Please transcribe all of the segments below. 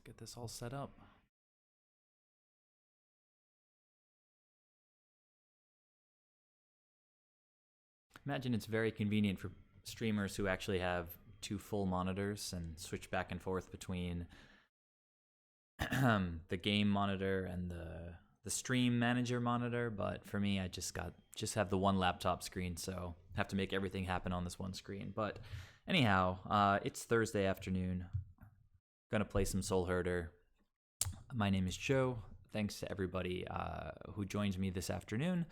Get this all set up. Imagine it's very convenient for streamers who actually have two full monitors and switch back and forth between the game monitor and the stream manager monitor. But for me, I just have the one laptop screen, so have to make everything happen on this one screen. But anyhow, it's Thursday afternoon. Gonna play some Soulherder. My name is Joe. Thanks to everybody who joins me this afternoon.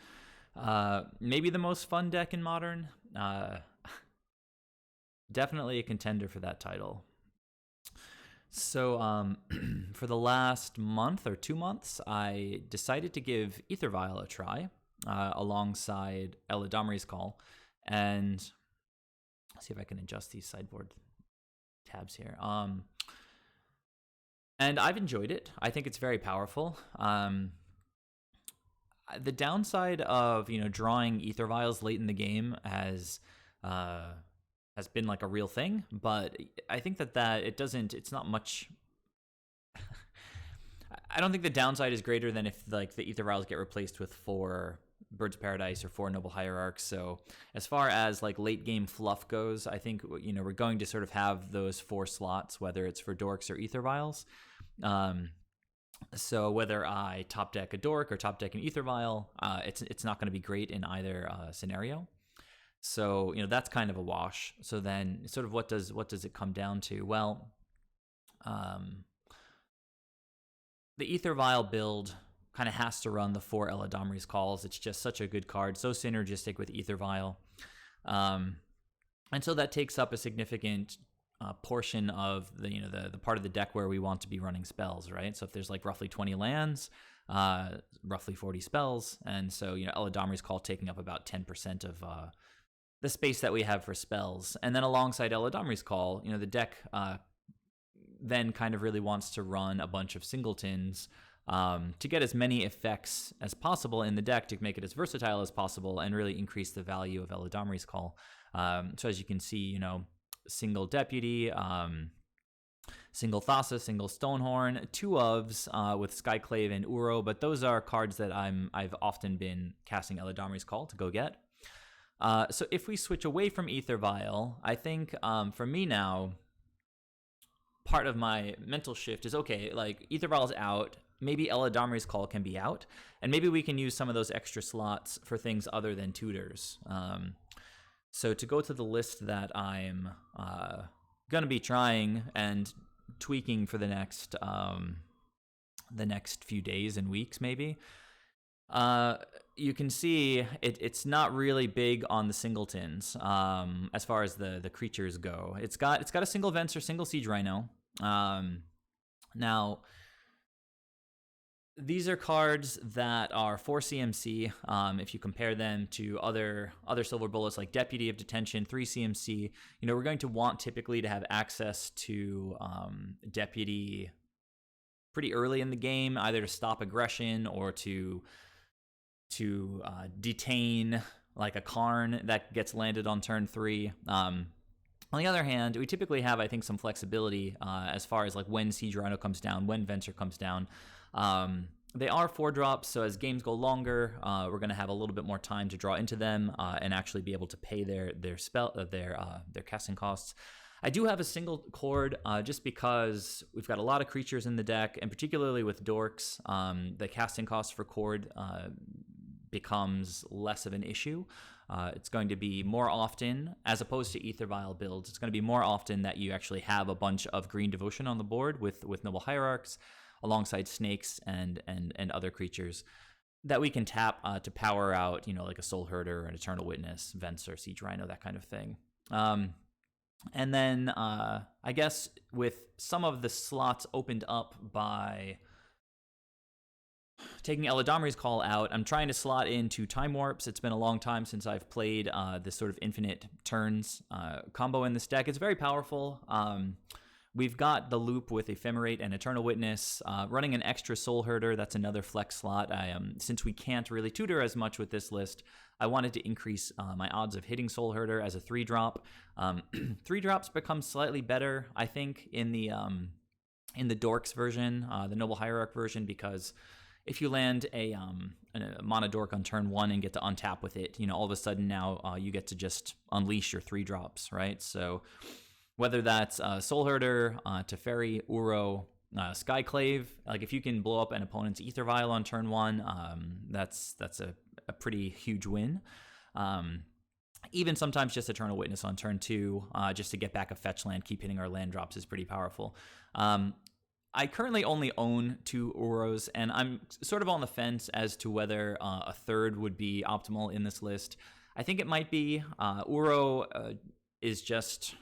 Maybe the most fun deck in Modern. Definitely a contender for that title. So for the last month or 2 months, I decided to give No-Vial a try alongside Eladamri's Call. And let's see if I can adjust these sideboard tabs here. And I've enjoyed it. I think it's very powerful. The downside of drawing Ether Vials late in the game has been like a real thing, but I think that it's not much. I don't think the downside is greater than if like the Ether Vials get replaced with 4 Birds of Paradise or 4 Noble Hierarchs. So as far as like late game fluff goes, I think we're going to sort of have those 4 slots, whether it's for Dorks or Ether Vials. So whether I top deck a Dork or top deck an Ether Vial, it's not going to be great in either scenario. So that's kind of a wash. So then, sort of, what does it come down to? Well, the Ether Vial build kind of has to run the 4 Eladamri's Calls. It's just such a good card, so synergistic with Ether Vial, and so that takes up a significant portion of the part of the deck where we want to be running spells, right? So if there's like roughly 20 lands, roughly 40 spells, and so Eladamri's Call taking up about 10% of the space that we have for spells. And then alongside Eladamri's Call, the deck then kind of really wants to run a bunch of singletons to get as many effects as possible in the deck to make it as versatile as possible and really increase the value of Eladamri's Call. So as you can see, single Deputy, single Thassa, single Stonehorn, 2 ofs with Skyclave and Uro, but those are cards that I've often been casting Eladamri's Call to go get. So if we switch away from Ether Vial, I think for me now, part of my mental shift is, okay, like Ether Vial's out, maybe Eladamri's Call can be out, and maybe we can use some of those extra slots for things other than tutors. So to go to the list that I'm going to be trying and tweaking for the next few days and weeks, maybe, you can see it's not really big on the singletons as far as the creatures go. It's got a single Vents or single Siege Rhino. Now, these are cards that are 4 CMC. If you compare them to other silver bullets like Deputy of Detention, 3 CMC, we're going to want typically to have access to Deputy pretty early in the game, either to stop aggression or to detain like a Karn that gets landed on turn 3. On the other hand, we typically have, I think, some flexibility as far as like when Siege Rhino comes down, when Venture comes down. They are 4 drops, so as games go longer, we're going to have a little bit more time to draw into them and actually be able to pay their casting costs. I do have a single Chord just because we've got a lot of creatures in the deck, and particularly with Dorks, the casting cost for Chord becomes less of an issue. It's going to be more often, as opposed to Ether Vial builds, it's going to be more often that you actually have a bunch of green devotion on the board with Noble Hierarchs, alongside snakes and other creatures that we can tap to power out, like a Soulherder, an Eternal Witness, Vents, or Siege Rhino, that kind of thing. And then I guess with some of the slots opened up by taking Eladamri's Call out, I'm trying to slot into Time Warps. It's been a long time since I've played this sort of infinite turns combo in this deck. It's very powerful. We've got the loop with Ephemerate and Eternal Witness, running an extra Soulherder. That's another flex slot. Since we can't really tutor as much with this list, I wanted to increase my odds of hitting Soulherder as a 3-drop. 3 drops become slightly better, I think, in the in the Dorks version, the Noble Hierarch version, because if you land a Mana Dork on turn 1 and get to untap with it, all of a sudden now you get to just unleash your 3-drops, right? So whether that's Soulherder, Teferi, Uro, Skyclave, like if you can blow up an opponent's Ether Vial on turn 1, that's a pretty huge win. Even sometimes just Eternal Witness on turn 2, just to get back a fetch land, keep hitting our land drops is pretty powerful. I currently only own 2 Uros, and I'm sort of on the fence as to whether a third would be optimal in this list. I think it might be. Uro is just,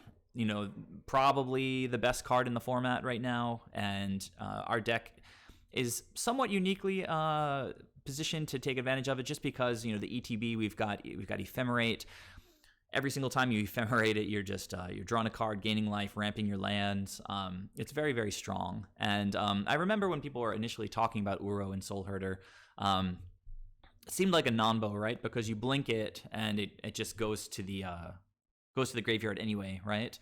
probably the best card in the format right now, and our deck is somewhat uniquely positioned to take advantage of it, just because the ETB we've got Ephemerate. Every single time you ephemerate it, you're just you're drawing a card, gaining life, ramping your lands. It's very, very strong. And I remember when people were initially talking about Uro and Soulherder, it seemed like a non-bow, right? Because you blink it and it just goes to the graveyard anyway, right?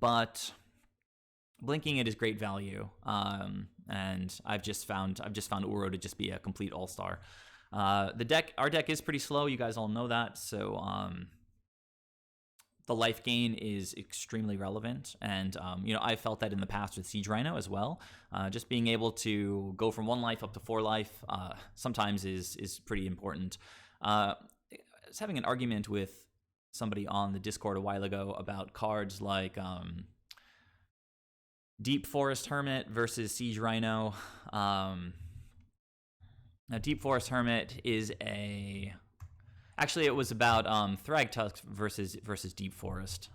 But blinking it is great value, and I've just found Uro to just be a complete all-star. Our deck is pretty slow. You guys all know that. So the life gain is extremely relevant. And, I felt that in the past with Siege Rhino as well. Just being able to go from 1 life up to 4 life sometimes is pretty important. I was having an argument with somebody on the Discord a while ago about cards like Deep Forest Hermit versus Siege Rhino. Now, Deep Forest Hermit is actually, it was about Thragtusk versus Deep Forest.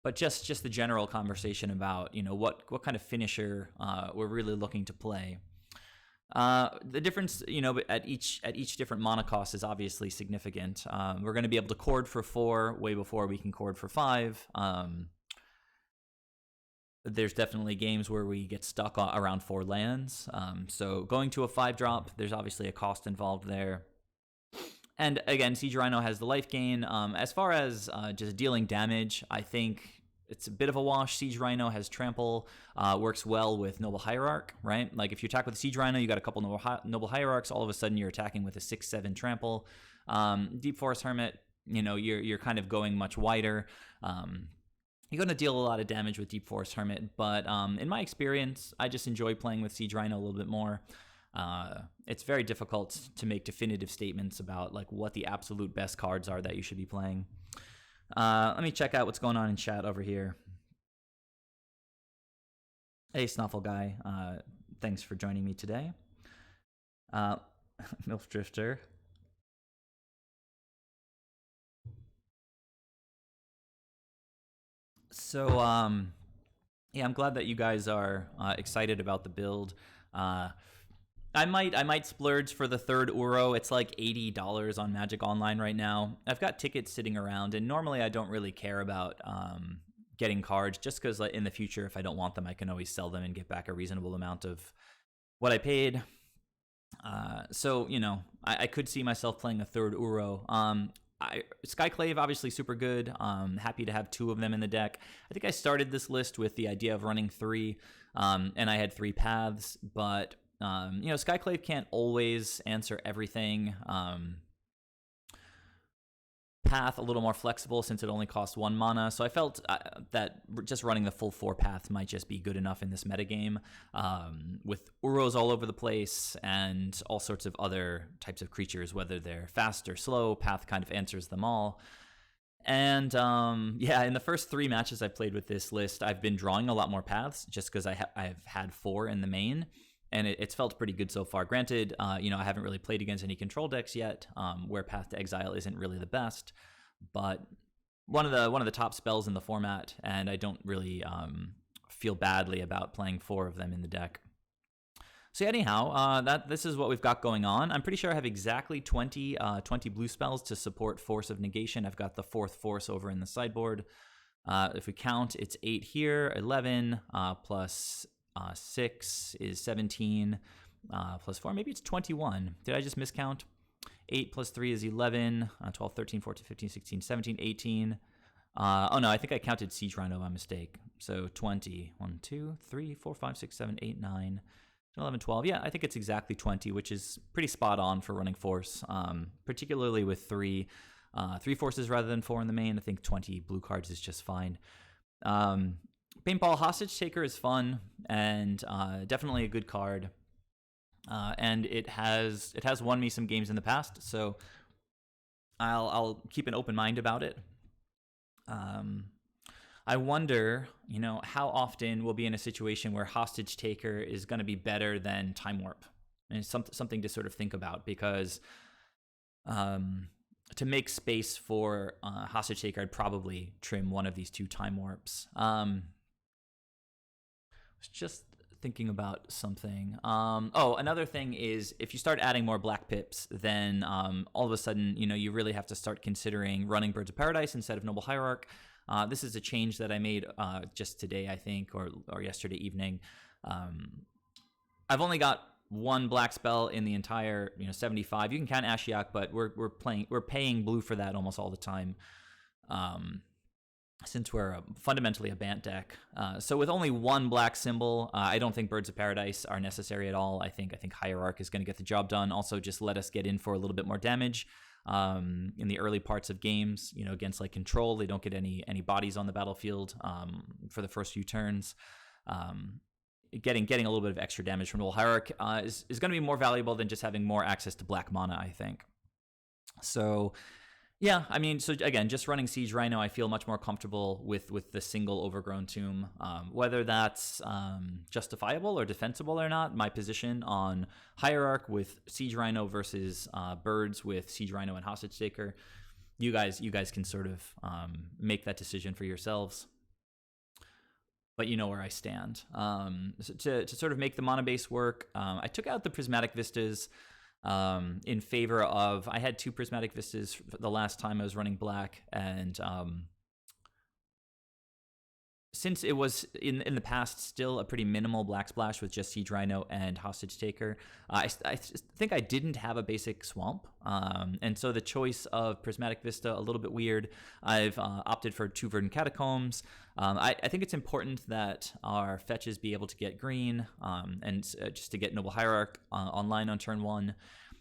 But just the general conversation about what kind of finisher we're really looking to play. The difference, at each different mana cost is obviously significant. We're going to be able to chord for 4 way before we can chord for 5. There's definitely games where we get stuck around 4 lands. So going to a 5-drop, there's obviously a cost involved there. And again, Siege Rhino has the life gain. As far as just dealing damage, I think it's a bit of a wash. Siege Rhino has trample, works well with Noble Hierarch, right? Like if you attack with Siege Rhino, you got a couple Noble Hierarchs, all of a sudden you're attacking with a 6/7 trample. Deep Forest Hermit, you're kind of going much wider. You're going to deal a lot of damage with Deep Forest Hermit, but in my experience, I just enjoy playing with Siege Rhino a little bit more. It's very difficult to make definitive statements about like what the absolute best cards are that you should be playing. Let me check out what's going on in chat over here. Hey, Snuffle Guy. Thanks for joining me today. Milf Drifter. So, yeah, I'm glad that you guys are excited about the build. I might splurge for the 3rd Uro. It's like $80 on Magic Online right now. I've got tickets sitting around, and normally I don't really care about getting cards, just because in the future, if I don't want them, I can always sell them and get back a reasonable amount of what I paid. So, I could see myself playing a 3rd Uro. Skyclave, obviously super good. Happy to have 2 of them in the deck. I think I started this list with the idea of running 3, and I had 3 paths, but Skyclave can't always answer everything. Path a little more flexible since it only costs 1 mana, so I felt that just running the full 4 paths might just be good enough in this metagame, with Uros all over the place and all sorts of other types of creatures, whether they're fast or slow. Path kind of answers them all. And yeah, in the first 3 matches I've played with this list, I've been drawing a lot more paths just because I've had 4 in the main, and it's felt pretty good so far. Granted, I haven't really played against any control decks yet, where Path to Exile isn't really the best, but one of the top spells in the format, and I don't really feel badly about playing 4 of them in the deck. So anyhow, this is what we've got going on. I'm pretty sure I have exactly 20 blue spells to support Force of Negation. I've got the 4th Force over in the sideboard. If we count, it's 8 here, 11 plus 6 is 17, plus 4, maybe it's 21. Did I just miscount? 8 plus 3 is 11, 12, 13, 14, 15, 16, 17, 18. Oh no, I think I counted Siege Rhino by mistake. So 20. 1, 2, 3, 4, 5, 6, 7, 8, 9, 11, 12. Yeah, I think it's exactly 20, which is pretty spot on for running force, particularly with three forces rather than 4 in the main. I think 20 blue cards is just fine. Paintball Hostage Taker is fun and definitely a good card. And it has won me some games in the past, so I'll keep an open mind about it. I wonder, how often we'll be in a situation where Hostage Taker is going to be better than Time Warp. And it's something to sort of think about, because to make space for Hostage Taker, I'd probably trim one of these 2 Time Warps. I was just thinking about something. Another thing is, if you start adding more black pips, then all of a sudden, you really have to start considering running Birds of Paradise instead of Noble Hierarch. This is a change that I made just today, I think, or yesterday evening. I've only got 1 black spell in the entire 75. You can count Ashiok, but we're paying blue for that almost all the time. Since we're fundamentally a Bant deck. So with only 1 black symbol, I don't think Birds of Paradise are necessary at all. I think Hierarch is going to get the job done. Also, just let us get in for a little bit more damage in the early parts of games. Against like Control, they don't get any bodies on the battlefield for the first few turns. Getting a little bit of extra damage from Noble Hierarch is going to be more valuable than just having more access to black mana, I think. So yeah, I mean, so again, just running Siege Rhino, I feel much more comfortable with the single Overgrown Tomb. Whether that's justifiable or defensible or not, my position on Hierarch with Siege Rhino versus Birds with Siege Rhino and Hostage Taker, you guys can sort of make that decision for yourselves. But you know where I stand. So to sort of make the mana base work, I took out the Prismatic Vistas in favor of, I had 2 Prismatic Vistas the last time I was running black, and since it was in the past still a pretty minimal black splash with just Siege Rhino and Hostage Taker, I think I didn't have a basic swamp, and so the choice of Prismatic Vista, a little bit weird. I've opted for 2 Verdant Catacombs. I think it's important that our fetches be able to get green, and just to get Noble Hierarch online on turn 1.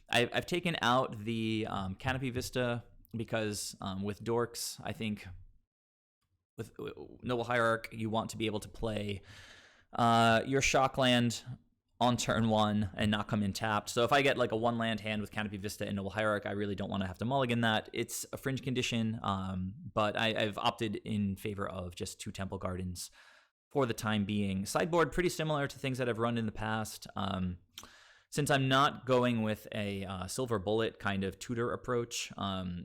I've taken out the Canopy Vista because with Dorks, I think with Noble Hierarch, you want to be able to play your Shockland on turn 1 and not come in tapped. So if I get like a 1-land hand with Canopy Vista and Noble Hierarch, I really don't want to have to mulligan that. It's a fringe condition, but I've opted in favor of just 2 Temple Gardens for the time being. Sideboard, pretty similar to things that I've run in the past. Since I'm not going with a Silver Bullet kind of tutor approach,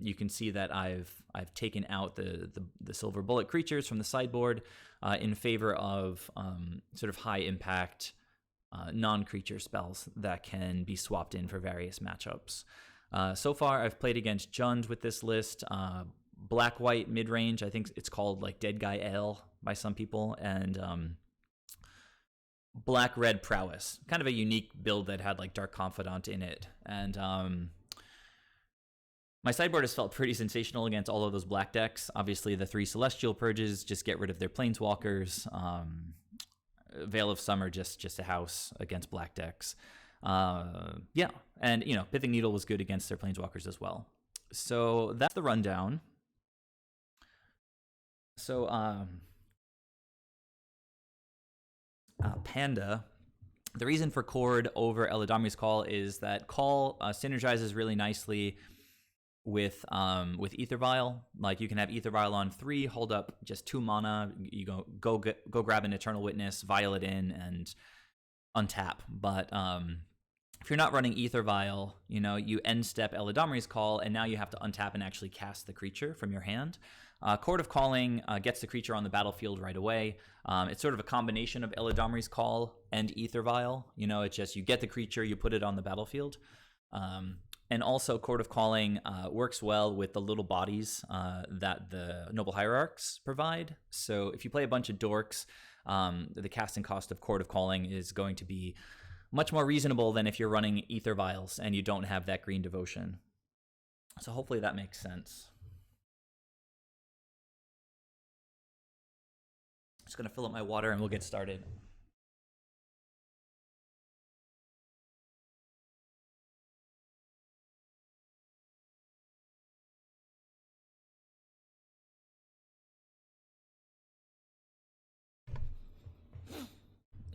you can see that I've taken out the Silver Bullet creatures from the sideboard in favor of sort of high impact non-creature spells that can be swapped in for various matchups. So far, I've played against Jund with this list, Black-White mid-range. I think it's called like Dead Guy Ale by some people, and Black-Red Prowess, kind of a unique build that had like Dark Confidant in it. And my sideboard has felt pretty sensational against all of those black decks. Obviously, the 3 Celestial Purges just get rid of their Planeswalkers. Veil of Summer, just a house against black decks. Yeah, and Pithing Needle was good against their Planeswalkers as well. So that's the rundown. So Panda, the reason for Chord over Eladamri's Call is that Call synergizes really nicely with Ether Vial. Like, you can have Ether Vial on 3, hold up just 2 mana, you go grab an Eternal Witness, vial it in, and untap. But if you're not running Ether Vial, you end step Eladamri's Call, and now you have to untap and actually cast the creature from your hand. Chord of Calling gets the creature on the battlefield right away. It's sort of a combination of Eladamri's Call and Ether Vial. It's just you get the creature, you put it on the battlefield. And also, Chord of Calling works well with the little bodies that the Noble Hierarchs provide. So if you play a bunch of Dorks, the casting cost of Chord of Calling is going to be much more reasonable than if you're running Ether Vials and you don't have that green devotion. So hopefully that makes sense. gonna fill up my water and we'll get started.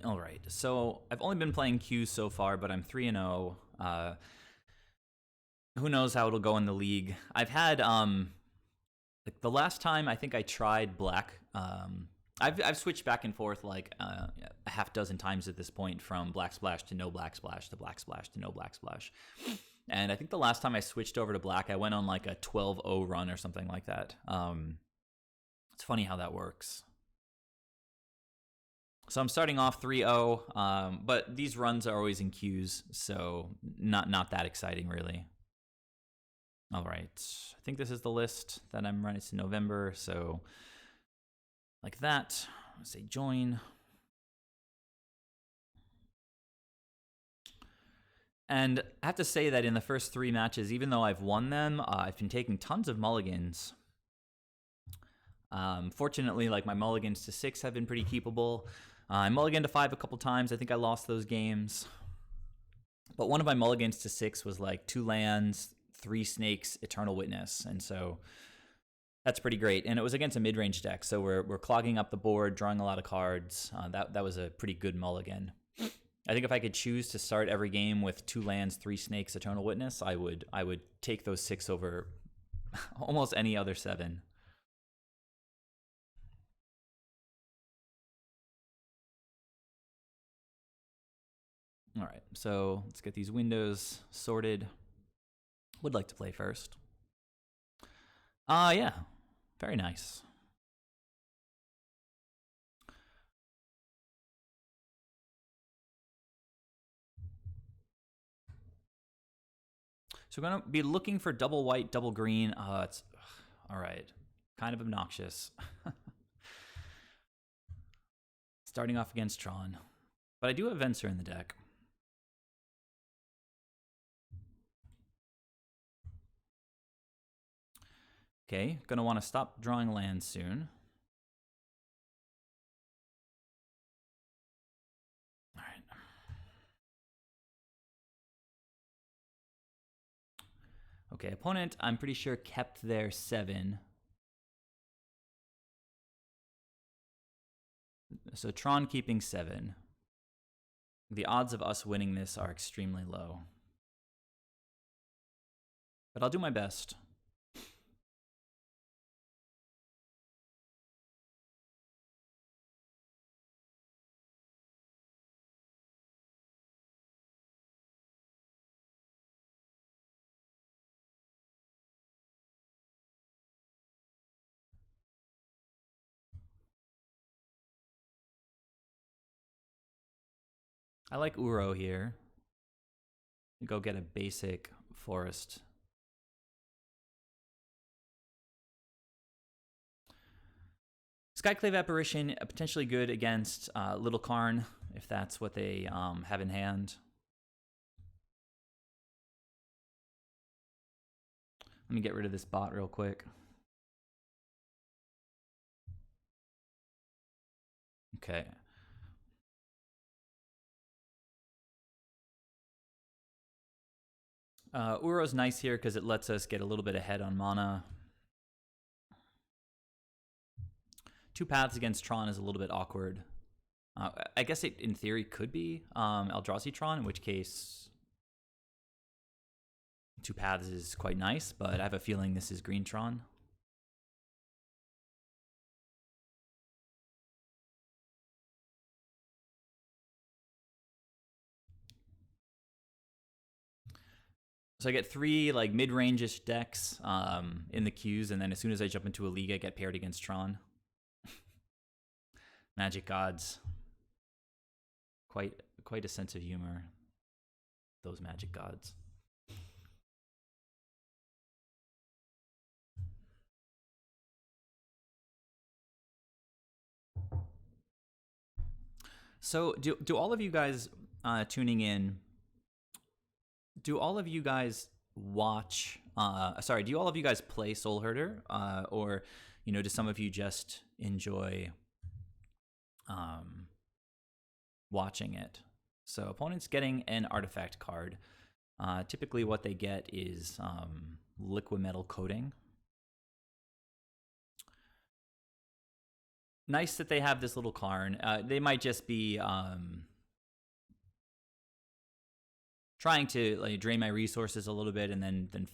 All right, so I've only been playing queues so far, but I'm 3-0. Who knows how it'll go in the league? I've had like the last time I think I tried black. I've switched back and forth like a half dozen times at this point, from black splash to no black splash to black splash to no black splash. And I think the last time I switched over to black, I went on like a 12-0 run or something like that. It's funny how that works. So I'm starting off 3-0, but these runs are always in queues, so not that exciting really. All right, I think this is the list that I'm running. It's in November, so like that. I'll say join. And I have to say that in the first 3 matches, even though I've won them, I've been taking tons of mulligans. Fortunately, like my mulligans to 6 have been pretty keepable. I mulliganed to 5 a couple times. I think I lost those games. But one of my mulligans to 6 was like 2 lands, 3 snakes, Eternal Witness. And so that's pretty great. And it was against a mid-range deck. So we're clogging up the board, drawing a lot of cards. That was a pretty good mulligan. I think if I could choose to start every game with 2 lands, 3 snakes, Eternal Witness, I would take those 6 over almost any other 7. All right, so let's get these windows sorted. Would like to play first. Yeah, very nice. So we're going to be looking for double white, double green. It's all right. Kind of obnoxious. Starting off against Tron. But I do have Venser in the deck. Okay, going to want to stop drawing lands soon. All right. Okay, opponent, I'm pretty sure, kept their 7. So Tron keeping 7. The odds of us winning this are extremely low. But I'll do my best. I like Uro here. Go get a basic forest. Skyclave Apparition, potentially good against Little Karn, if that's what they have in hand. Let me get rid of this bot real quick. Okay. Uro's nice here because it lets us get a little bit ahead on mana. 2 paths against Tron is a little bit awkward. I guess it, in theory, could be Eldrazi Tron, in which case 2 paths is quite nice, but I have a feeling this is Green Tron. So I get 3 like mid-range-ish decks in the queues, and then as soon as I jump into a league, I get paired against Tron. Magic Gods. Quite a sense of humor. Those Magic Gods. So do all of you guys tuning in? Do all of you guys watch? Sorry, do all of you guys play Soulherder, or do some of you just enjoy um, watching it. So opponent's getting an artifact card. Typically what they get is liquid metal coating. Nice that they have this little Karn. They might just be trying to like drain my resources a little bit and then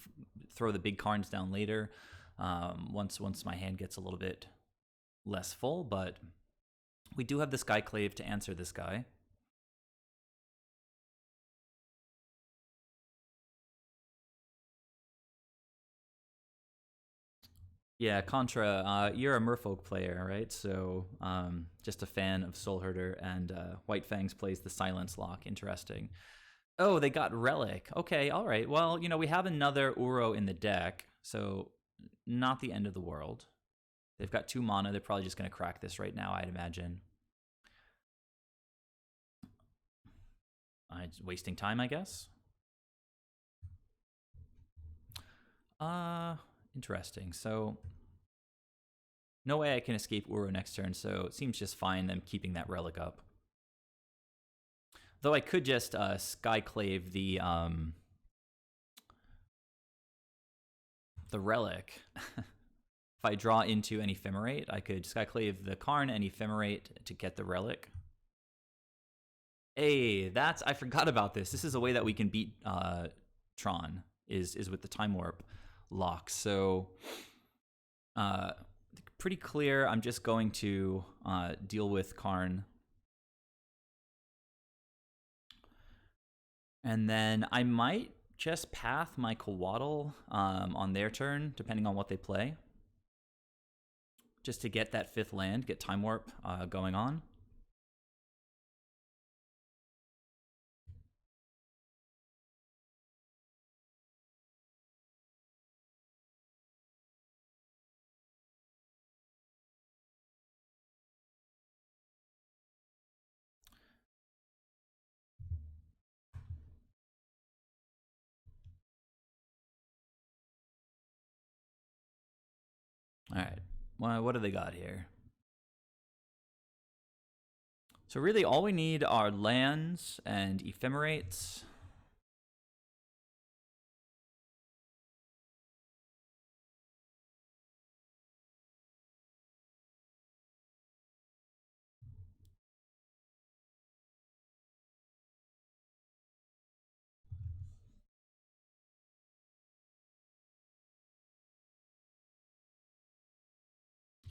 throw the big Karns down later once my hand gets a little bit less full. But we do have the Skyclave to answer this guy. Yeah, Contra, you're a Merfolk player, right? So just a fan of Soulherder, and White Fangs plays the Silence Lock. Interesting. Oh, they got Relic. Okay, all right. Well, you know, we have another Uro in the deck, so not the end of the world. They've got 2 mana. They're probably just going to crack this right now, I'd imagine. Wasting time, I guess. Interesting. So no way I can escape Uro next turn, so it seems just fine them keeping that Relic up. Though I could just Skyclave the Relic. If I draw into an Ephemerate, I could Skyclave the Karn and Ephemerate to get the Relic. Hey, I forgot about this. This is a way that we can beat Tron, is with the Time Warp lock. So pretty clear. I'm just going to deal with Karn. And then I might just path my Coatl on their turn, depending on what they play. Just to get that 5th land, get Time Warp going on. All right. Well, what do they got here? So really all we need are lands and Ephemerates.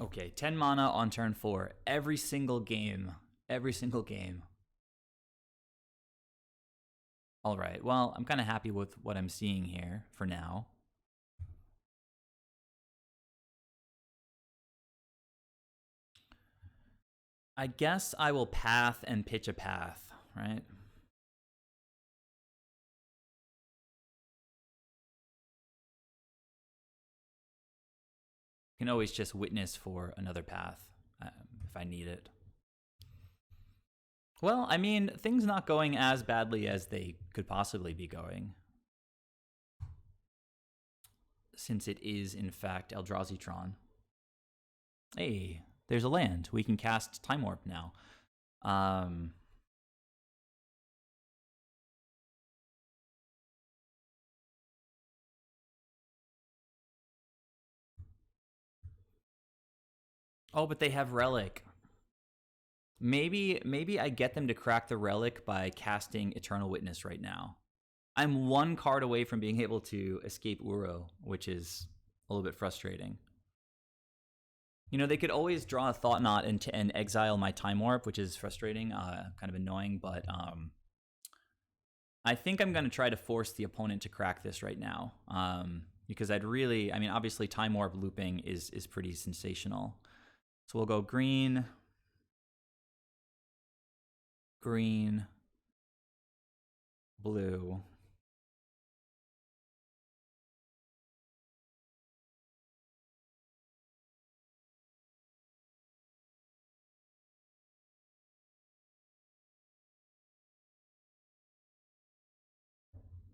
Okay, 10 mana on turn 4. Every single game. Every single game. All right, well, I'm kind of happy with what I'm seeing here for now. I guess I will path and pitch a path, right? Can always just witness for another path if I need it. Well, I mean, things not going as badly as they could possibly be going. Since it is, in fact, Eldrazi-Tron. Hey, there's a land. We can cast Time Warp now. Oh, but they have Relic. Maybe I get them to crack the Relic by casting Eternal Witness right now. I'm 1 card away from being able to escape Uro, which is a little bit frustrating. You know, they could always draw a Thought Knot and exile my Time Warp, which is frustrating, kind of annoying, but I think I'm going to try to force the opponent to crack this right now, because I mean, obviously Time Warp looping is pretty sensational. So we'll go green, green, blue.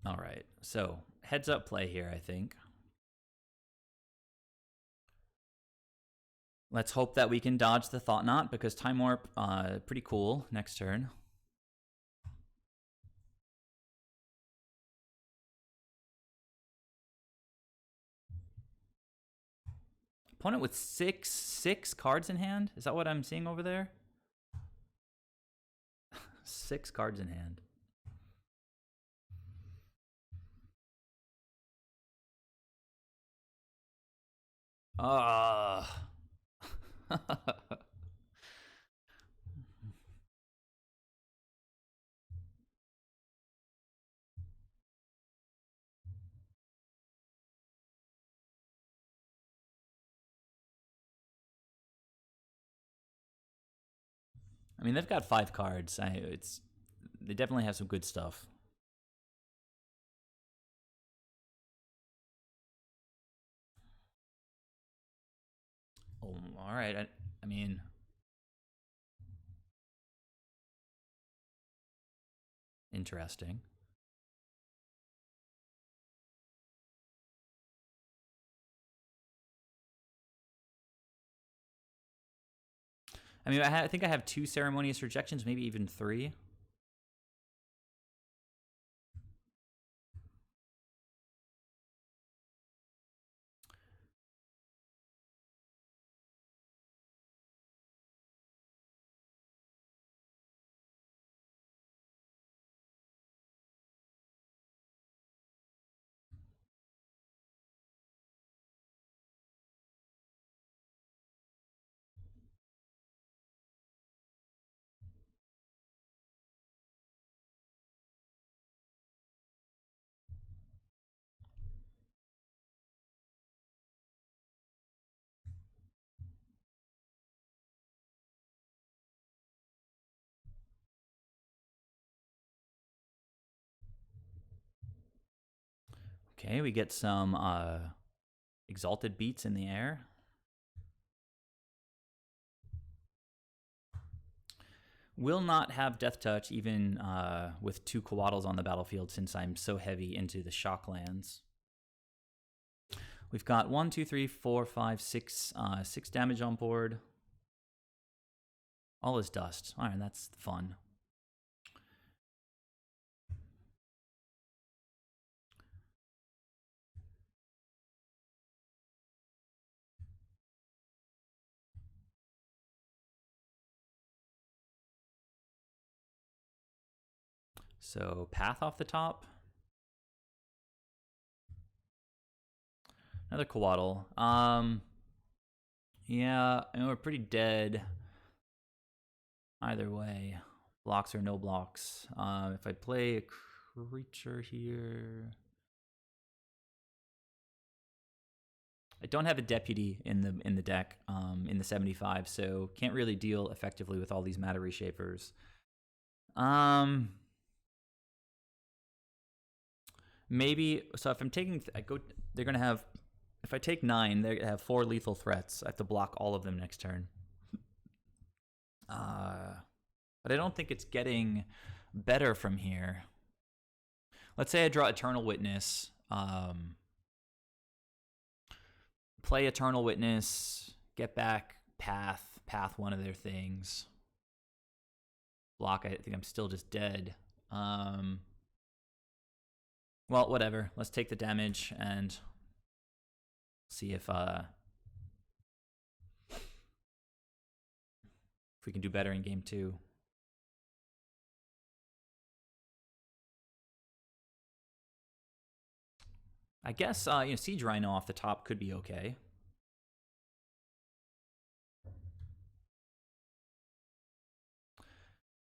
All right, so heads up play here, I think. Let's hope that we can dodge the Thought Knot, because Time Warp, pretty cool next turn. Opponent with six cards in hand? Is that what I'm seeing over there? 6 cards in hand. I mean, they've got 5 cards. They definitely have some good stuff. Oh, all right. I mean, interesting. I mean, I think I have 2 ceremonious rejections, maybe even 3. Okay, we get some Exalted Beats in the air. Will not have Death Touch even with 2 Coatls on the battlefield, since I'm so heavy into the shock lands. We've got 1, 2, 3, 4, 5, 6, 6 damage on board. All is dust. All right, that's fun. So Path off the top. Another Coatl. Yeah, I mean, we're pretty dead either way. Blocks or no blocks. If I play a creature here, I don't have a Deputy in the deck in the 75, so can't really deal effectively with all these Matter Reshapers. Maybe, so if I'm taking, they're gonna have, if I take 9, they have 4 lethal threats. I have to block all of them next turn. But I don't think it's getting better from here. Let's say I draw Eternal Witness. Play Eternal Witness, get back Path one of their things. Block, I think I'm still just dead. Well, whatever. Let's take the damage and see if we can do better in game 2. I guess Siege Rhino off the top could be okay.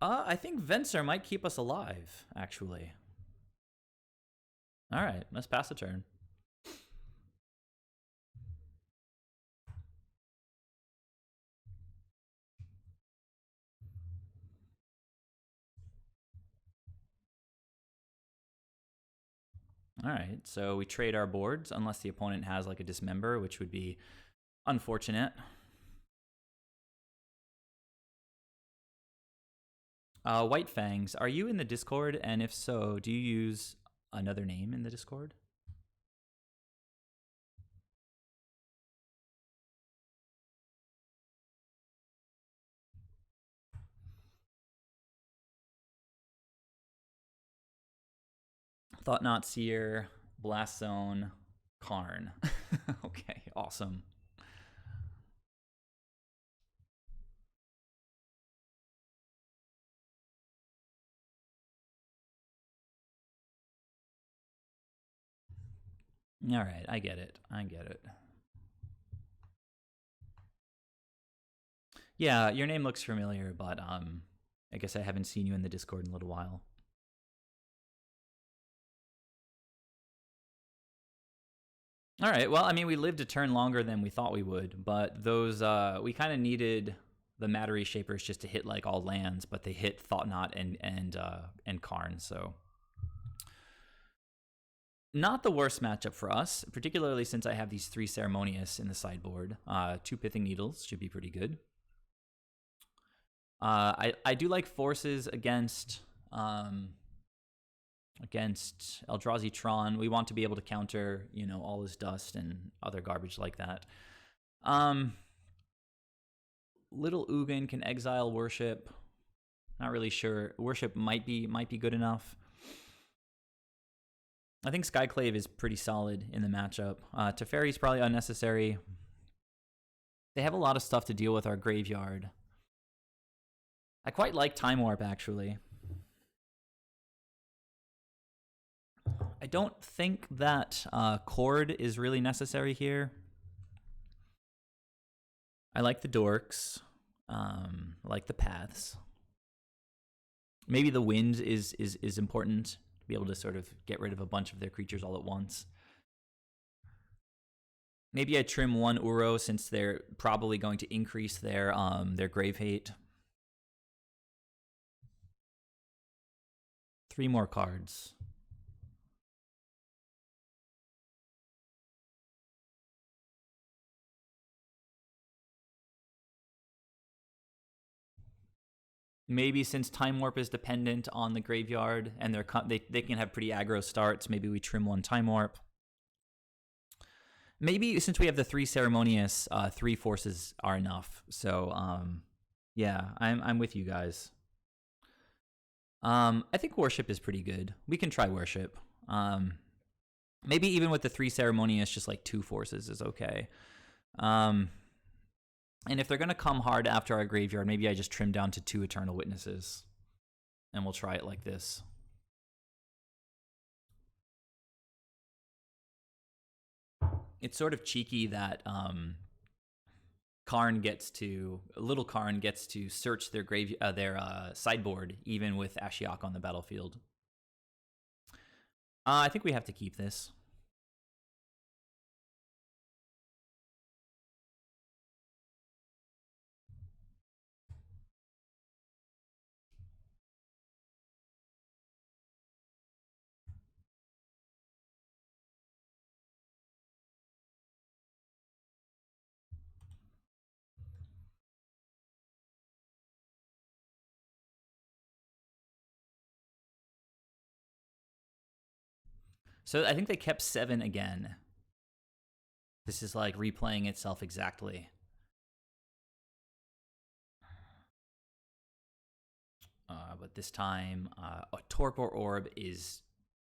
I think Venser might keep us alive, actually. All right, let's pass the turn. All right, so we trade our boards unless the opponent has like a Dismember, which would be unfortunate. White Fangs, are you in the Discord? And if so, do you use another name in the Discord? Thought Not Seer, Blast Zone, Karn. Okay, awesome. All right, I get it. I get it. Yeah, your name looks familiar, but I guess I haven't seen you in the Discord in a little while. All right. Well, I mean, we lived a turn longer than we thought we would, but those we kind of needed the Mattery Shapers just to hit like all lands, but they hit Thoughtnot and Karn, so not the worst matchup for us, particularly since I have these 3 Ceremonious in the sideboard. 2 Pithing Needles should be pretty good. I do like forces against Eldrazi Tron. We want to be able to counter, all his dust and other garbage like that. Little Ugin can exile Worship. Not really sure. Worship might be good enough. I think Skyclave is pretty solid in the matchup. Teferi's probably unnecessary. They have a lot of stuff to deal with our graveyard. I quite like Time Warp, actually. I don't think that Chord is really necessary here. I like the Dorks. I like the Paths. Maybe the Wind is important to be able to sort of get rid of a bunch of their creatures all at once. Maybe I trim 1 Uro since they're probably going to increase their Grave Hate. 3 more cards. Maybe since Time Warp is dependent on the graveyard and they can have pretty aggro starts, maybe we trim 1 Time Warp. Maybe since we have the 3 Ceremonious, 3 forces are enough. So yeah, I'm with you guys. I think Worship is pretty good. We can try Worship. Maybe even with the 3 Ceremonious, just like 2 forces is okay. And if they're going to come hard after our graveyard, maybe I just trim down to 2 Eternal Witnesses. And we'll try it like this. It's sort of cheeky that Little Karn gets to search their sideboard even with Ashiok on the battlefield. I think we have to keep this. So I think they kept 7 again. This is like replaying itself exactly. But this time, a Torpor Orb is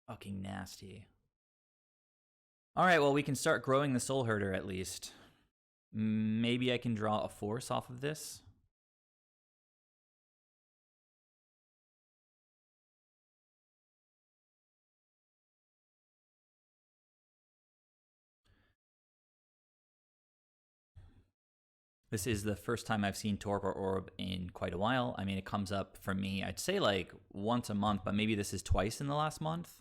fucking nasty. All right, well, we can start growing the Soulherder at least. Maybe I can draw a Force off of this. This is the first time I've seen Torpor Orb in quite a while. I mean, it comes up for me, I'd say like once a month, but maybe this is twice in the last month.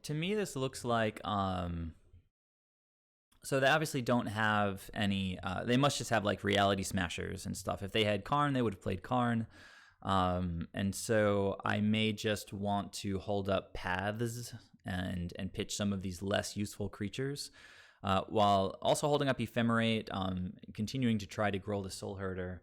to me this looks like so they obviously don't have any. They must just have like reality smashers and stuff. If they had Karn, they would have played Karn. And so I may just want to hold up paths and pitch some of these less useful creatures, while also holding up Ephemerate, continuing to try to grow the Soulherder.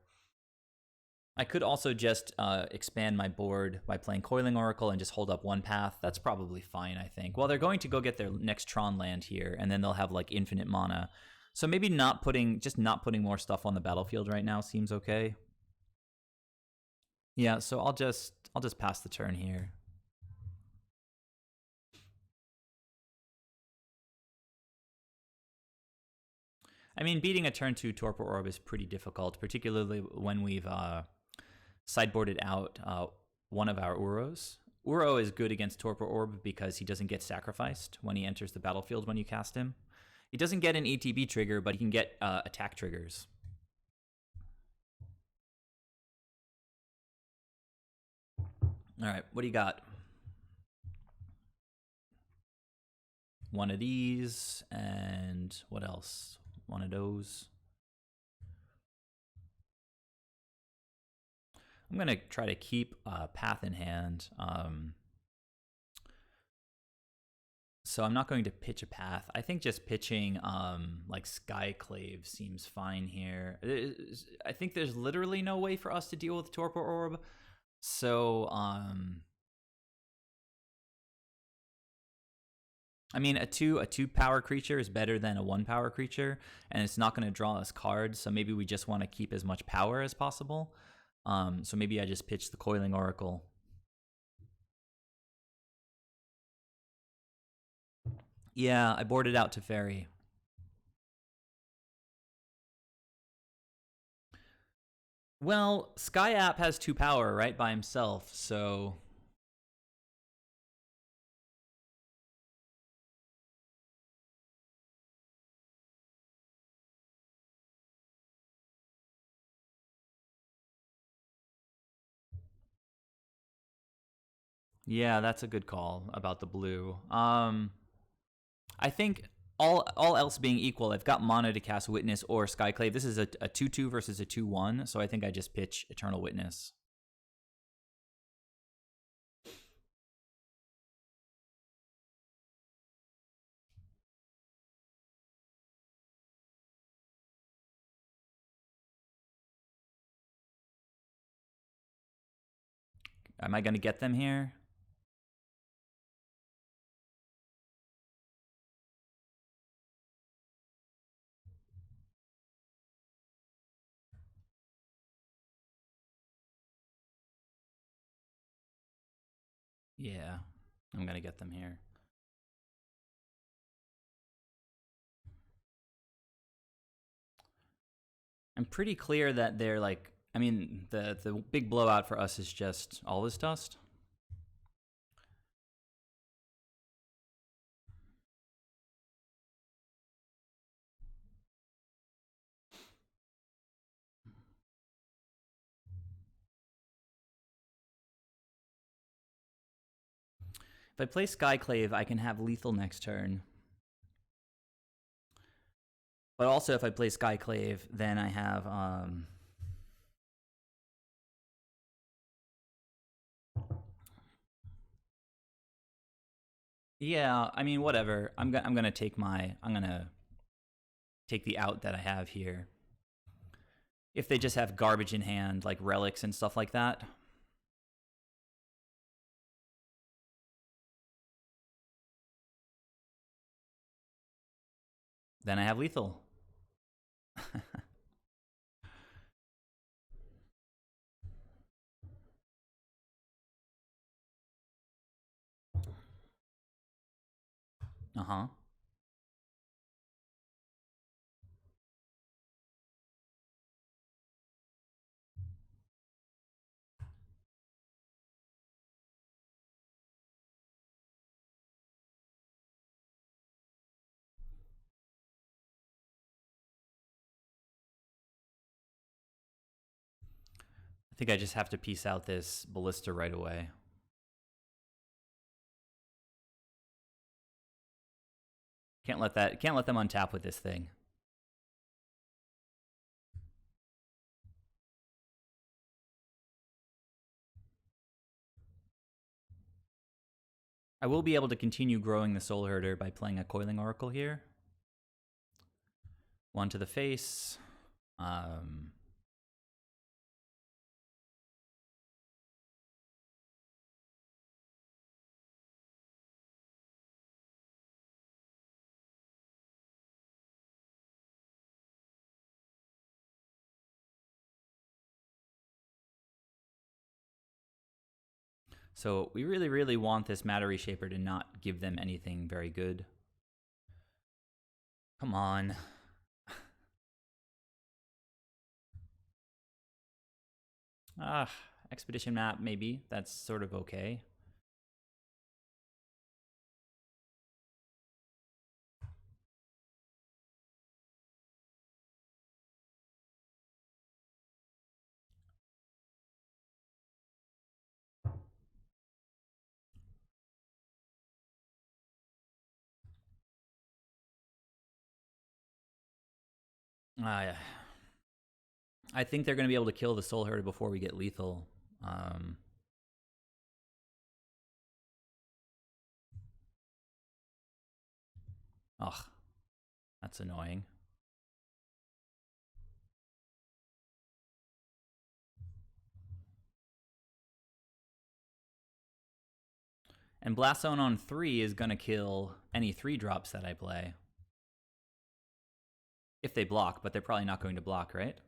I could also just expand my board by playing Coiling Oracle and just hold up one path. That's probably fine, I think. Well, they're going to go get their next Tron land here, and then they'll have like infinite mana. So maybe not putting more stuff on the battlefield right now seems okay. Yeah, so I'll just pass the turn here. I mean, beating a turn 2 Torpor Orb is pretty difficult, particularly when we've sideboarded out one of our Uros. Uro is good against Torpor Orb because he doesn't get sacrificed when he enters the battlefield when you cast him. He doesn't get an ETB trigger, but he can get attack triggers. All right, what do you got? One of these, and what else? One of those. I'm going to try to keep Path in hand. So I'm not going to pitch a Path. I think just pitching like Skyclave seems fine here. I think there's literally no way for us to deal with Torpor Orb. So, I mean, a two power creature is better than a 1 power creature, and it's not going to draw us cards. So maybe we just want to keep as much power as possible. So maybe I just pitch the Coiling Oracle. Yeah, I boarded out to Fairy. Well, Sky App has 2 power, right, by himself, so... Yeah, that's a good call about the blue. I think all else being equal, I've got mana to cast Witness or Skyclave. This is a 2/2 versus a 2/1, so I think I just pitch Eternal Witness. Am I going to get them here? Yeah, I'm going to get them here. I'm pretty clear that they're like, I mean, the big blowout for us is just all this dust. If I play Skyclave, I can have lethal next turn. But also, if I play Skyclave, then I have yeah, I mean, whatever. I'm gonna take the out that I have here. If they just have garbage in hand, like relics and stuff like that. Then I have lethal. Uh-huh. I think I just have to piece out this ballista right away. Can't let them untap with this thing. I will be able to continue growing the Soulherder by playing a Coiling Oracle here. One to the face. So we really, really want this Matter Reshaper to not give them anything very good. Come on. Expedition map, maybe. That's sort of okay. I think they're going to be able to kill the Soulherder before we get lethal. Ugh, that's annoying. And Blast Zone on 3 is going to kill any 3-drops that I play. If they block, but they're probably not going to block, right?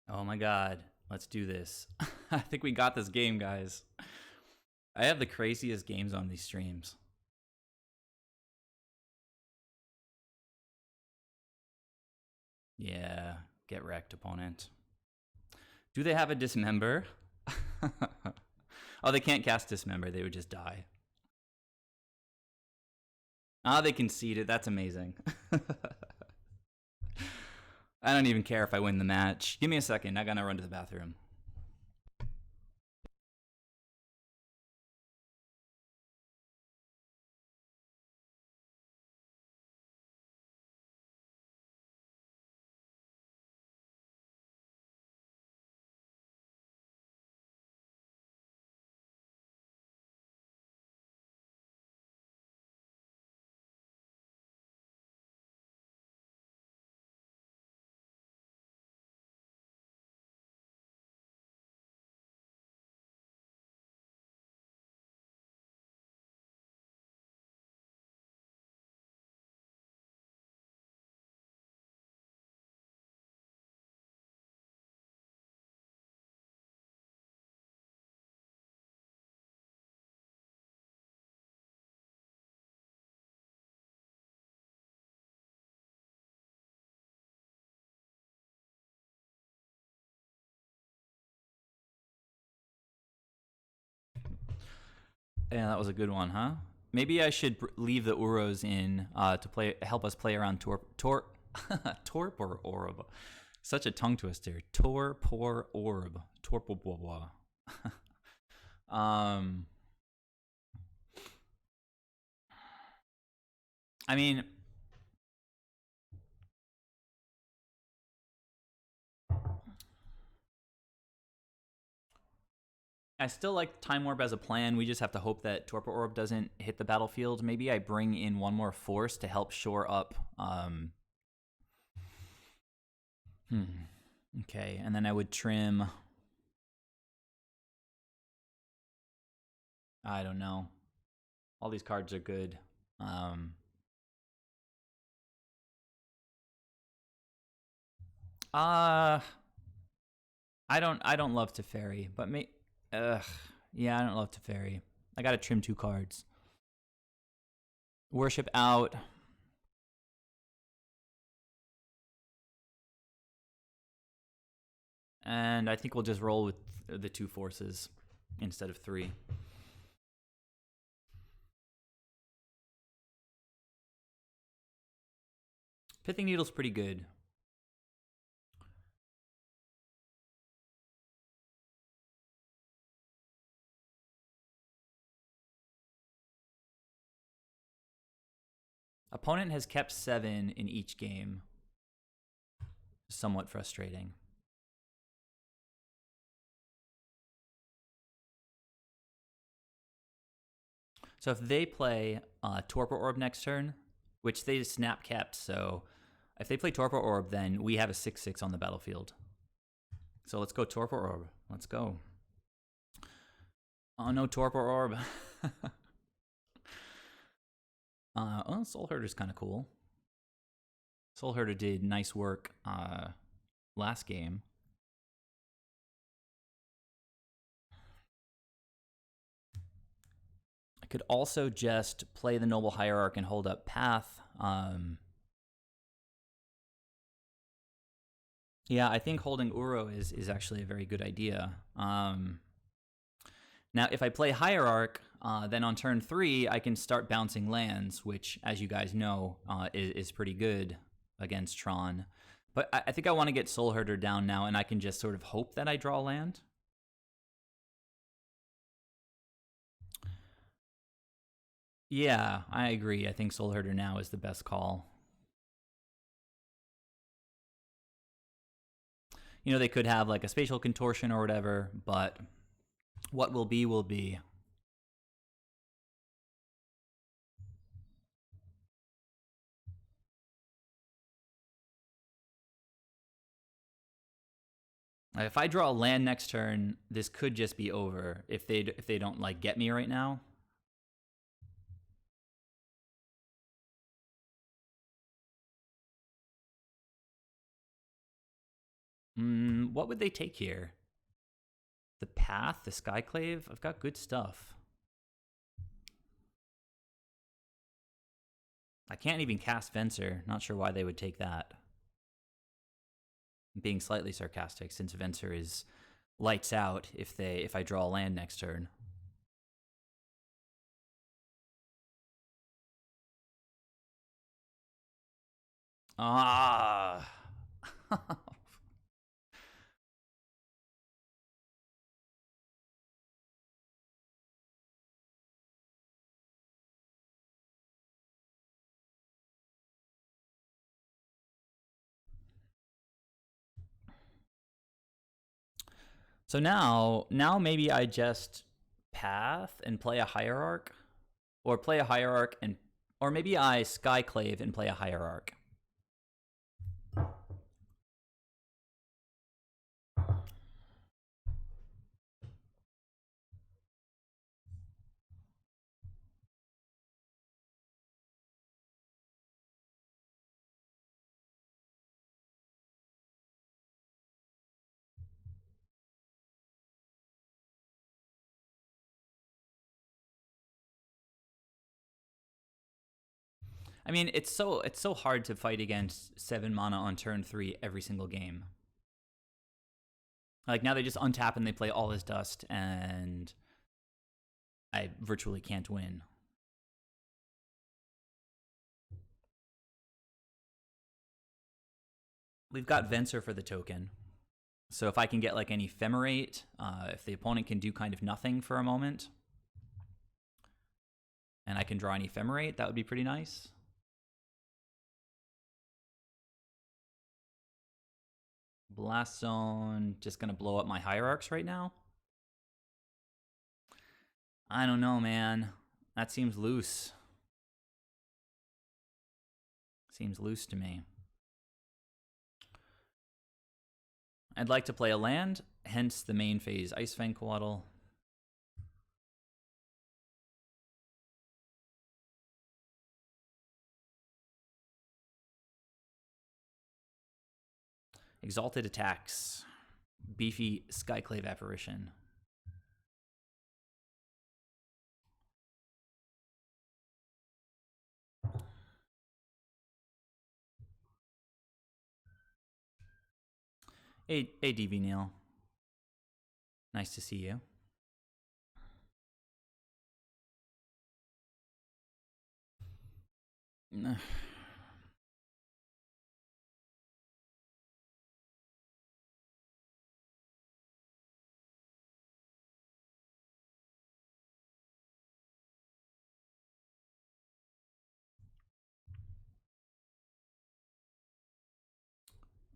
Oh my god. Let's do this. I think we got this game, guys. I have the craziest games on these streams. Yeah, get wrecked, opponent. Do they have a Dismember? Oh, they can't cast Dismember. They would just die. Ah, they conceded. That's amazing. I don't even care if I win the match. Give me a second. I gotta run to the bathroom. Yeah, that was a good one, huh? Maybe I should leave the Uros in to help us play around Torpor Orb. Such a tongue twister. Torpor Orb. Torpor blah blah. I mean, I still like Time Warp as a plan. We just have to hope that Torpor Orb doesn't hit the battlefield. Maybe I bring in one more force to help shore up. Okay, and then I would trim. I don't know. All these cards are good. I don't love Teferi, but yeah, I don't love Teferi. I gotta trim 2 cards. Worship out. And I think we'll just roll with the 2 forces instead of 3. Pithing Needle's pretty good. Opponent has kept 7 in each game. Somewhat frustrating. So if they play Torpor Orb next turn, which they snap kept, so if they play Torpor Orb, then we have a 6/6 on the battlefield. So let's go Torpor Orb. Let's go. Oh no, Torpor Orb. Oh, Soulherder's kind of cool. Soulherder did nice work last game. I could also just play the Noble Hierarch and hold up Path. Yeah, I think holding Uro is actually a very good idea. Now, if I play Hierarch, then on turn 3, I can start bouncing lands, which, as you guys know, is pretty good against Tron. But I think I want to get Soulherder down now, and I can just sort of hope that I draw land. Yeah, I agree. I think Soulherder now is the best call. You know, they could have like a spatial contortion or whatever, but what will be will be. If I draw a land next turn, this could just be over if they don't like get me right now. What would they take here? The Path, the Skyclave? I've got good stuff. I can't even cast Venser. Not sure why they would take that. I'm being slightly sarcastic since Venser is lights out if I draw a land next turn. Ah. So now maybe I just Path and play a Hierarch, or play a Hierarch and, or maybe I Skyclave and play a Hierarch. I mean, it's so hard to fight against 7 mana on turn 3 every single game. Like now they just untap and they play all this dust, and I virtually can't win. We've got Venser for the token. So if I can get like an Ephemerate, if the opponent can do kind of nothing for a moment, and I can draw an Ephemerate, that would be pretty nice. Blast Zone, just going to blow up my Hierarchs right now. I don't know, man. That seems loose. Seems loose to me. I'd like to play a land, hence the main phase Ice Fang Coatl. Exalted Attacks. Beefy Skyclave Apparition. Hey, DV Neil. Nice to see you.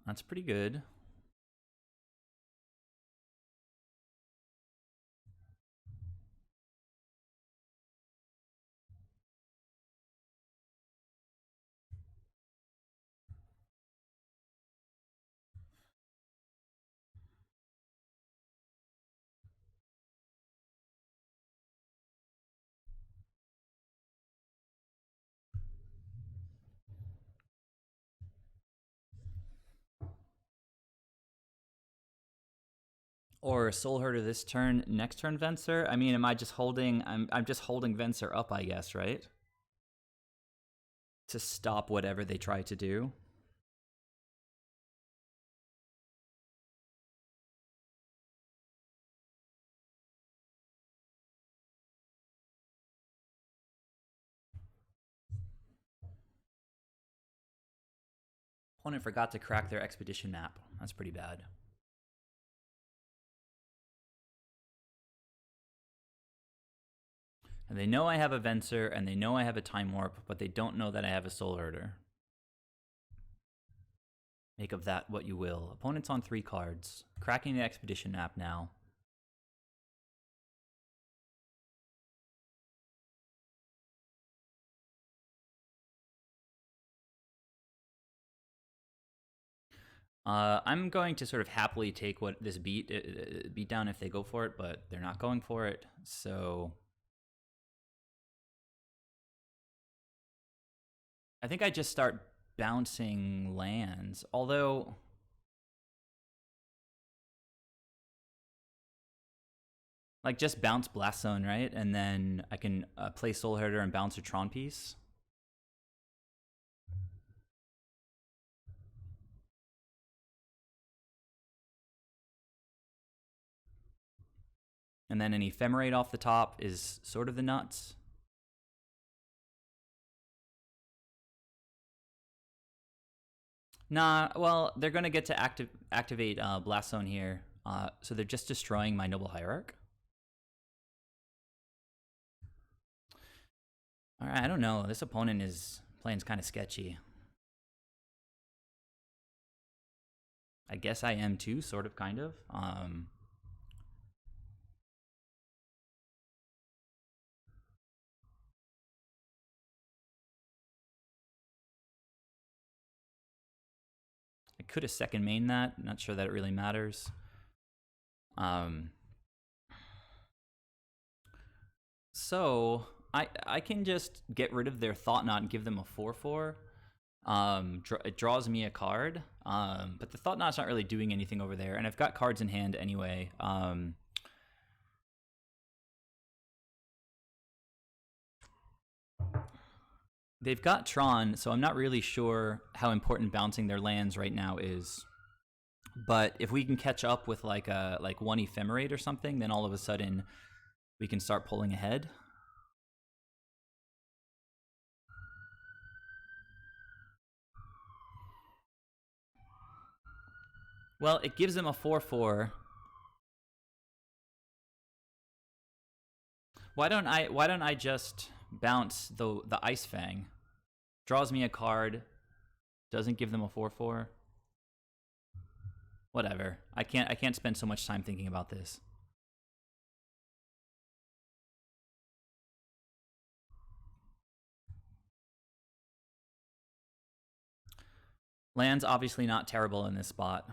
That's pretty good. Or Soulherder this turn, next turn Venser? I mean, am I just holding... I'm just holding Venser up, I guess, right? To stop whatever they try to do. Opponent forgot to crack their expedition map. That's pretty bad. And they know I have a Venser, and they know I have a Time Warp, but they don't know that I have a Soulherder. Make of that what you will. Opponent's on 3 cards. Cracking the expedition map now. I'm going to sort of happily take what this beat down if they go for it, but they're not going for it, so I think I just start bouncing lands, although like just bounce Blast Zone, right? And then I can play Soulherder and bounce a Tron piece. And then an Ephemerate off the top is sort of the nuts. Nah, well, they're going to get to activate Blast Zone here. So they're just destroying my Noble Hierarch. All right, I don't know. This opponent is playing kind of sketchy. I guess I am too, sort of, kind of. I could have second main that. Not sure that it really matters. So I can just get rid of their Thought Knot and give them a 4/4. It draws me a card, but the Thought Knot's not really doing anything over there, and I've got cards in hand anyway. They've got Tron, so I'm not really sure how important bouncing their lands right now is. But if we can catch up with like one Ephemerate or something, then all of a sudden we can start pulling ahead. Well, it gives him a 4/4. Why don't I just bounce the Ice Fang? Draws me a card, doesn't give them a 4/4. Whatever. I can't spend so much time thinking about this. Land's obviously not terrible in this spot.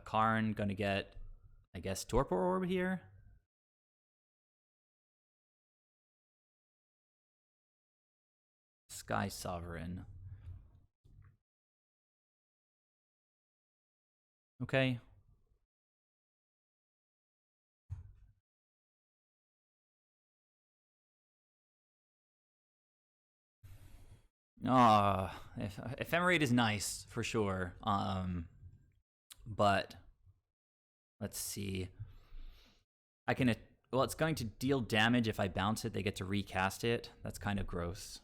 Karn gonna get, I guess, Torpor Orb here. Sky Sovereign. Okay. Ephemerate is nice for sure. But let's see. I can. Well, it's going to deal damage if I bounce it. They get to recast it. That's kind of gross.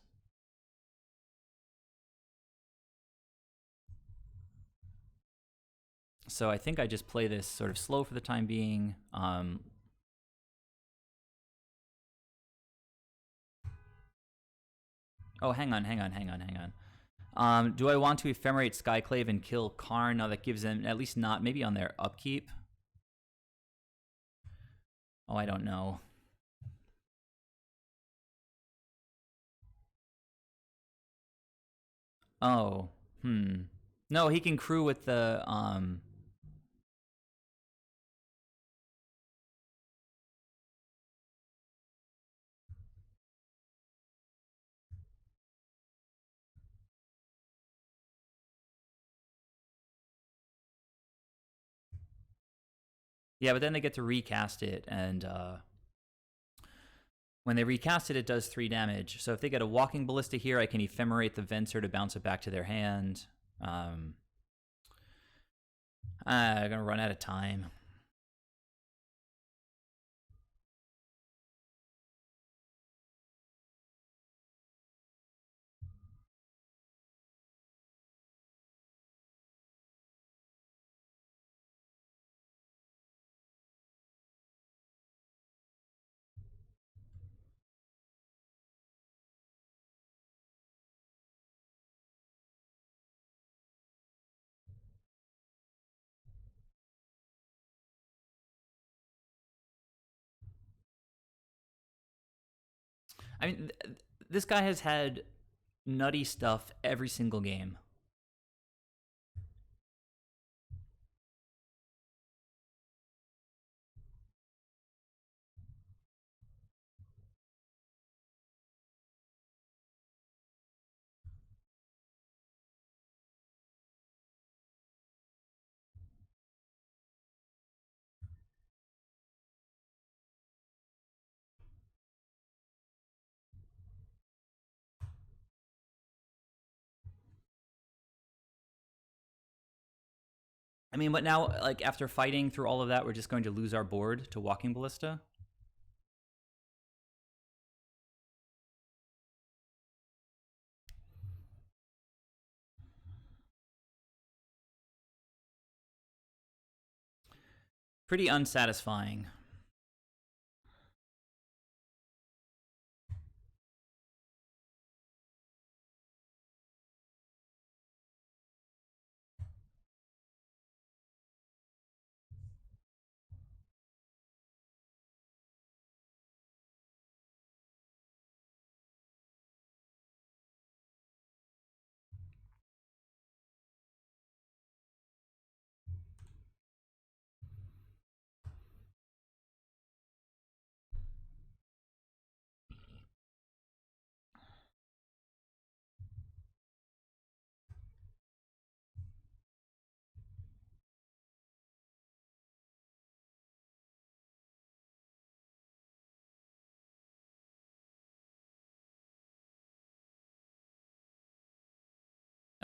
So I think I just play this sort of slow for the time being. Oh, hang on. Do I want to Ephemerate Skyclave and kill Karn? Now that gives them, at least not, maybe on their upkeep. Oh, I don't know. Oh, No, he can crew with the, yeah, but then they get to recast it, and when they recast it, it does 3 damage. So if they get a Walking Ballista here, I can Ephemerate the Venser to bounce it back to their hand. I'm gonna run out of time. I mean, this guy has had nutty stuff every single game. I mean, but now, like, after fighting through all of that, we're just going to lose our board to Walking Ballista? Pretty unsatisfying.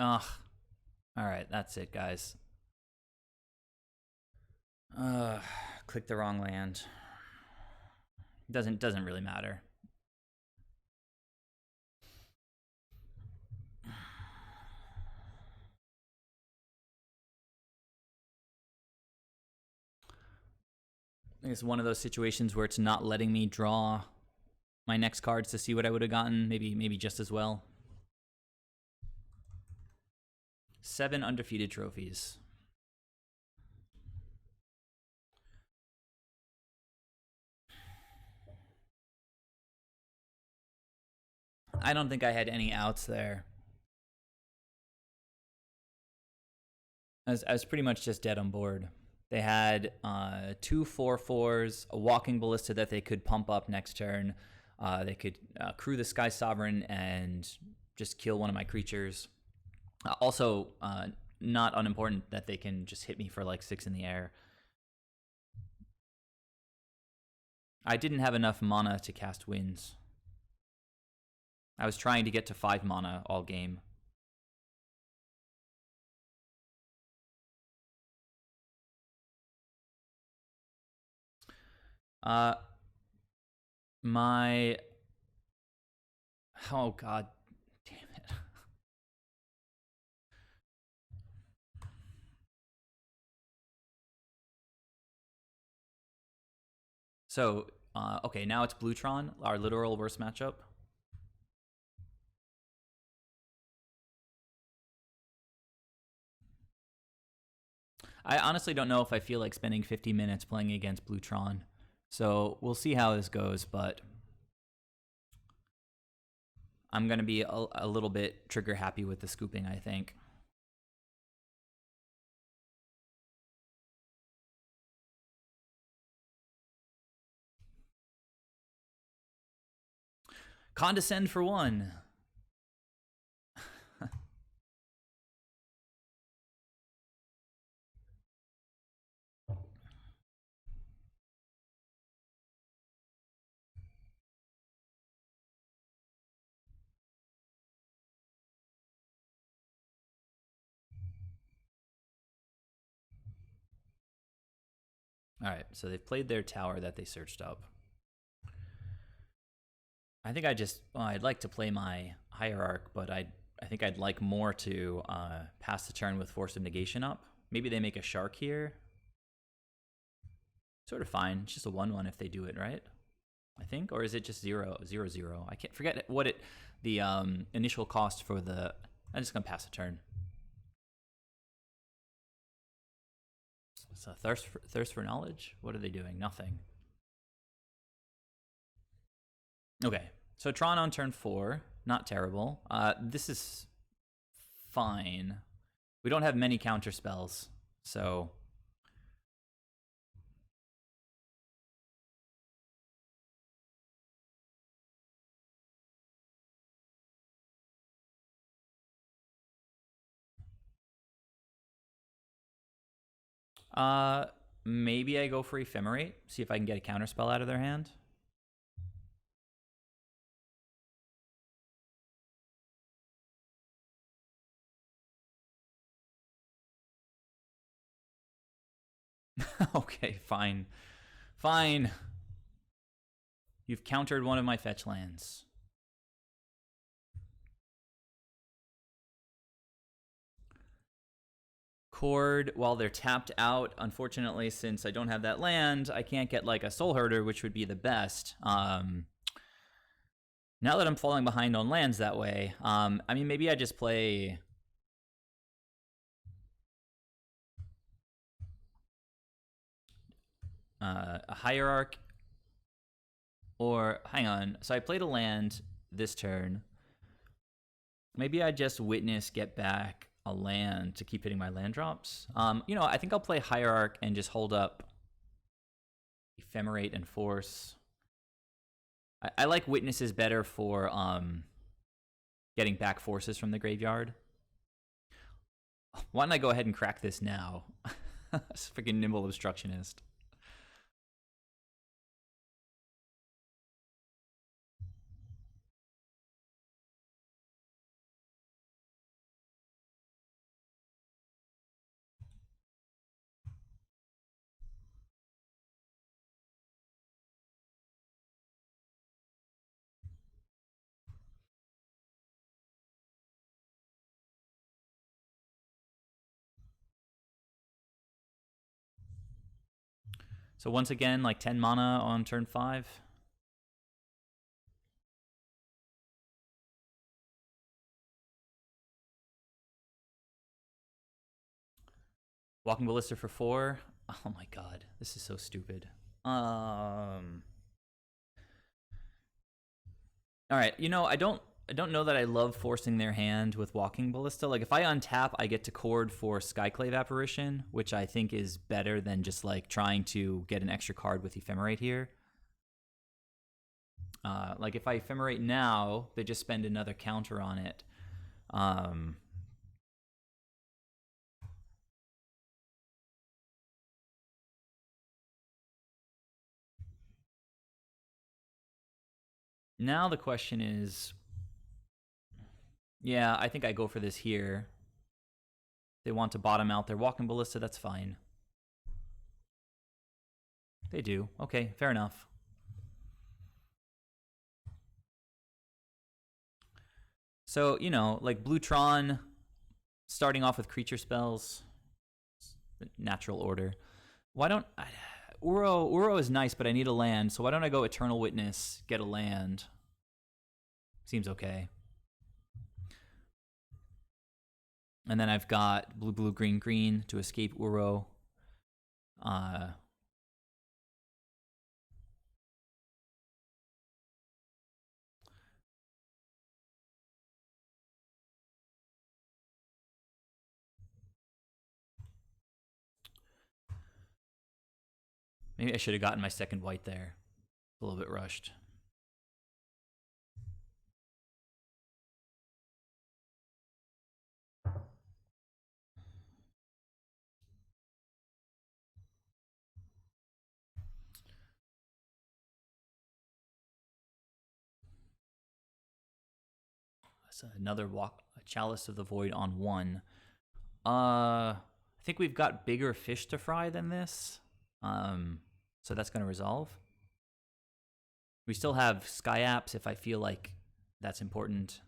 Ugh. All right, that's it, guys. Uh, click the wrong land. Doesn't really matter. It's one of those situations where it's not letting me draw my next cards to see what I would have gotten. Maybe just as well. 7 undefeated trophies. I don't think I had any outs there. I was pretty much just dead on board. They had 2 4/4s, a walking ballista that they could pump up next turn. They could crew the Sky Sovereign and just kill one of my creatures. Also, not unimportant that they can just hit me for like 6 in the air. I didn't have enough mana to cast Winds. I was trying to get to 5 mana all game. My... Oh, god damn it. So, okay, now it's Bluetron, our literal worst matchup. I honestly don't know if I feel like spending 50 minutes playing against Bluetron. So we'll see how this goes, but I'm going to be a little bit trigger happy with the scooping, I think. Condescend for 1. All right, so they've played their tower that they searched up. I think I'd like to play my Hierarch, but I think I'd like more to pass the turn with Force of Negation up. Maybe they make a Shark here. Sort of fine. It's just a 1/1 if they do it, right? I think, or is it just 0/0/0? I can't forget what the initial cost for the. I'm just gonna pass the turn. So thirst for knowledge. What are they doing? Nothing. Okay, so Tron on turn 4, not terrible. This is fine. We don't have many counter spells, so. Maybe I go for Ephemerate, see if I can get a counter spell out of their hand. Okay, fine. Fine. You've countered one of my fetch lands. Cord, while they're tapped out, unfortunately, since I don't have that land, I can't get like a Soulherder, which would be the best. Now that I'm falling behind on lands that way, I mean, maybe I just play. A Hierarch, or hang on. So I played a land this turn. Maybe I just Witness, get back a land to keep hitting my land drops. You know, I think I'll play Hierarch and just hold up Ephemerate and Force. I like Witnesses better for getting back forces from the graveyard. Why don't I go ahead and crack this now? This freaking Nimble Obstructionist. So once again, like 10 mana on turn 5. Walking Ballista for 4. Oh my god, this is so stupid. All right, you know, I don't know that I love forcing their hand with Walking Ballista. Like if I untap, I get to chord for Skyclave Apparition, which I think is better than just like trying to get an extra card with Ephemerate here. Like if I Ephemerate now, they just spend another counter on it. Now the question is, yeah, I think I go for this here. They want to bottom out their Walking Ballista, that's fine. They do. Okay, fair enough. So, you know, like Bluetron, starting off with creature spells, natural order. Why don't Uro is nice, but I need a land, so why don't I go Eternal Witness, get a land? Seems okay. And then I've got blue, blue, green, green to escape Uro. Maybe I should have gotten my second white there. A little bit rushed. That's another Chalice of the Void on 1. I think we've got bigger fish to fry than this. So that's going to resolve. We still have Sky Apps if I feel like that's important.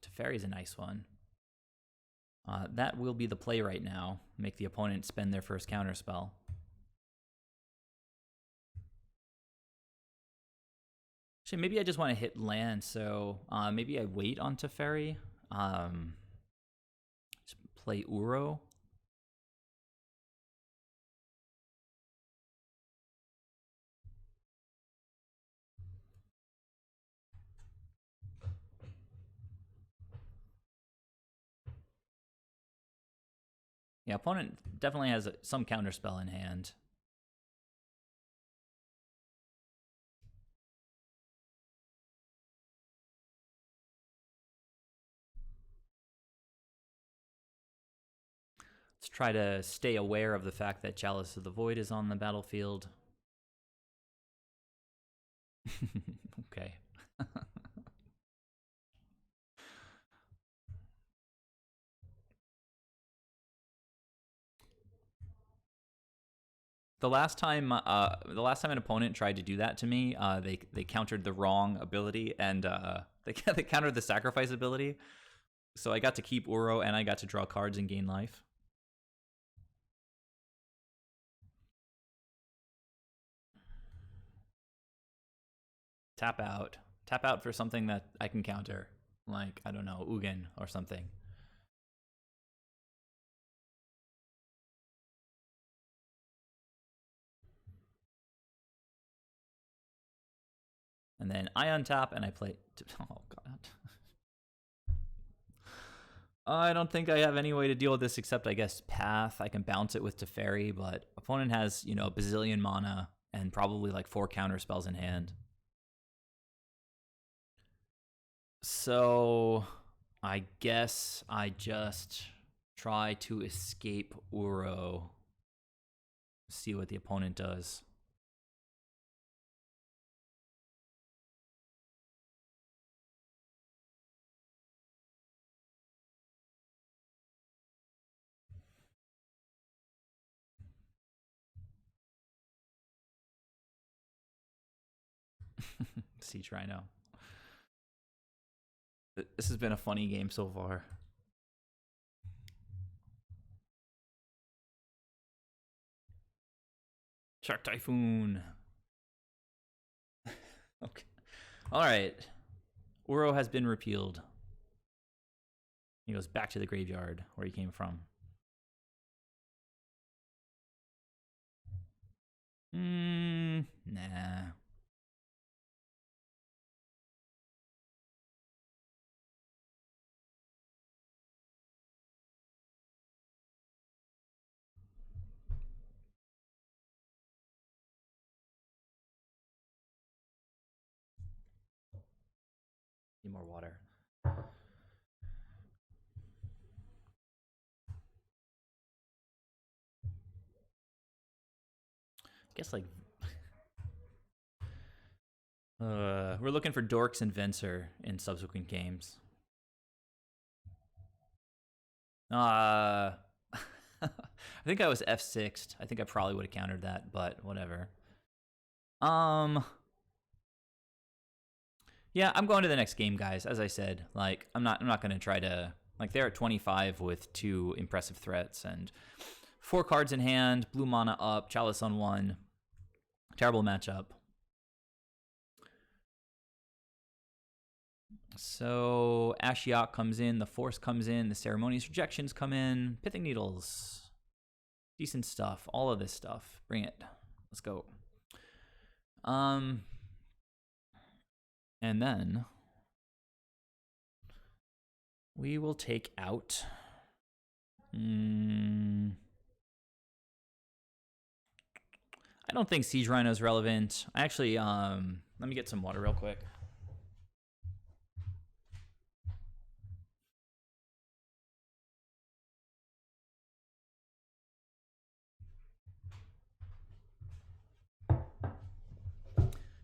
Teferi's a nice one. That will be the play right now. Make the opponent spend their first counter spell. Actually, maybe I just want to hit land, so maybe I wait on Teferi. Just play Uro. Yeah, opponent definitely has some counter spell in hand. Let's try to stay aware of the fact that Chalice of the Void is on the battlefield. Okay. The last time an opponent tried to do that to me, they countered the wrong ability, and they countered the sacrifice ability. So I got to keep Uro, and I got to draw cards and gain life. Tap out for something that I can counter, like I don't know, Ugin or something. And then I untap and I play. Oh god. I don't think I have any way to deal with this except, I guess, Path. I can bounce it with Teferi, but opponent has, you know, a bazillion mana and probably like 4 counter spells in hand. So I guess I just try to escape Uro. See what the opponent does. Siege Rhino. This has been a funny game so far. Shark Typhoon. Okay. All right. Uro has been repealed. He goes back to the graveyard where he came from. Nah. Need more water. I guess like we're looking for Dorks and Venser in subsequent games. I think I was F6'd. I think I probably would have countered that, but whatever. Yeah, I'm going to the next game, guys. As I said, like I'm not gonna try to like they're at 25 with 2 impressive threats and 4 cards in hand, blue mana up, Chalice on 1. Terrible matchup. So Ashiok comes in, the Force comes in, the Ceremonious Rejections come in, Pithing Needles. Decent stuff. All of this stuff. Bring it. Let's go. And then we will take out I don't think Siege Rhino is relevant. I actually let me get some water real quick.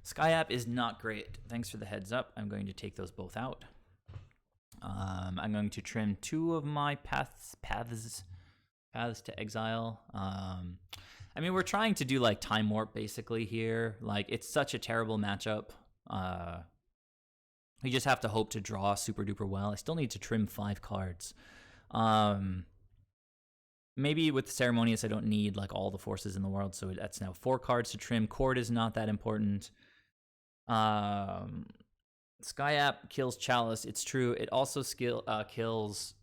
Sky App is not great. Thanks for the heads up. I'm going to take those both out. I'm going to trim 2 of my paths to exile. I mean, we're trying to do like Time Warp basically here. Like, it's such a terrible matchup. We just have to hope to draw super duper well. I still need to trim 5 cards. Maybe with the Ceremonious, I don't need like all the forces in the world, so that's now 4 cards to trim. Cord is not that important. Sky App kills Chalice. It's true. It also kills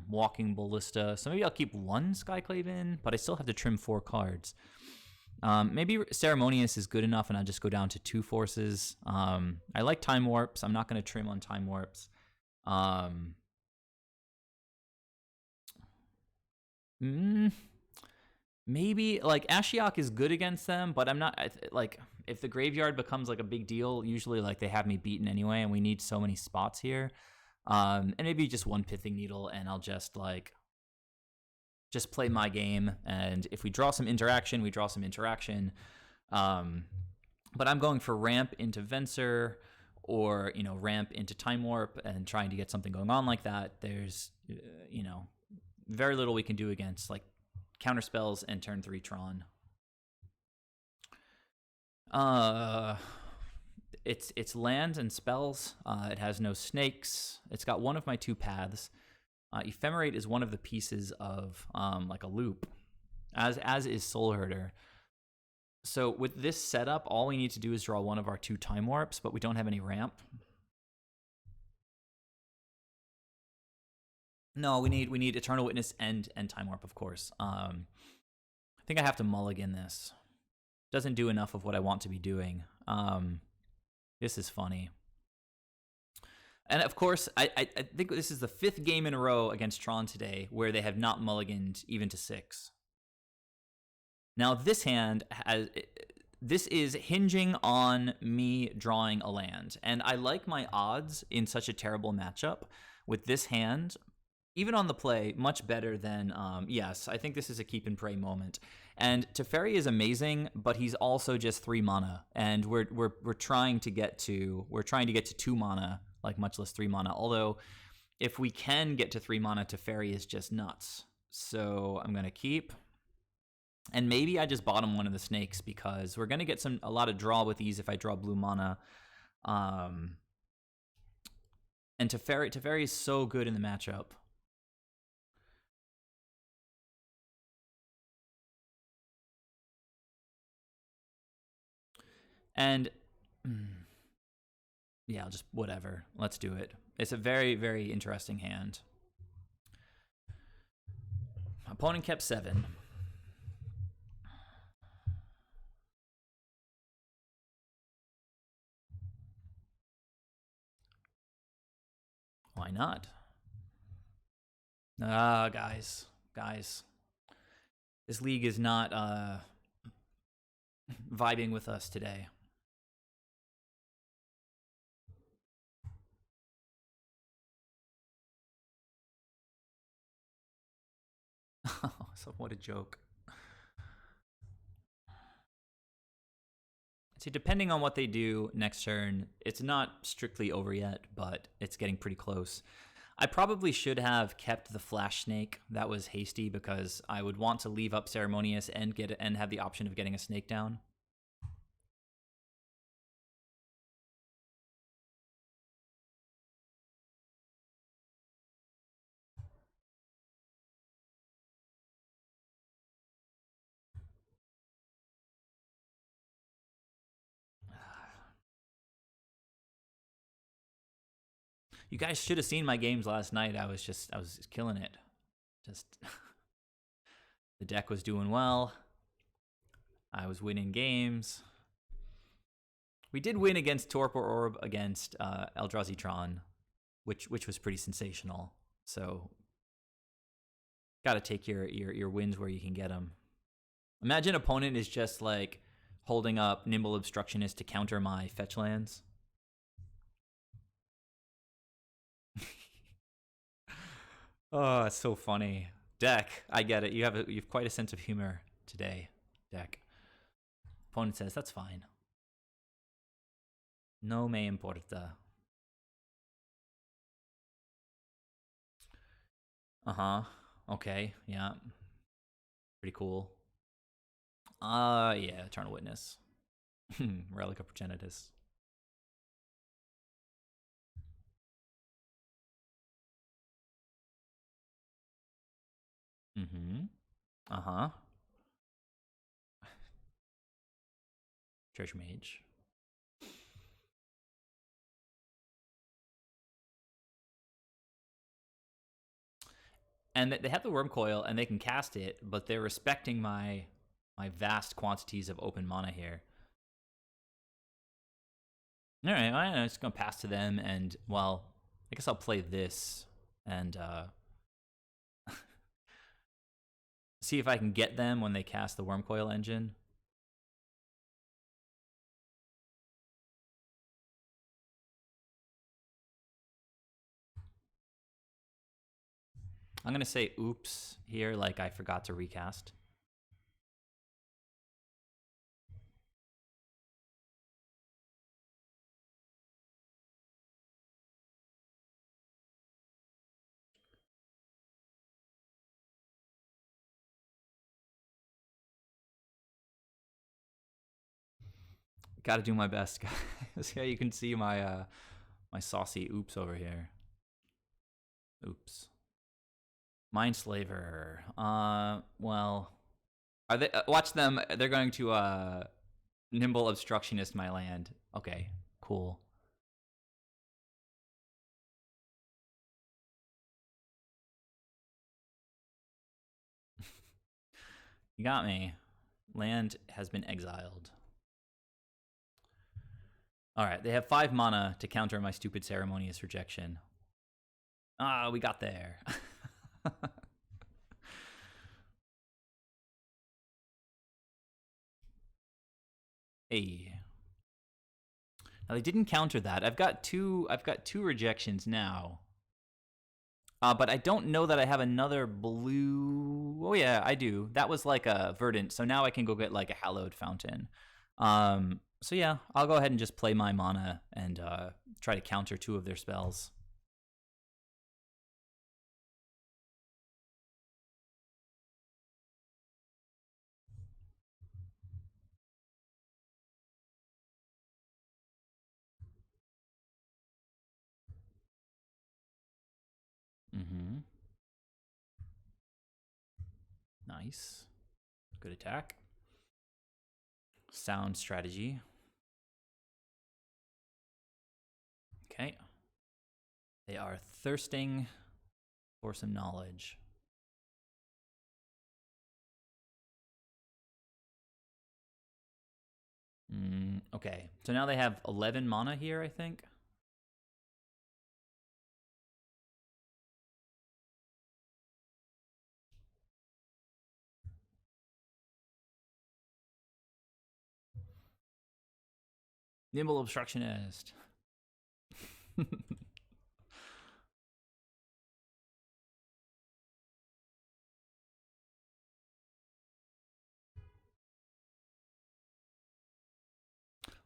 Walking Ballista. So maybe I'll keep 1 Skyclave in, but I still have to trim 4 cards. Maybe Ceremonious is good enough, and I'll just go down to 2 forces. I like Time Warps. I'm not going to trim on Time Warps. Maybe like Ashiok is good against them, but I'm not like if the graveyard becomes like a big deal, usually like they have me beaten anyway, and we need so many spots here. And maybe just 1 Pithing Needle, and I'll just play my game. And if we draw some interaction, we draw some interaction. But I'm going for ramp into Venser, or ramp into Time Warp, and trying to get something going on like that. There's very little we can do against like counter spells and turn 3 Tron. It's land and spells. It has no snakes. It's got 1 of my 2 paths. Ephemerate is one of the pieces of like a loop, as is Soulherder. So with this setup, all we need to do is draw 1 of our 2 Time Warps, but we don't have any ramp. No, we need Eternal Witness and Time Warp, of course. I think I have to mulligan this. Doesn't do enough of what I want to be doing. This is funny. And of course, I think this is the 5th game in a row against Tron today where they have not mulliganed even to 6. Now this hand this is hinging on me drawing a land, and I like my odds in such a terrible matchup with this hand, even on the play, much better than yes. I think this is a keep and pray moment. And Teferi is amazing, but he's also just 3 mana, and we're trying to get to 2 mana, like much less 3 mana. Although if we can get to 3 mana, Teferi is just nuts. So I'm gonna keep, and maybe I just bottom 1 of the snakes because we're gonna get a lot of draw with these if I draw blue mana. And Teferi is so good in the matchup. And yeah, just whatever. Let's do it. It's a very, very interesting hand. Opponent kept 7. Why not? Guys. This league is not vibing with us today. So what a joke. See, depending on what they do next turn, it's not strictly over yet, but it's getting pretty close. I probably should have kept the Flash Snake. That was hasty because I would want to leave up Ceremonious and have the option of getting a snake down. You guys should have seen my games last night. I was killing it. Just the deck was doing well. I was winning games. We did win against Torpor Orb against Eldrazi Tron, which was pretty sensational. So got to take your wins where you can get them. Imagine opponent is just like holding up Nimble Obstructionist to counter my fetch lands. Oh, it's so funny. Deck, I get it. You have quite a sense of humor today, deck. Opponent says, that's fine. No me importa. Okay, yeah. Pretty cool. Yeah, Eternal Witness. Relic of Progenitus. Treasure Mage. And they have the Worm Coil, and they can cast it, but they're respecting my vast quantities of open mana here. All right, I'm just gonna pass to them, and well, I guess I'll play this and see if I can get them when they cast the Worm Coil engine. I'm gonna say oops here, like I forgot to recast. Got to do my best, guys. Yeah, you can see my my saucy oops over here. Oops. Mindslaver. Well, are they? Watch them. They're going to Nimble Obstructionist my land. Okay, cool. You got me. Land has been exiled. All right, they have 5 mana to counter my stupid Ceremonious Rejection. Ah, we got there. Hey. Now they didn't counter that. I've got two rejections now. But I don't know that I have another blue. Oh yeah, I do. That was like a Verdant, so now I can go get like a Hallowed Fountain. So yeah, I'll go ahead and just play my mana and try to counter 2 of their spells. Nice. Good attack. Sound strategy. Okay. They are thirsting for some knowledge. Okay, so now they have 11 mana here, I think. Nimble Obstructionist.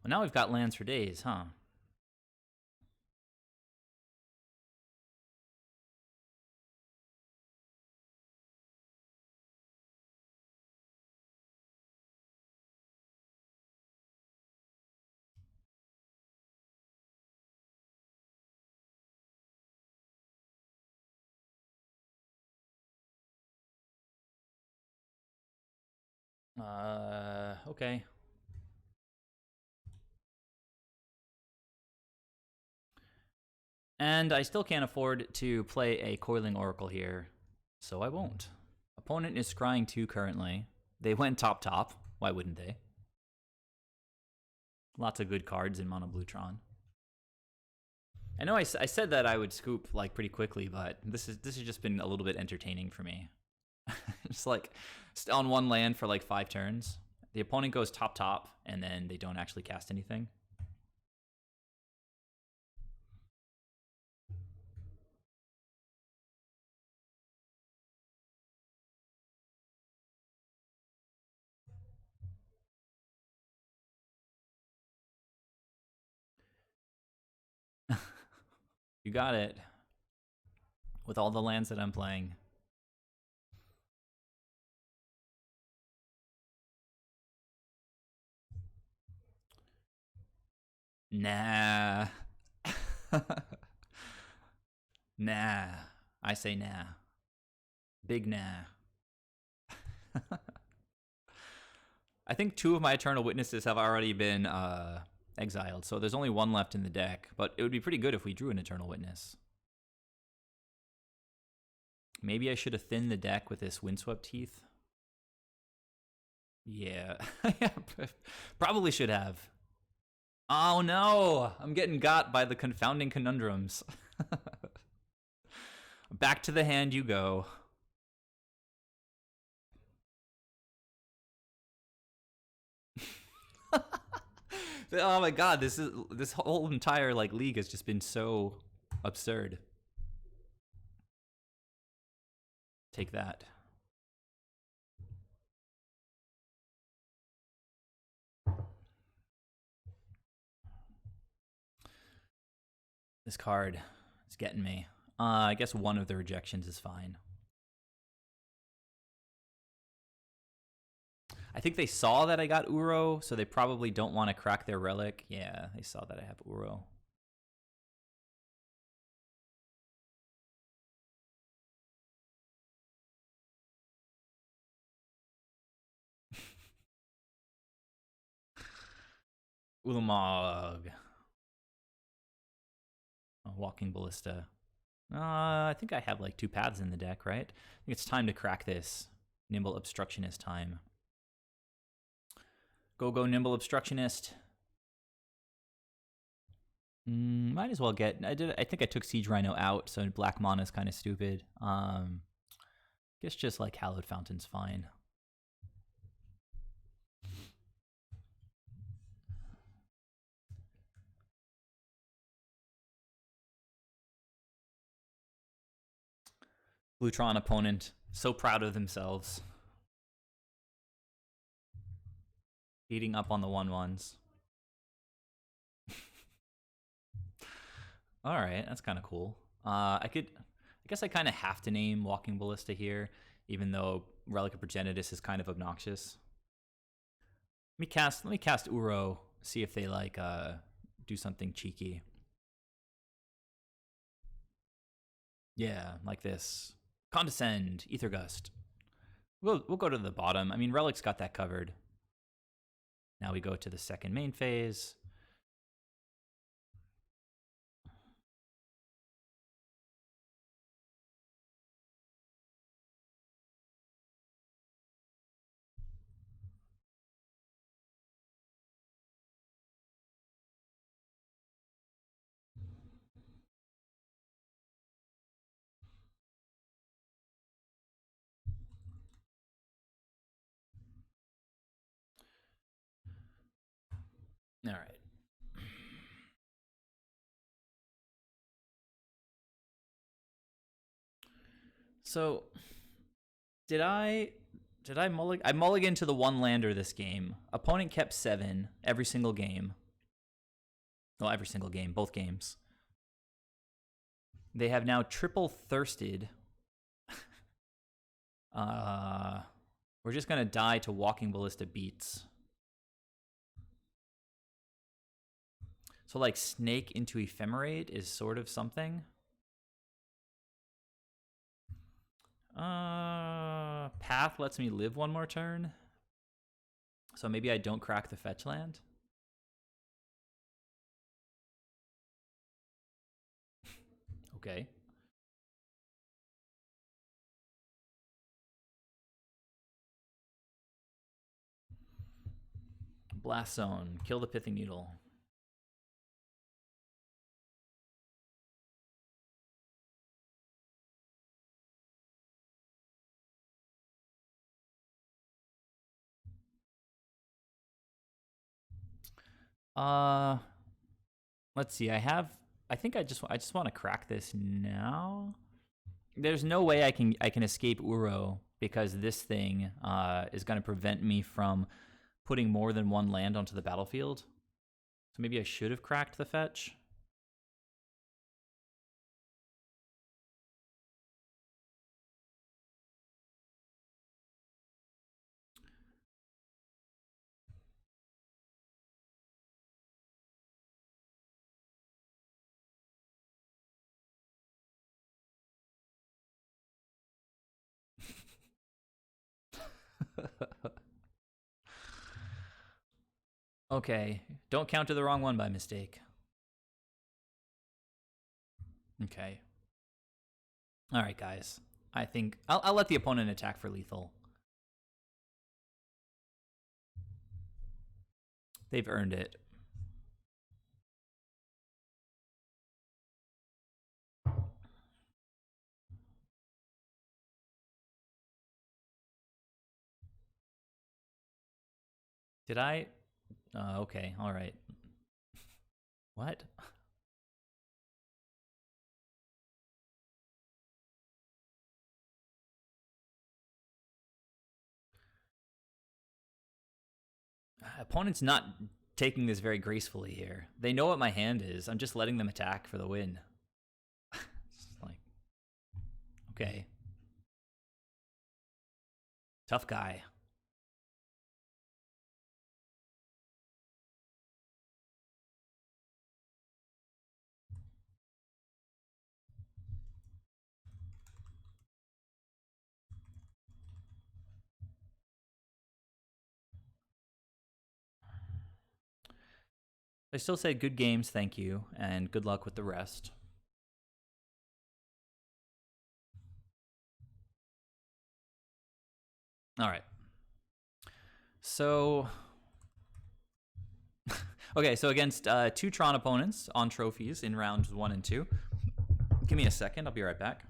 Well, now we've got lands for days, huh? Okay. And I still can't afford to play a Coiling Oracle here, so I won't. Opponent is scrying 2 currently. They went top. Why wouldn't they? Lots of good cards in Mono Bluetron. I know I said that I would scoop like pretty quickly, but this has just been a little bit entertaining for me. Just like on one land for like 5 turns. The opponent goes top, and then they don't actually cast anything. You got it. With all the lands that I'm playing. Nah. Nah. I say nah. Big nah. I think 2 of my Eternal Witnesses have already been exiled, so there's only 1 left in the deck, but it would be pretty good if we drew an Eternal Witness. Maybe I should have thinned the deck with this Windswept Teeth. Yeah. Probably should have. Oh no! I'm getting got by the confounding conundrums. Back to the hand you go. Oh my god, this whole entire like league has just been so absurd. Take that. This card is getting me. I guess one of the rejections is fine. I think they saw that I got Uro, so they probably don't want to crack their relic. Yeah, they saw that I have Uro. Ulamog. Walking Ballista. I think I have like 2 paths in the deck, right? I think it's time to crack this. Nimble Obstructionist time. Go, Nimble Obstructionist. Might as well get... I think I took Siege Rhino out, so black mana is kind of stupid. Guess just like Hallowed Fountain's fine. Blutron opponent, so proud of themselves. Beating up on the 1/1s. Alright, that's kind of cool. I guess I kind of have to name Walking Ballista here, even though Relic of Progenitus is kind of obnoxious. Let me cast Uro, see if they like do something cheeky. Yeah, like this. Condescend, Ether Gust. We'll go to the bottom. I mean, Relic's got that covered. Now we go to the second main phase. All right. So, did I mulligan? I mulliganed to the one lander this game. Opponent kept 7 every single game. Well, every single game, both games. They have now triple thirsted. We're just gonna die to Walking Ballista Beats. So like Snake into Ephemerate is sort of something. Path lets me live one more turn. So maybe I don't crack the fetch land. Okay. Blast Zone. Kill the Pithing Needle. Let's see. I think I just want to crack this now. There's no way I can escape Uro because this thing is going to prevent me from putting more than one land onto the battlefield. So maybe I should have cracked the fetch. Okay, don't counter the wrong one by mistake. Okay. All right, guys. I think I'll let the opponent attack for lethal. They've earned it. Did I? Okay, all right. What? Opponent's not taking this very gracefully here. They know what my hand is. I'm just letting them attack for the win. It's like, okay. Tough guy. I still say good games, thank you, and good luck with the rest. All right. So, okay, so against 2 Tron opponents on trophies in rounds 1 and 2. Give me a second, I'll be right back.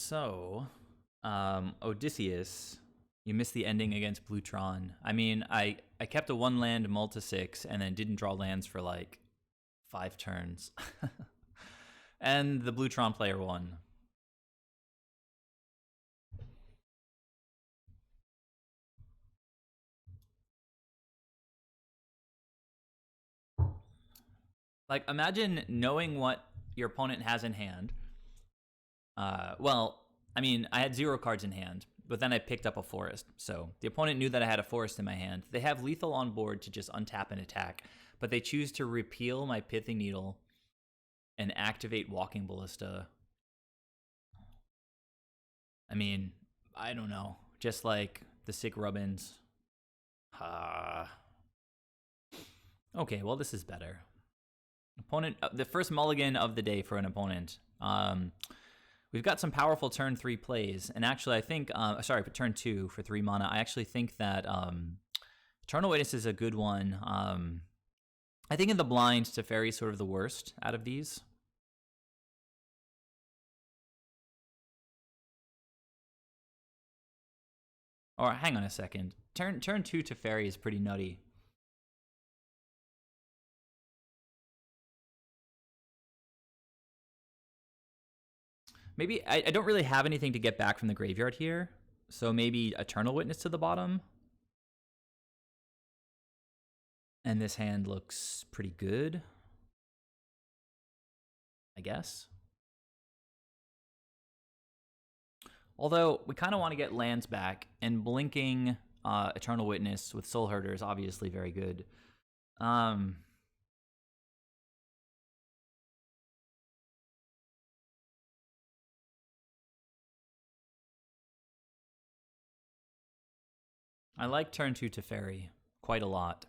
So, Odysseus, you missed the ending against Blutron. I mean, I kept a 1-land multi-6 and then didn't draw lands for like 5 turns. And the Blutron player won. Like, imagine knowing what your opponent has in hand. Well, I mean, I had 0 cards in hand, but then I picked up a forest. So the opponent knew that I had a forest in my hand. They have lethal on board to just untap and attack, but they choose to repeal my Pithing Needle and activate Walking Ballista. I mean, I don't know. Just like the sick Rubbins. Okay, well, this is better. Opponent, the first mulligan of the day for an opponent. We've got some powerful turn 3 plays, and actually I think, sorry, for turn 2 for 3 mana, I actually think that Eternal Witness is a good one. I think in the blind, Teferi is sort of the worst out of these. Or hang on a second. Turn 2 Teferi is pretty nutty. Maybe I don't really have anything to get back from the graveyard here, so maybe Eternal Witness to the bottom. And this hand looks pretty good, I guess. Although we kind of want to get lands back, and blinking Eternal Witness with Soulherder is obviously very good. I like turn 2 Teferi quite a lot.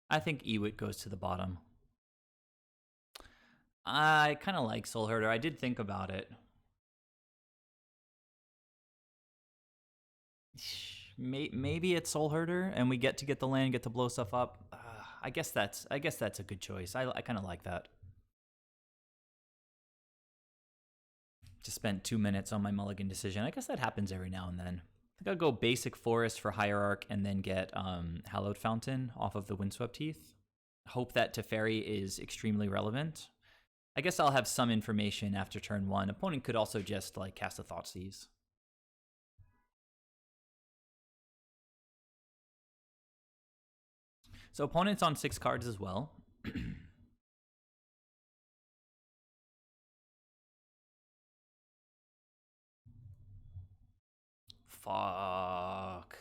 I think Ewit goes to the bottom. I kind of like Soulherder. I did think about it. Maybe it's Soulherder, and we get the land, get to blow stuff up. I guess that's a good choice. I kind of like that. Just spent 2 minutes on my mulligan decision. I guess that happens every now and then. I think I'll go basic forest for Hierarch and then get Hallowed Fountain off of the Windswept Heath. Hope that Teferi is extremely relevant. I guess I'll have some information after turn 1. Opponent could also just like cast a Thoughtseize. So opponent's on 6 cards as well. Fuck.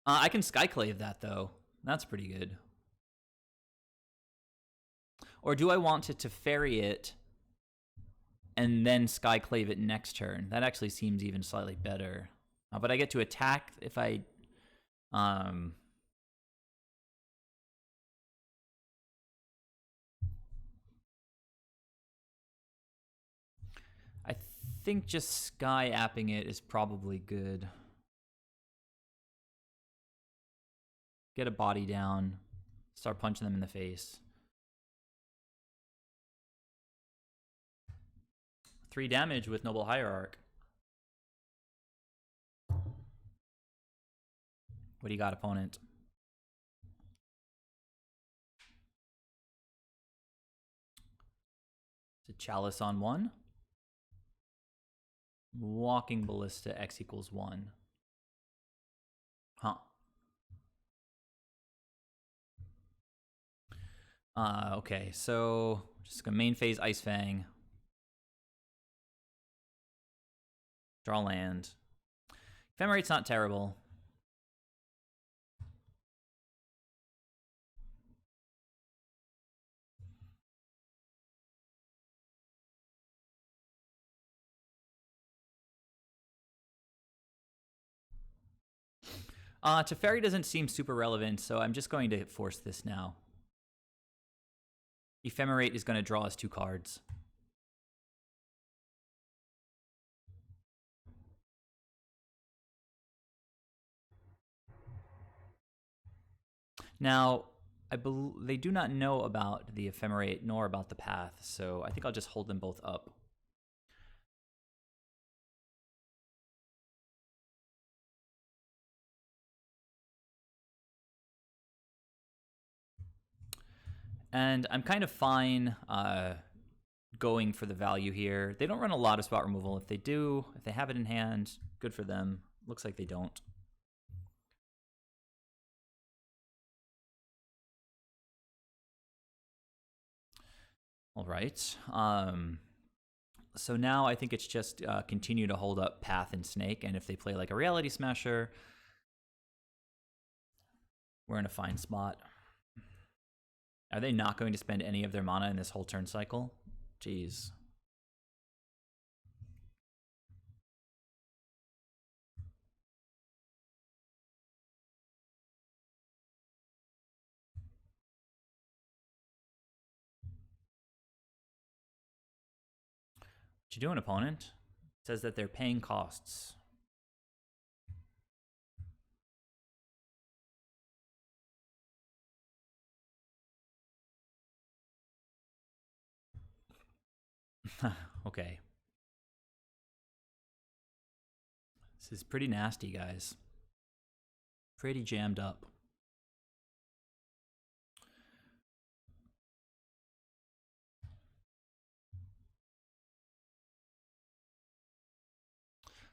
I can Skyclave that, though. That's pretty good. Or do I want to Teferi it and then Skyclave it next turn? That actually seems even slightly better. But I get to attack if I... I think just Sky Apping it is probably good. Get a body down. Start punching them in the face. 3 damage with Noble Hierarch. What do you got, opponent? It's a Chalice on 1. Walking Ballista, X equals 1. Huh. Okay, so just gonna main phase Ice Fang. Draw land. Ephemerate's not terrible. Teferi doesn't seem super relevant, so I'm just going to force this now. Ephemerate is going to draw us 2 cards. Now, they do not know about the Ephemerate nor about the Path, so I think I'll just hold them both up. And I'm kind of fine going for the value here. They don't run a lot of spot removal. If they do, if they have it in hand, good for them. Looks like they don't. All right. So now I think it's just continue to hold up Path and Snake, and if they play like a Reality Smasher, we're in a fine spot. Are they not going to spend any of their mana in this whole turn cycle? Jeez. What you doing, opponent? It says that they're paying costs. Okay. This is pretty nasty, guys. Pretty jammed up.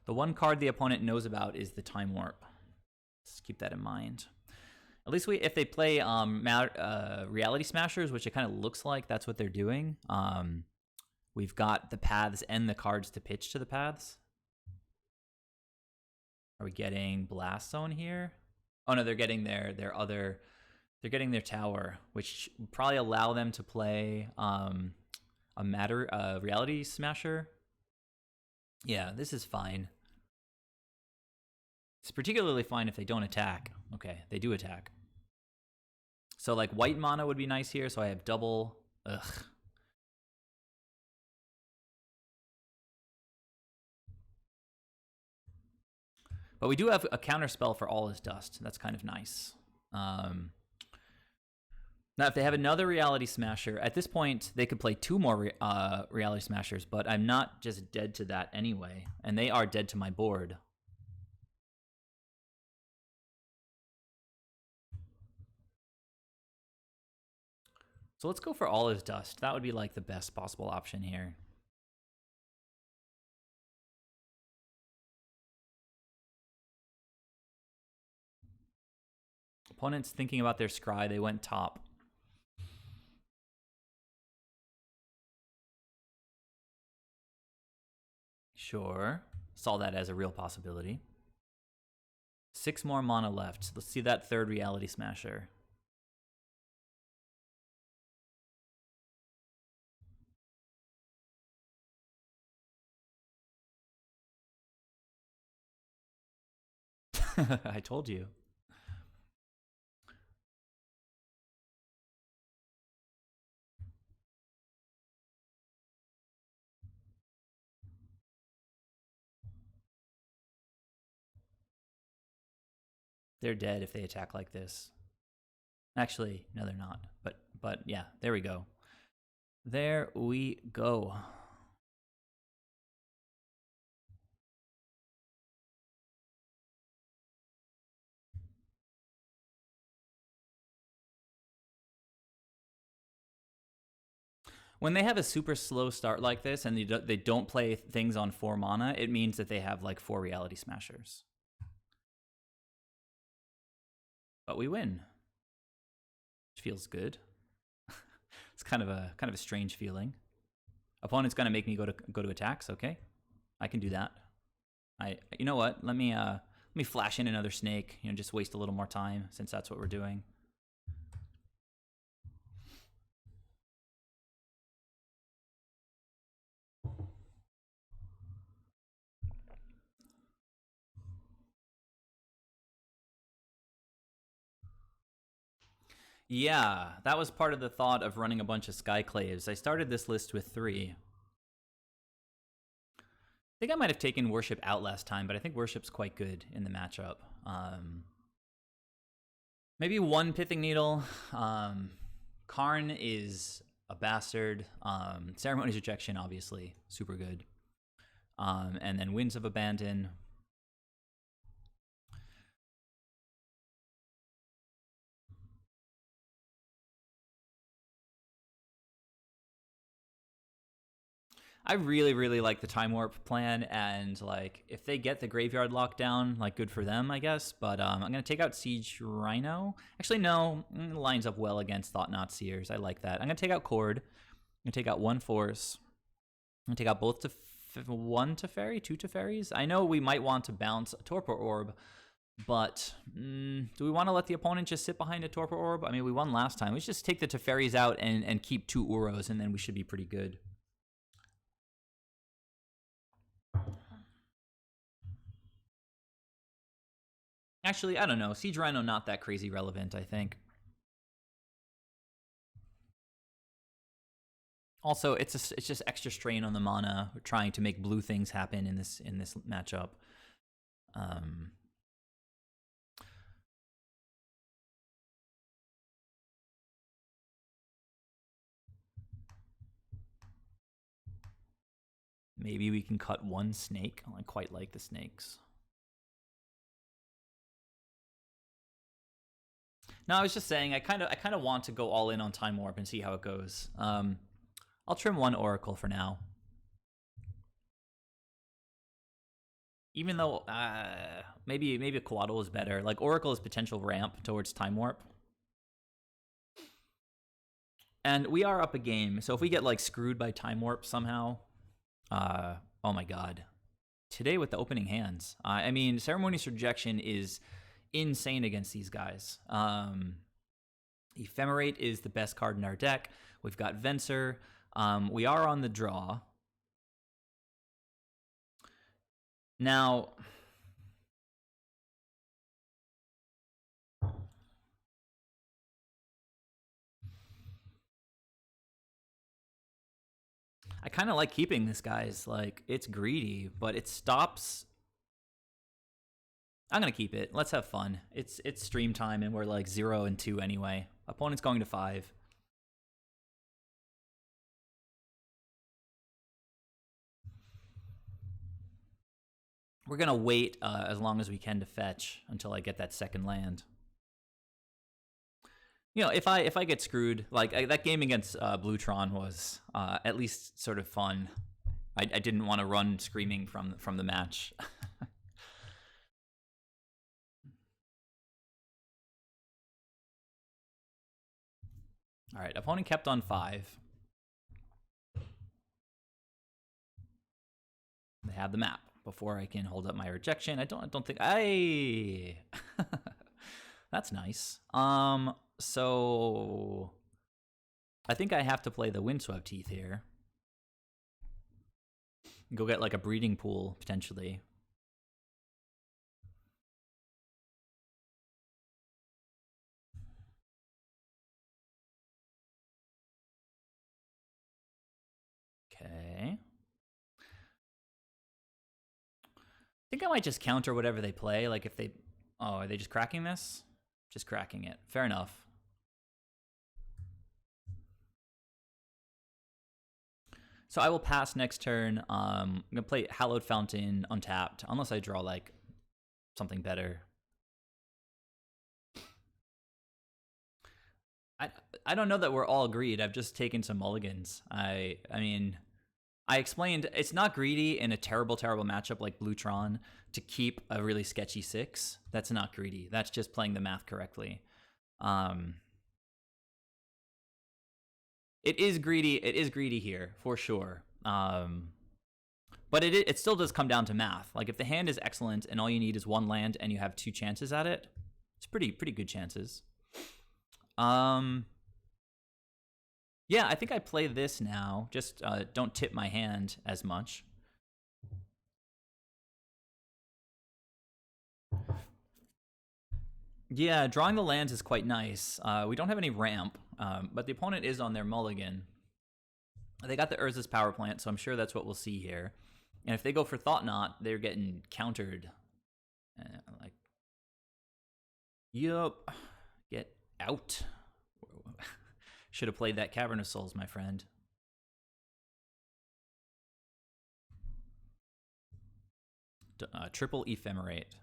The one card the opponent knows about is the Time Warp. Let's keep that in mind. At least if they play Reality Smashers, which it kind of looks like that's what they're doing, we've got the paths and the cards to pitch to the paths. Are we getting Blast Zone here? Oh no, they're getting they're getting their tower, which would probably allow them to play a Reality Smasher. Yeah, this is fine. It's particularly fine if they don't attack. Okay, they do attack. So like white mana would be nice here, so I have double. Ugh. But we do have a counter spell for All Is Dust. That's kind of nice. Now, if they have another Reality Smasher, at this point, they could play 2 more Reality Smashers, but I'm not just dead to that anyway, and they are dead to my board. So let's go for All Is Dust. That would be like the best possible option here. Opponents thinking about their scry, they went top. Sure. Saw that as a real possibility. 6 more mana left. Let's see that third Reality Smasher. I told you. They're dead if they attack like this. Actually, no, they're not. But yeah, there we go. There we go. When they have a super slow start like this and they don't play things on 4 mana, it means that they have like 4 Reality Smashers. But we win, which feels good. It's kind of a strange feeling. Opponent's gonna make me go to attacks. Okay, I can do that. You know what? Let me flash in another snake. You know, just waste a little more time since that's what we're doing. Yeah, that was part of the thought of running a bunch of Skyclaves. I started this list with 3. I think I might have taken Worship out last time, but I think Worship's quite good in the matchup. Maybe one Pithing Needle. Karn is a bastard. Ceremony's Rejection, obviously, super good. And then Winds of Abandon. I really, really like the Time Warp plan, and like if they get the graveyard locked down, like good for them, I guess. But I'm gonna take out Siege Rhino. Actually, no, lines up well against Thought Knot Seers. I like that. I'm gonna take out Cord. I'm gonna take out one Force. I'm gonna take out both one Teferi, two Teferis. I know we might want to bounce a Torpor Orb, but do we want to let the opponent just sit behind a Torpor Orb? I mean, we won last time. Let's just take the Teferis out and keep two Uros, and then we should be pretty good. Actually, I don't know. Siege Rhino not that crazy relevant, I think. Also, it's just extra strain on the mana. We're trying to make blue things happen in this matchup. Maybe we can cut one snake. I quite like the snakes. No, I was just saying I kind of want to go all in on Time Warp and see how it goes. I'll trim one Oracle for now. Even though maybe a Coatl is better. Like Oracle is potential ramp towards Time Warp. And we are up a game, so if we get like screwed by Time Warp somehow, oh my god. Today with the opening hands. I mean, Ceremony's Rejection is insane against these guys. Ephemerate is the best card in our deck. We've got Venser. We are on the draw. Now, I kind of like keeping this, guys. Like, it's greedy, but it stops. I'm going to keep it. Let's have fun. It's stream time, and we're like 0-2 anyway. Opponent's going to 5. We're going to wait as long as we can to fetch until I get that second land. You know, if I get screwed, like that game against Bluetron was at least sort of fun. I didn't want to run screaming from the match. All right, opponent kept on 5. They have the map before I can hold up my rejection. I don't think that's nice. So I think I have to play the Windswept Teeth here. Go get like a breeding pool potentially. Okay. I think I might just counter whatever they play. Like if they... Oh, are they just cracking this? Just cracking it. Fair enough. So I will pass next turn. I'm going to play Hallowed Fountain untapped, unless I draw like something better. I don't know that we're all agreed. I've just taken some mulligans. I mean, I explained it's not greedy in a terrible matchup like Bluetron to keep a really sketchy 6. That's not greedy. That's just playing the math correctly. It is greedy. It is greedy here for sure. But it still does come down to math. Like if the hand is excellent and all you need is one land and you have 2 chances at it, it's pretty good chances. Yeah, I think I play this now. Just don't tip my hand as much. Yeah, drawing the lands is quite nice. We don't have any ramp, but the opponent is on their mulligan. They got the Urza's power plant, so I'm sure that's what we'll see here. And if they go for Thought Knot, they're getting countered. Like, yup. Out. Should have played that Cavern of Souls, my friend. Triple Ephemerate.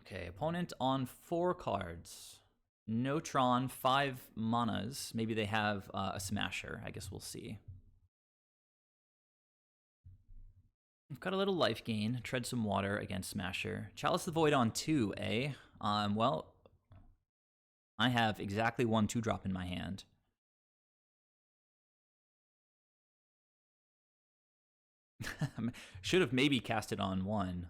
Okay, opponent on 4 cards. No Tron, 5 manas. Maybe they have a Smasher. I guess we'll see. We've got a little life gain. Tread some water against Smasher. Chalice the Void on 2, eh? Well, I have exactly 1 2-drop in my hand. Should have maybe cast it on 1.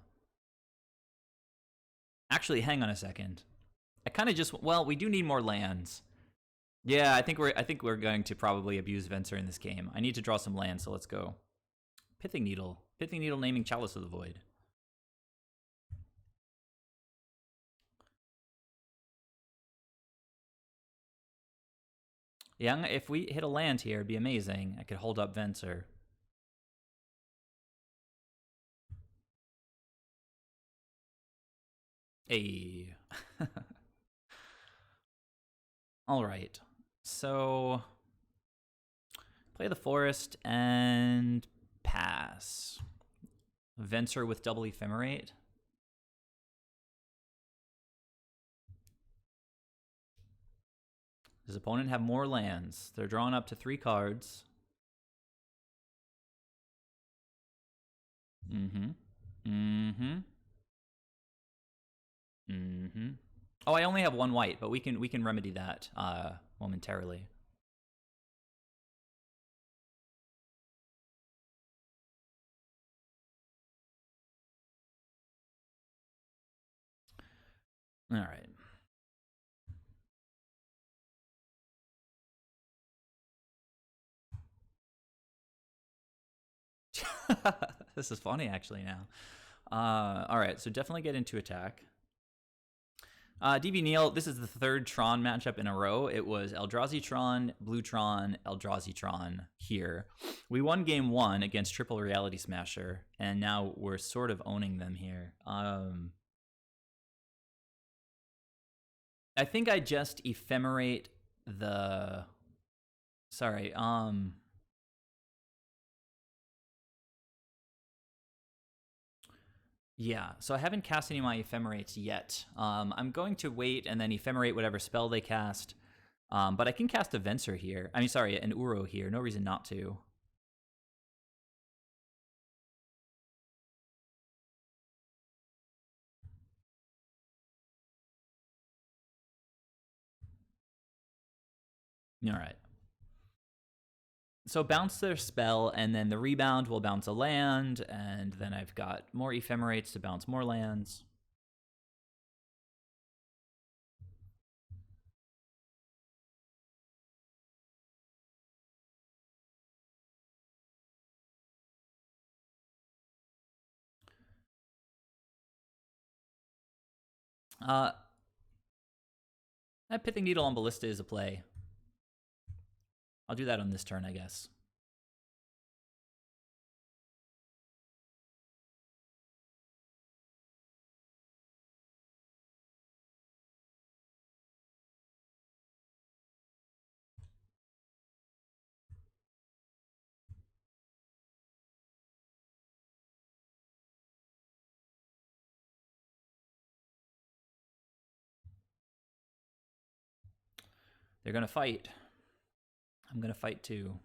Actually, hang on a second. I kind of just, well, we do need more lands. Yeah, I think we're going to probably abuse Venser in this game. I need to draw some lands, so let's go. Pithing Needle naming Chalice of the Void. Yeah, if we hit a land here, it'd be amazing. I could hold up Venser. Hey. All right. So play the forest and pass. Venser with double Ephemerate. His opponent have more lands. They're drawn up to 3 cards. Oh, I only have 1 white, but we can remedy that momentarily. All right. This is funny actually now. All right, so definitely get into attack. DB Neal, this is the 3rd Tron matchup in a row. It was Eldrazi Tron, Blue Tron, Eldrazi Tron here. We won game 1 against Triple Reality Smasher, and now we're sort of owning them here. I think I just ephemerate the... Sorry, yeah, so I haven't cast any of my ephemerates yet. I'm going to wait and then ephemerate whatever spell they cast. But I can cast a Venser here. I mean, sorry, an Uro here. No reason not to. All right. So bounce their spell, and then the rebound will bounce a land, and then I've got more ephemerates to bounce more lands. That Pithing Needle on Ballista is a play. I'll do that on this turn, I guess. They're going to fight. I'm going to fight too.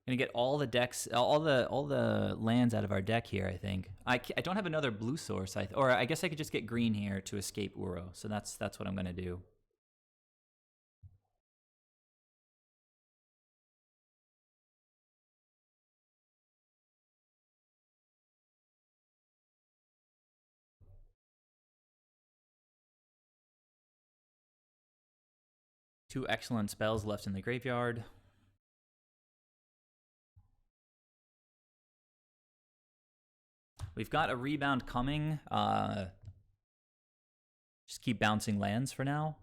Gonna get all the decks, all the lands out of our deck here. I think I don't have another blue source. Or I guess I could just get green here to escape Uro. So that's what I'm gonna do. 2 excellent spells left in the graveyard. We've got a rebound coming. Just keep bouncing lands for now.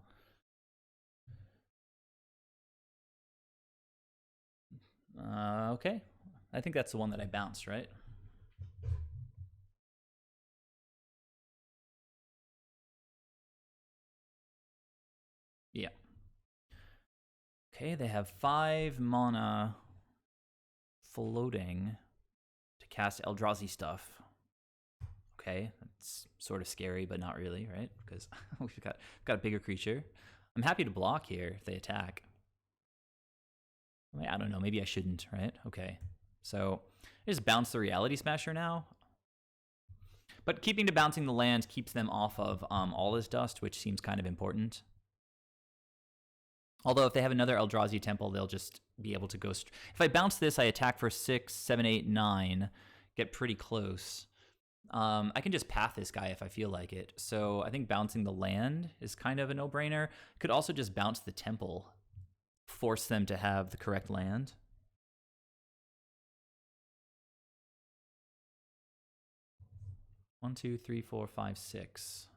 Okay. I think that's the one that I bounced, right? Yeah. Okay, they have 5 mana floating to cast Eldrazi stuff. Okay, that's sort of scary, but not really, right? Because we've got a bigger creature. I'm happy to block here if they attack. I don't know, maybe I shouldn't, right? Okay, so I just bounce the Reality Smasher now. But keeping to bouncing the lands keeps them off of All Is Dust, which seems kind of important. Although if they have another Eldrazi Temple, they'll just be able to go... If I bounce this, I attack for 6, 7, 8, 9, get pretty close. I can just path this guy if I feel like it. So I think bouncing the land is kind of a no-brainer. Could also just bounce the temple, force them to have the correct land. One, two, three, four, five, six.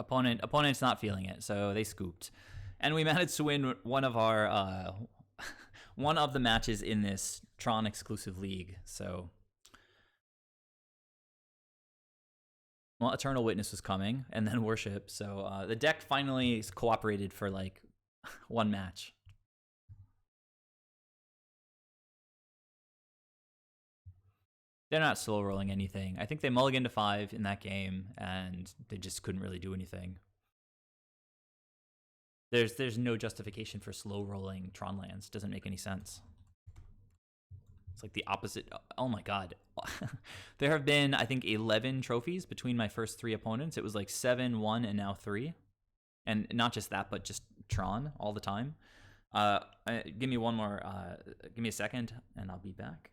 Opponent's not feeling it, so they scooped, and we managed to win one of our one of the matches in this Tron exclusive league. So, well, Eternal Witness was coming, and then Worship. So the deck finally cooperated for like one match. They're not slow rolling anything. I think they mulliganed to 5 in that game, and they just couldn't really do anything. There's no justification for slow rolling Tron lands. Doesn't make any sense. It's like the opposite. Oh my god. There have been, I think, 11 trophies between my first 3 opponents. It was like 7, 1, and now 3. And not just that, but just Tron all the time. Give me one more. Give me a second, and I'll be back.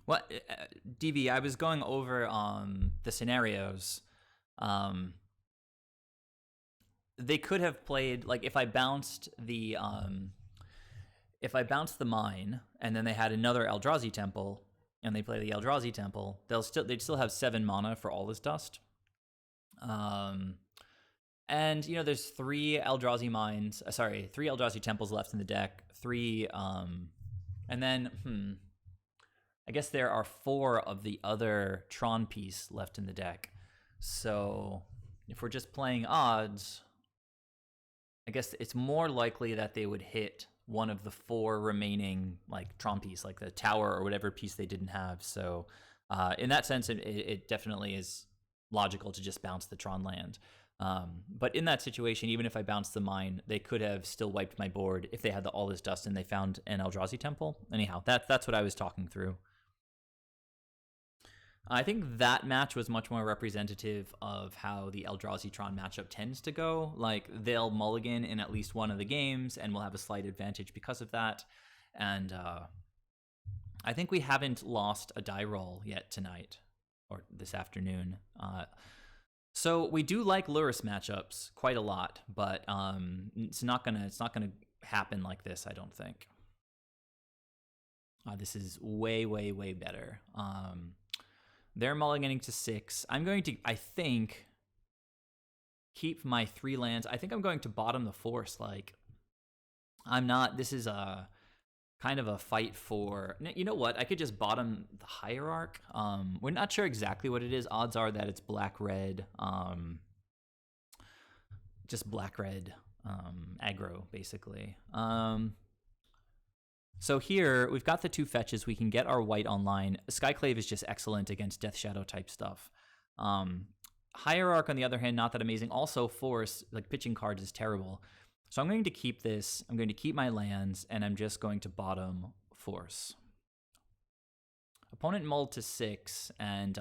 What, DV? I was going over the scenarios. They could have played like if I bounced the mine and then they had another Eldrazi Temple and they play the Eldrazi Temple, they'd still have 7 mana for All Is Dust. And you know, there's 3 Eldrazi mines. 3 Eldrazi Temples left in the deck. 3, and then I guess there are 4 of the other Tron piece left in the deck. So if we're just playing odds, I guess it's more likely that they would hit one of the 4 remaining like Tron piece, like the tower or whatever piece they didn't have. So in that sense, it definitely is logical to just bounce the Tron land. But in that situation, even if I bounced the mine, they could have still wiped my board if they had the All Is Dust and they found an Eldrazi Temple. Anyhow, that's what I was talking through. I think that match was much more representative of how the Eldrazi-Tron matchup tends to go. Like, they'll mulligan in at least one of the games, and we'll have a slight advantage because of that. And I think we haven't lost a die roll yet tonight, or this afternoon. So we do like Lurrus matchups quite a lot, but it's not gonna happen like this, I don't think. This is way, way, way better. They're mulliganing to 6. I'm going to, I think, keep my 3 lands. I think I'm going to bottom the Force. Like, I'm not, this is a kind of a fight for, you know what? I could just bottom the Hierarch. We're not sure exactly what it is. Odds are that it's black-red, just black-red aggro, basically. So here, we've got the 2 fetches. We can get our white online. Skyclave is just excellent against Death Shadow type stuff. Hierarch, on the other hand, not that amazing. Also, Force, like pitching cards, is terrible. So I'm going to keep this. I'm going to keep my lands, and I'm just going to bottom Force. Opponent mulled to 6, and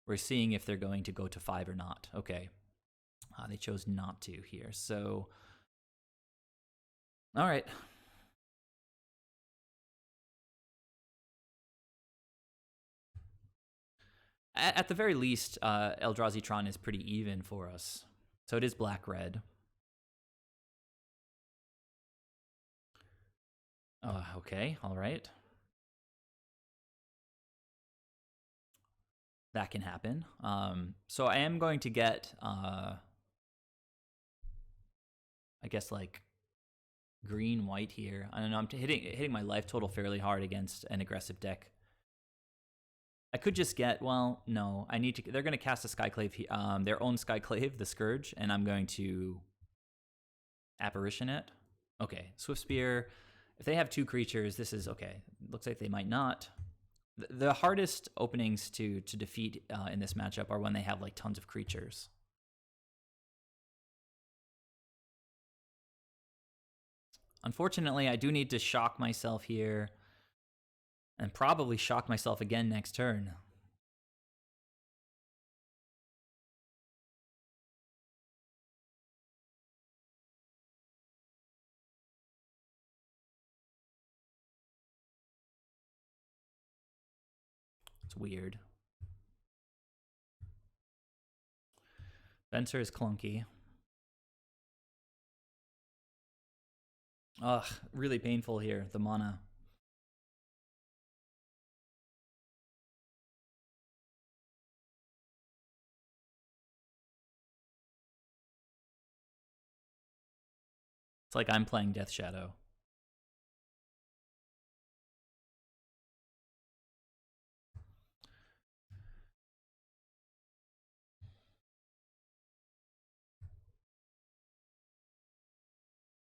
we're seeing if they're going to go to 5 or not. Okay. They chose not to here. So, all right. At the very least, Eldrazi-Tron is pretty even for us. So it is black-red. Okay, all right. That can happen. So I am going to get, I guess, like, green-white here. I don't know, I'm hitting my life total fairly hard against an aggressive deck. I could just get, well, no, I need to, they're going to cast a Skyclave, their own Skyclave, the Scourge, and I'm going to Apparition it. Okay, Swift Spear. If they have 2 creatures, this is okay. Looks like they might not. The hardest openings to defeat in this matchup are when they have like tons of creatures. Unfortunately, I do need to shock myself here. And probably shock myself again next turn. It's weird. Venser is clunky. Ugh, really painful here, the mana. It's like I'm playing Death Shadow.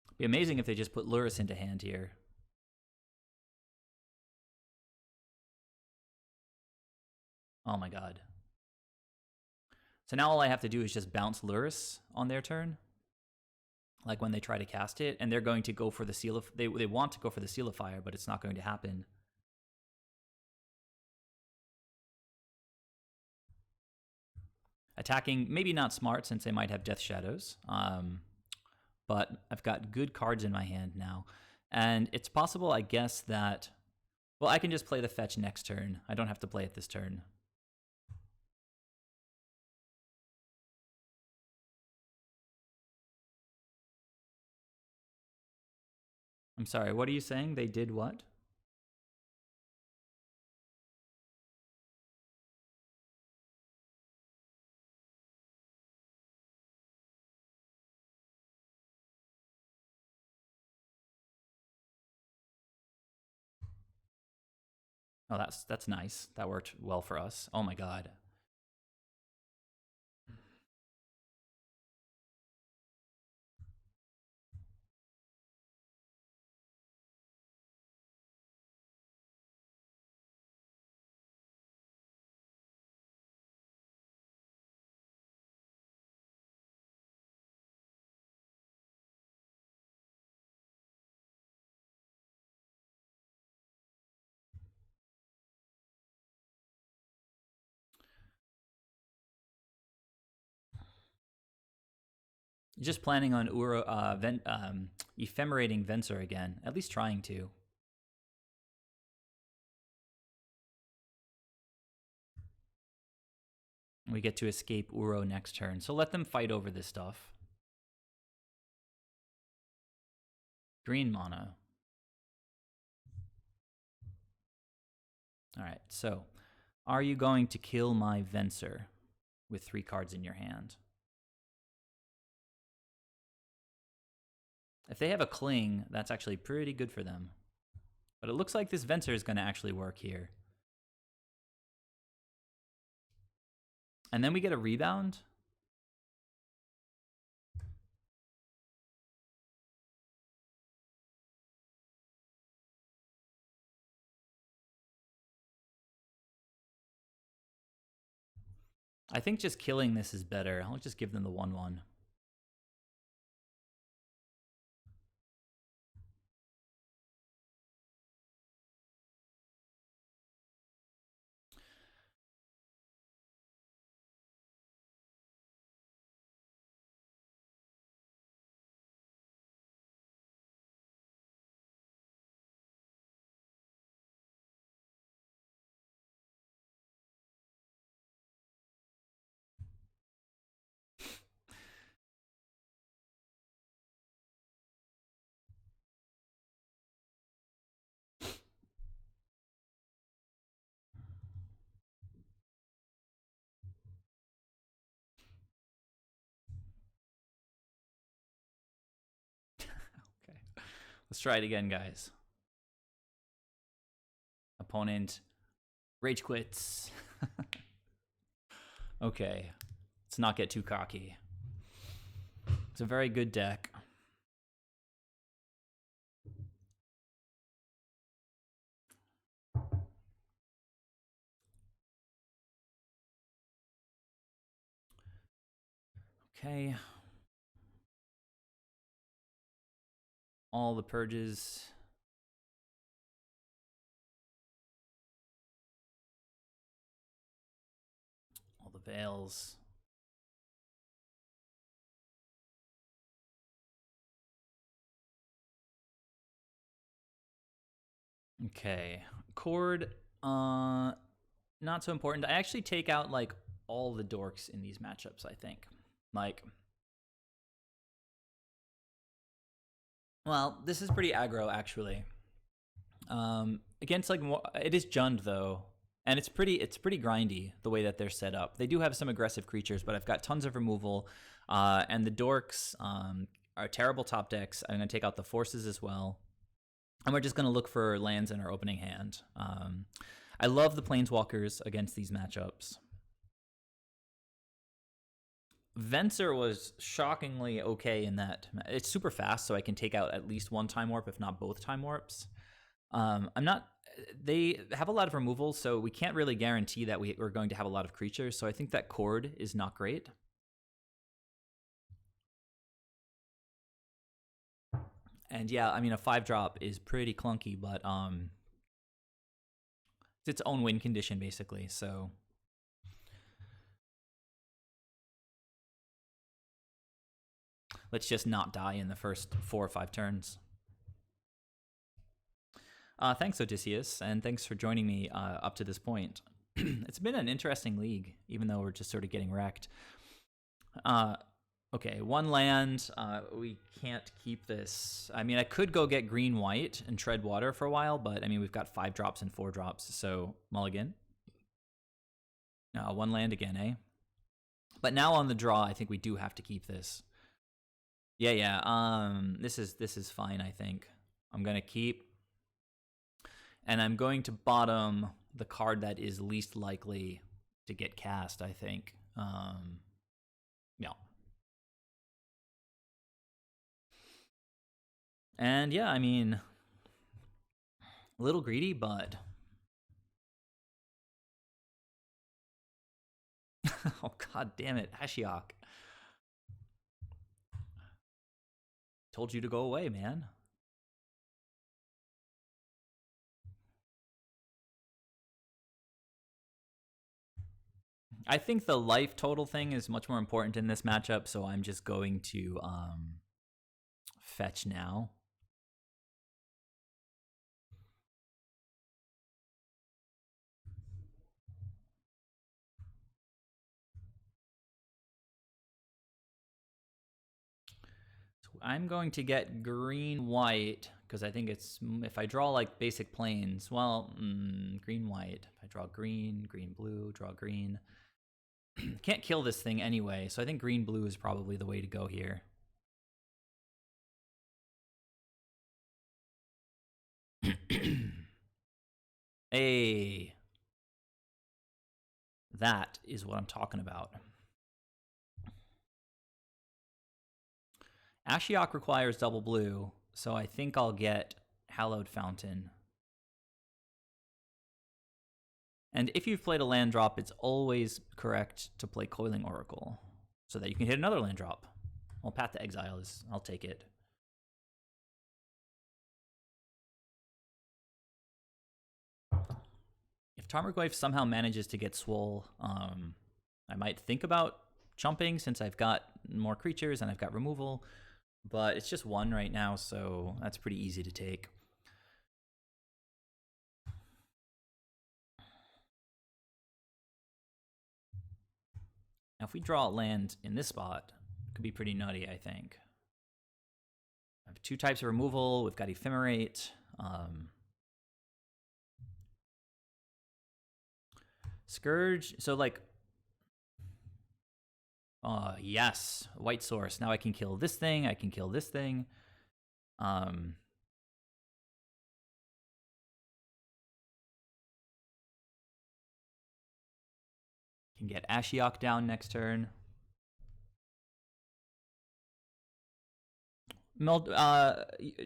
It'd be amazing if they just put Lurrus into hand here. Oh my god. So now all I have to do is just bounce Lurrus on their turn. Like when they try to cast it, and they're going to go for the Seal of... They want to go for the Seal of Fire, but it's not going to happen. Attacking, maybe not smart since they might have Death Shadows. But I've got good cards in my hand now. And it's possible, I guess, that... Well, I can just play the fetch next turn. I don't have to play it this turn. I'm sorry, what are you saying? They did what? Oh, that's nice. That worked well for us. Oh my god. Just planning on ephemerating Venser again, at least trying to. We get to escape Uro next turn, so let them fight over this stuff. Green mana. Alright, so are you going to kill my Venser with 3 cards in your hand? If they have a Cling, that's actually pretty good for them. But it looks like this Venser is going to actually work here. And then we get a rebound. I think just killing this is better. I'll just give them the 1/1. Okay. Let's try it again, guys. Opponent rage quits. Okay. Let's not get too cocky. It's a very good deck. Okay. All the purges. All the veils. Okay. Chord, not so important. I actually take out like all the dorks in these matchups, I think. Like, well, this is pretty aggro actually. Against like it is Jund though, and it's pretty grindy the way that they're set up. They do have some aggressive creatures, but I've got tons of removal, and the dorks are terrible top decks. I'm gonna take out the forces as well, and we're just gonna look for lands in our opening hand. I love the planeswalkers against these matchups. Venser was shockingly okay in that. It's super fast, so I can take out at least one Time Warp, if not both Time Warps. I'm not. They have a lot of removal, so we can't really guarantee that we're going to have a lot of creatures. So I think that Chord is not great. And yeah, I mean a 5-drop is pretty clunky, but it's its own win condition basically. So let's just not die in the first 4 or 5 turns. Thanks, Odysseus, and thanks for joining me up to this point. It's been an interesting league, even though we're just sort of getting wrecked. Okay, 1 land. We can't keep this. I mean, I could go get green-white and tread water for a while, but I mean, we've got 5 drops and 4 drops, so mulligan. 1 land again, eh? But now on the draw, I think we do have to keep this. Yeah. This is fine, I think. I'm gonna keep. And I'm going to bottom the card that is least likely to get cast, I think. Yeah. And yeah, I mean, a little greedy, but... oh, god damn it, Ashiok. Told you to go away, man. I think the life total thing is much more important in this matchup, so I'm just going to fetch now. So I'm going to get green-white, because I think it's, if I draw like basic planes, well, green-white. If I draw green, green-blue, draw green. Can't kill this thing anyway, so I think green-blue is probably the way to go here. Hey, that is what I'm talking about. Ashiok requires double blue, so I think I'll get Hallowed Fountain. And if you've played a land drop, it's always correct to play Coiling Oracle, so that you can hit another land drop. Well, Path to Exile is, I'll take it. If Tarmogoyf somehow manages to get Swole, I might think about jumping since I've got more creatures and I've got removal, but it's just one right now, so that's pretty easy to take. Now, if we draw a land in this spot, it could be pretty nutty, I think. I have two types of removal. We've got Ephemerate. Scourge, so like, yes, white source. Now I can kill this thing, I can kill this thing. Can get Ashiok down next turn.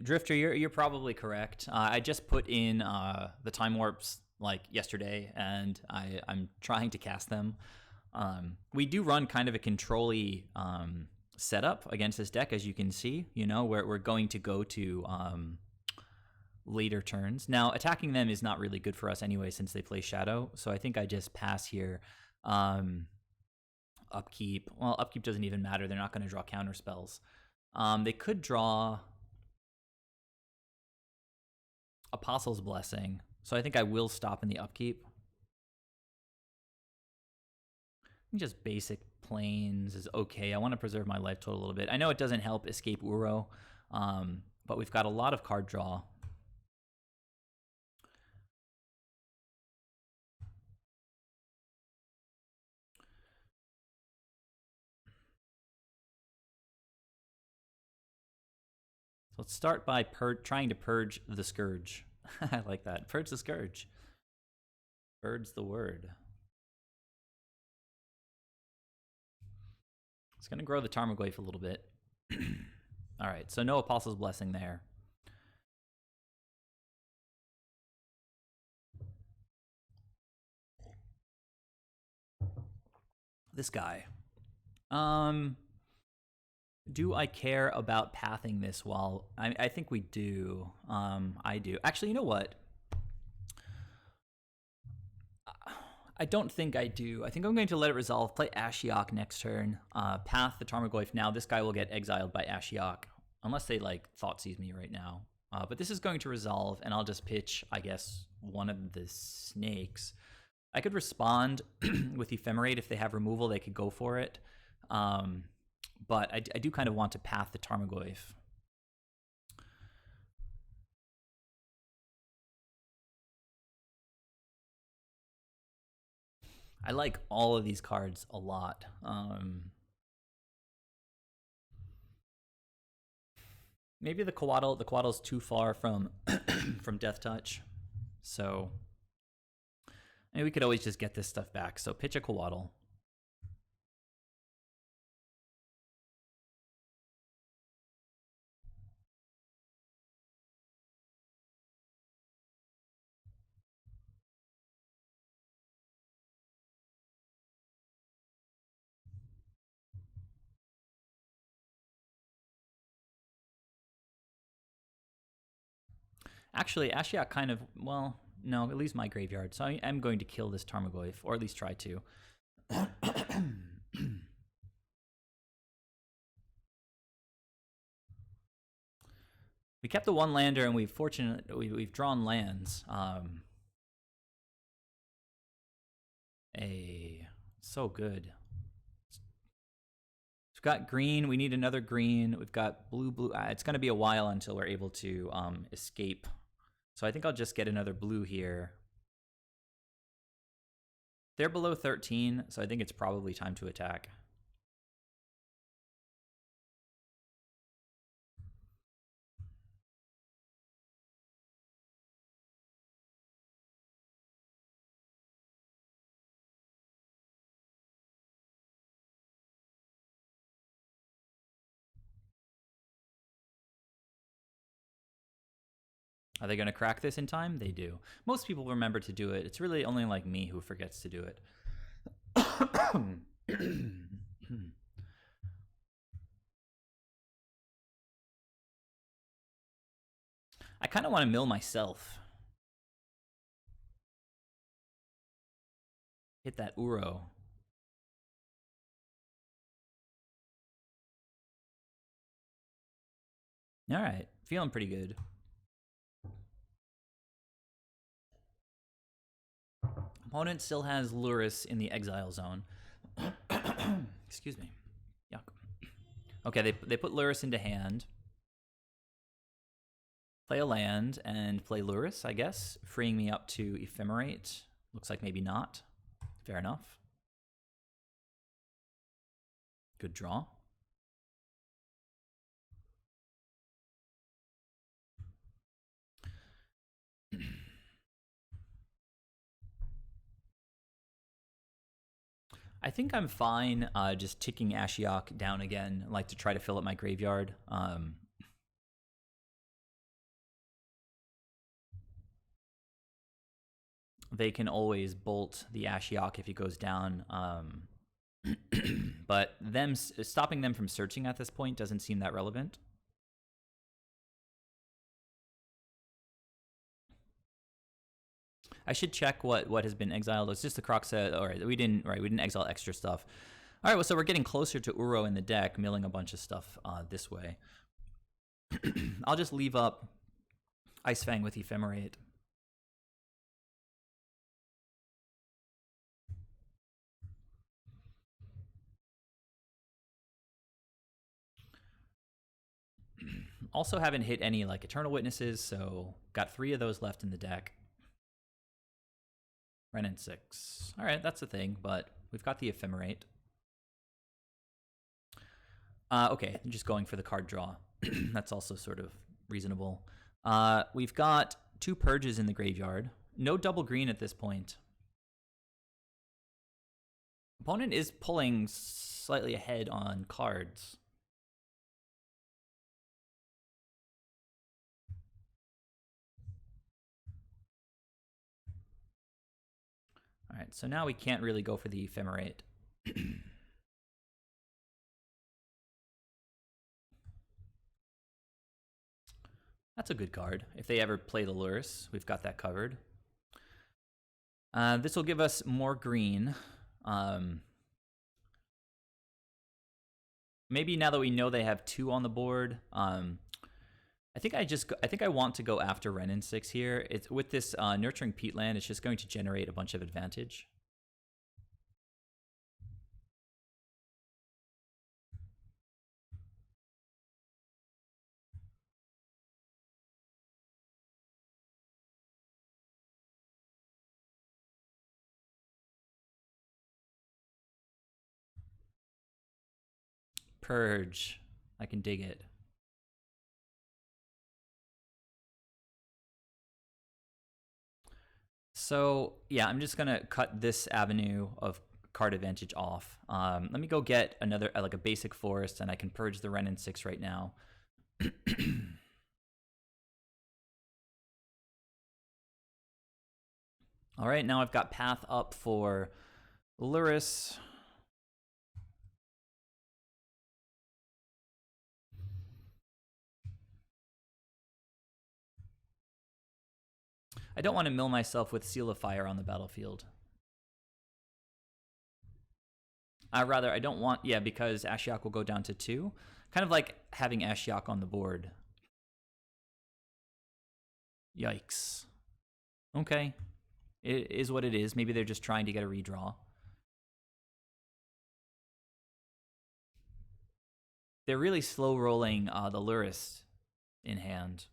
Drifter, you're probably correct. I just put in the time warps like yesterday, and I'm trying to cast them. We do run kind of a control-y setup against this deck, as you can see. You know, we're going to go to later turns. Now, attacking them is not really good for us anyway, since they play Shadow. So I think I just pass here. Upkeep. Well, upkeep doesn't even matter. They're not going to draw counter spells. They could draw Apostle's Blessing, so I think I will stop in the upkeep. Just basic planes is okay. I want to preserve my life total a little bit. I know it doesn't help escape Uro, but we've got a lot of card draw. Let's start by trying to purge the Scourge. I like that. Purge the Scourge. Purge the word. It's going to grow the Tarmogoyf a little bit. All right, so no Apostle's Blessing there. This guy. Do I care about pathing this while... I think we do. I do. Actually, you know what? I don't think I do. I think I'm going to let it resolve. Play Ashiok next turn. Path the Tarmogoyf. Now this guy will get exiled by Ashiok. Unless they, like, Thoughtseize me right now. But this is going to resolve, and I'll just pitch, I guess, one of the snakes. I could respond with Ephemerate. If they have removal, they could go for it. But I do kind of want to path the Tarmogoyf. I like all of these cards a lot. Maybe the Coatl, too far from from Death Touch. So maybe we could always just get this stuff back. So pitch a Coatl. Actually, Ashiok kind of, well, no, it leaves my graveyard. So I'm going to kill this Tarmogoyf, or at least try to. We kept the one lander, and we've drawn lands. So good. We've got green. We need another green. We've got blue. It's going to be a while until we're able to escape. So I think I'll just get another blue here. They're below 13, so I think it's probably time to attack. Are they going to crack this in time? They do. Most people remember to do it. It's really only like me who forgets to do it. I kind of want to mill myself. Hit that Uro. All right, feeling pretty good. Opponent still has Luris in the exile zone. Excuse me. Yuck. Okay, they put Luris into hand. Play a land and play Luris, I guess, freeing me up to Ephemerate. Looks like maybe not. Fair enough. Good draw. I think I'm fine just ticking Ashiok down again, like to try to fill up my graveyard. They can always bolt the Ashiok if he goes down. But stopping them from searching at this point doesn't seem that relevant. I should check what has been exiled. It's just the Croxet. All right, we didn't exile extra stuff. All right, well, so we're getting closer to Uro in the deck, milling a bunch of stuff this way. I'll just leave up Ice Fang with Ephemerate. Also haven't hit any like Eternal Witnesses, so got 3 of those left in the deck. Renin 6. All right, that's the thing, but we've got the Ephemerate. Okay, I'm just going for the card draw. That's also sort of reasonable. We've got 2 Purges in the graveyard. No double green at this point. Opponent is pulling slightly ahead on cards. All right, so now we can't really go for the Ephemerate. That's a good card. If they ever play the Luris, we've got that covered. This will give us more green. Maybe now that we know they have 2 on the board, I think I want to go after Renin 6 here. It's with this Nurturing Peatland, it's just going to generate a bunch of advantage. Purge. I can dig it. So yeah, I'm just gonna cut this avenue of card advantage off. Let me go get another like a basic forest, and I can purge the Renin 6 right now. All right, now I've got path up for Luris. I don't want to mill myself with Seal of Fire on the battlefield. I don't want, yeah, because Ashiok will go down to 2. Kind of like having Ashiok on the board. Yikes. Okay. It is what it is. Maybe they're just trying to get a redraw. They're really slow rolling the Lurist in hand.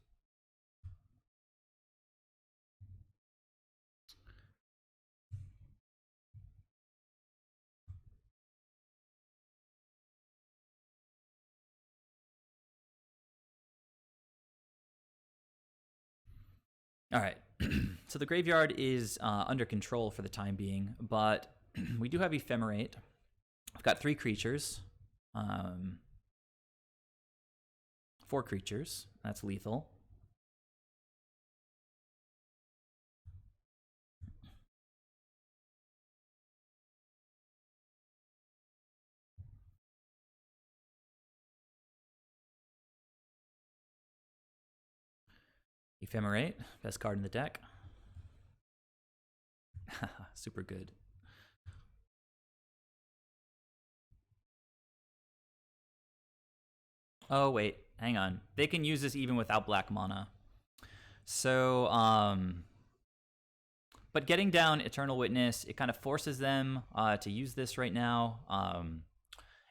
All right. So the graveyard is under control for the time being, but we do have Ephemerate. I've got 3 creatures. 4 creatures. That's lethal. Ephemerate, best card in the deck. Super good. Oh, wait. Hang on. They can use this even without black mana. So, but getting down Eternal Witness, it kind of forces them to use this right now.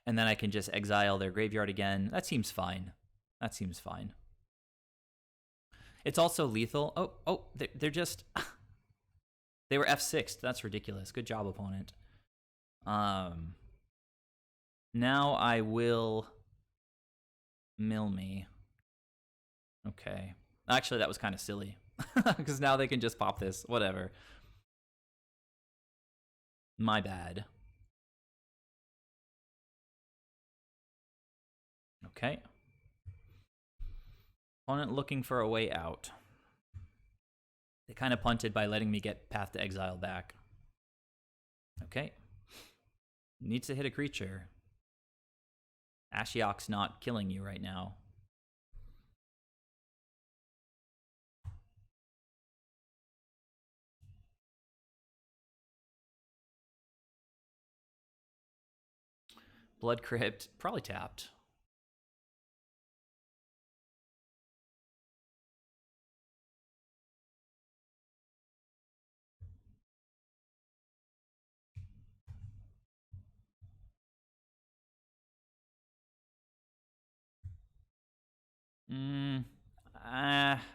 And then I can just exile their graveyard again. That seems fine. That seems fine. It's also lethal. Oh, they're just... They were F6'd. That's ridiculous. Good job, opponent. Now I will mill me. Okay. Actually, that was kind of silly. Because now they can just pop this. Whatever. My bad. Okay. Opponent looking for a way out. They kind of punted by letting me get Path to Exile back. Okay. Needs to hit a creature. Ashiok's not killing you right now. Blood Crypt, probably tapped.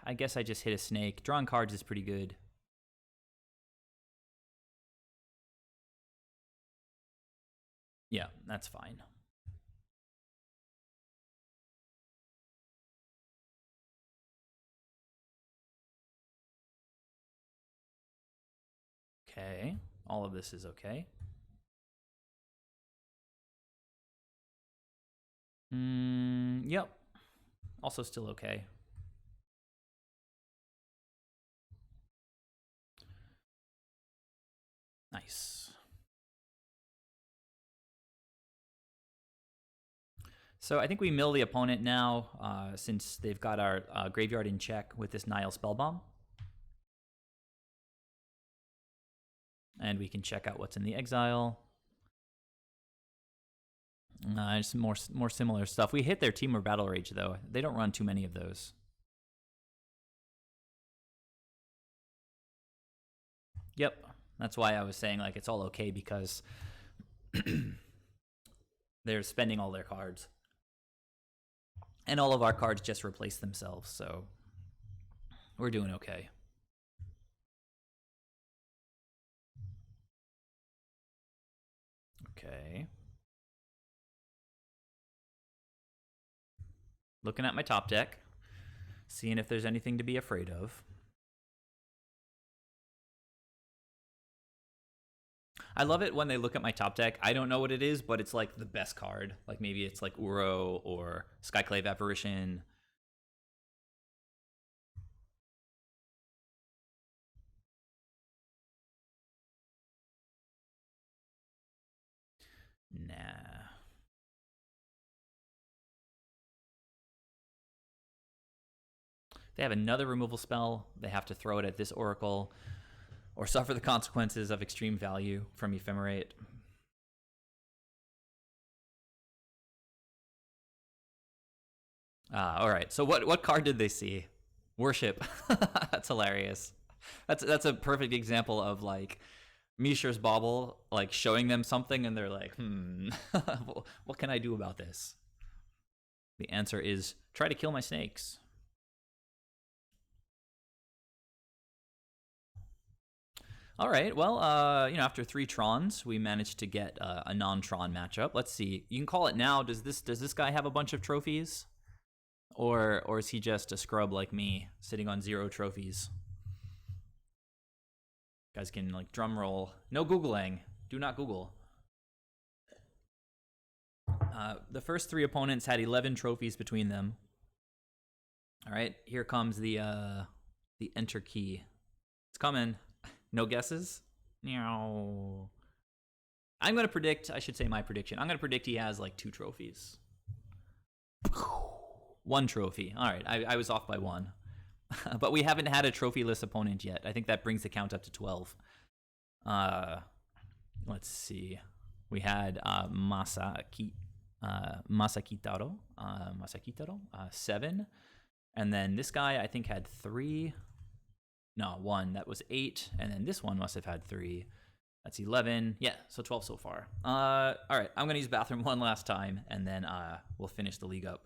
I guess I just hit a snake. Drawing cards is pretty good. Yeah, that's fine. Okay, all of this is okay. Yep. Also still okay. Nice. So I think we mill the opponent now, since they've got our graveyard in check with this Nile Spellbomb. And we can check out what's in the exile. Just more similar stuff. We hit their Temur Battle Rage, though. They don't run too many of those. Yep. That's why I was saying, like, it's all okay, because they're spending all their cards. And all of our cards just replace themselves, so we're doing okay. Okay. Looking at my top deck, seeing if there's anything to be afraid of. I love it when they look at my top deck. I don't know what it is, but it's like the best card. Like maybe it's like Uro or Skyclave Apparition. Nah. They have another removal spell. They have to throw it at this Oracle or suffer the consequences of extreme value from Ephemerate. All right. So what card did they see? Worship. That's hilarious. That's a perfect example of like Mishra's Bauble like showing them something and they're like, what can I do about this? The answer is try to kill my snakes. All right. Well, after 3 Trons, we managed to get a non-Tron matchup. Let's see. You can call it now. Does this guy have a bunch of trophies? Or is he just a scrub like me, sitting on 0 trophies? You guys can like drum roll. No Googling. Do not Google. The first 3 opponents had 11 trophies between them. All right, here comes the enter key. It's coming. No guesses? No. I'm going to predict, I should say my prediction. I'm going to predict he has like 2 trophies. 1 trophy. All right, I was off by 1. But we haven't had a trophyless opponent yet. I think that brings the count up to 12. Let's see. We had Masakitaro, 7. And then this guy, I think, had 3. No, 1. That was 8. And then this one must have had 3. That's 11. Yeah, so 12 so far. All right, I'm going to use bathroom one last time, and then we'll finish the league up.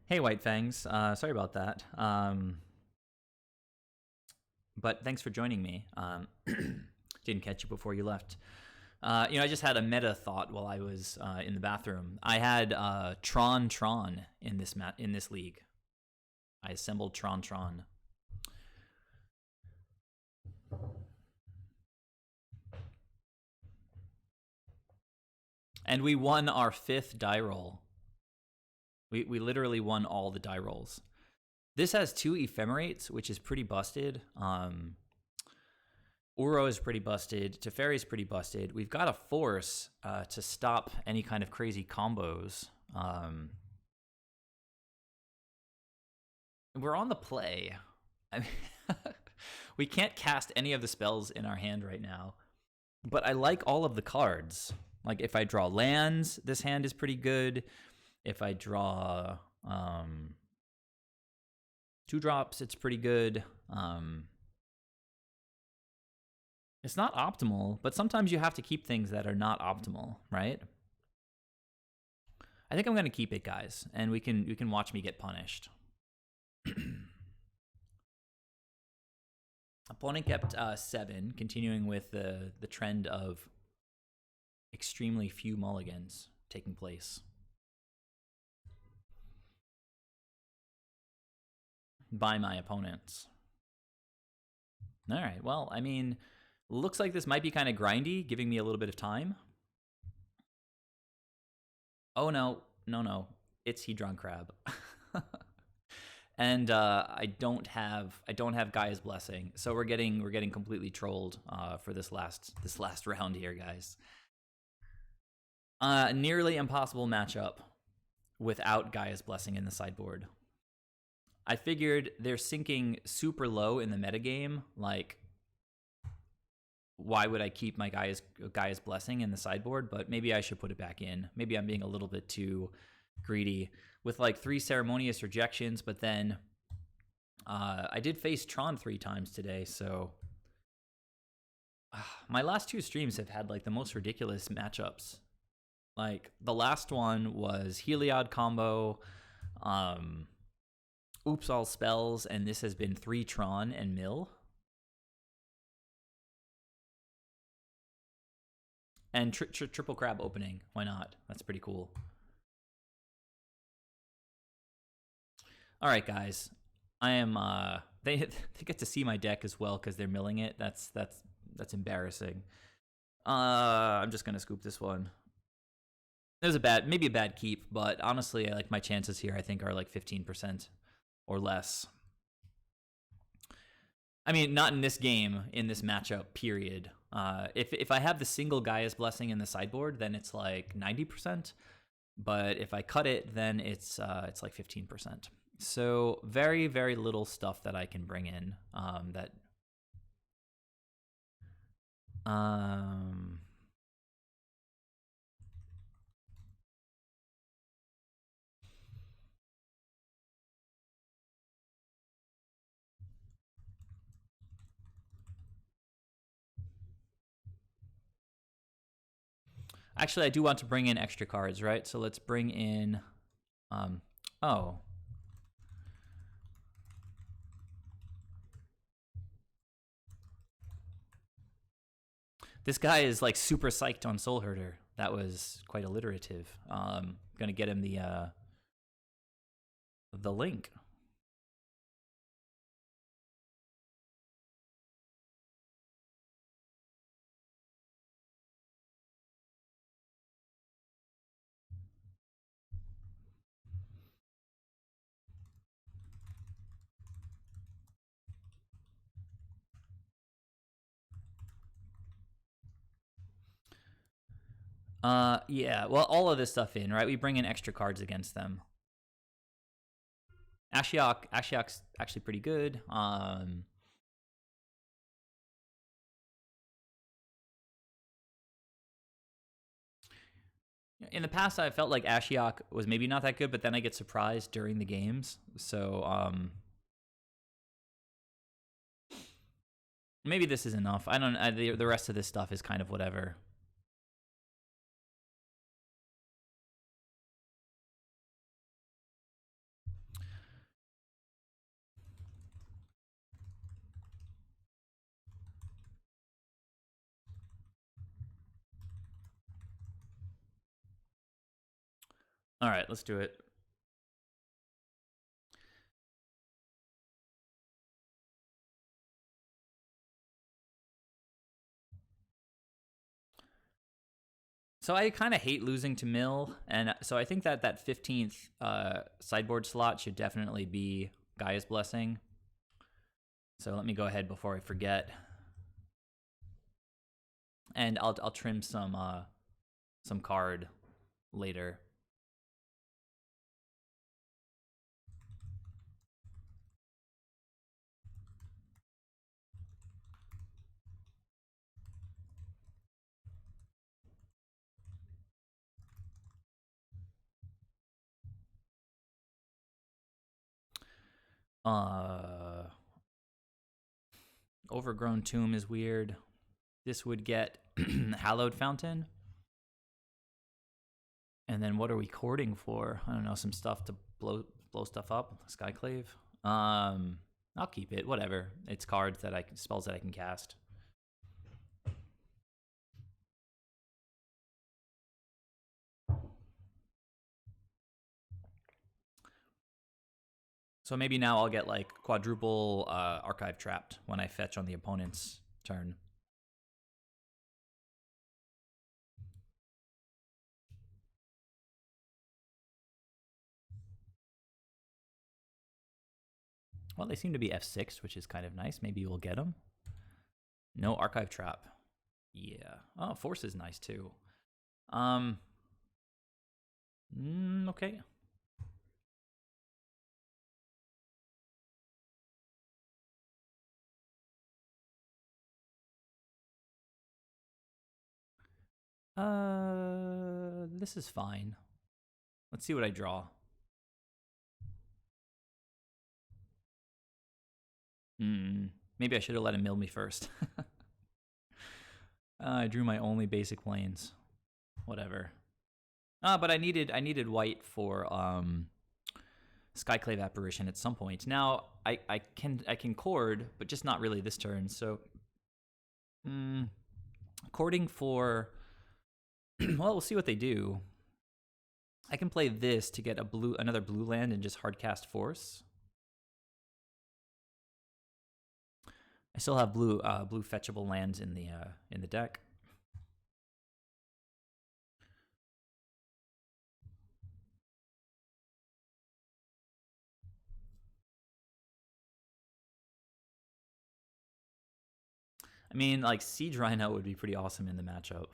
Hey, White Fangs. Sorry about that. But thanks for joining me. Didn't catch you before you left. I just had a meta thought while I was in the bathroom. I had Tron in this league. I assembled Tron. And we won our 5th die roll. We literally won all the die rolls. This has 2 ephemerates, which is pretty busted. Uro is pretty busted. Teferi is pretty busted. We've got a force to stop any kind of crazy combos. We're on the play. I mean, we can't cast any of the spells in our hand right now. But I like all of the cards. Like if I draw lands, this hand is pretty good. If I draw 2-drops, it's pretty good. It's not optimal, but sometimes you have to keep things that are not optimal, right? I think I'm going to keep it, guys, and you can watch me get punished. Opponent kept 7, continuing with the trend of extremely few mulligans taking place. By my opponents. All right, well, I mean, looks like this might be kind of grindy, giving me a little bit of time. Oh, no. It's Hedron Crab. And I don't have Gaia's Blessing, so we're getting completely trolled for this last round here, guys. Nearly impossible matchup without Gaia's Blessing in the sideboard. I figured they're sinking super low in the metagame. Like, why would I keep my Gaia's Blessing in the sideboard? But maybe I should put it back in. Maybe I'm being a little bit too greedy with like 3 ceremonious rejections, but then I did face Tron 3 times today, so my last 2 streams have had like the most ridiculous matchups. Like the last one was Heliod combo, Oops All Spells, and this has been 3 Tron and Mill. And triple crab opening. Why not? That's pretty cool. All right, guys. I am. They get to see my deck as well because they're milling it. That's embarrassing. I'm just gonna scoop this one. It was maybe a bad keep, but honestly, I like my chances here. I think are like 15% or less. I mean, not in this game, in this matchup, period. If I have the single Gaia's Blessing in the sideboard, then it's like 90%. But if I cut it, then it's like 15%. So very, very little stuff that I can bring in. Actually, I do want to bring in extra cards, right? So let's bring in. Oh. This guy is like super psyched on Soulherder. That was quite alliterative. Gonna get him the link. Yeah. Well, all of this stuff in, right? We bring in extra cards against them. Ashiok's actually pretty good. In the past, I felt like Ashiok was maybe not that good, but then I get surprised during the games. So maybe this is enough. I don't. The rest of this stuff is kind of whatever. All right, let's do it. So I kind of hate losing to Mill, and so I think that 15th sideboard slot should definitely be Gaia's Blessing. So let me go ahead before I forget, and I'll trim some card later. Overgrown Tomb is weird. This would get Hallowed Fountain. And then what are we courting for? I don't know, some stuff to blow stuff up. Skyclave. I'll keep it. Whatever. It's cards that spells that I can cast. So maybe now I'll get like quadruple Archive Trapped when I fetch on the opponent's turn. Well, they seem to be F6, which is kind of nice. Maybe we'll get them. No Archive Trap. Yeah. Oh, Force is nice too. Okay. This is fine. Let's see what I draw. Maybe I should have let him mill me first. I drew my only basic planes. Whatever. But I needed white for Skyclave Apparition at some point. Now I can chord, but just not really this turn. So chording for well, we'll see what they do. I can play this to get another blue land and just hardcast Force. I still have blue fetchable lands in the deck. I mean, like Siege Rhino would be pretty awesome in the matchup.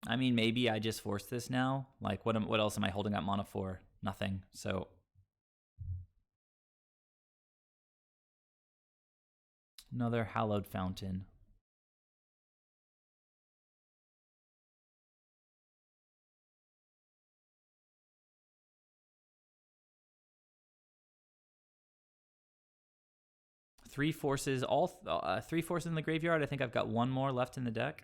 I mean, maybe I just force this now. Like, what else am I holding up mana for? Nothing. So another Hallowed Fountain. Three forces, three forces in the graveyard. I think I've got one more left in the deck.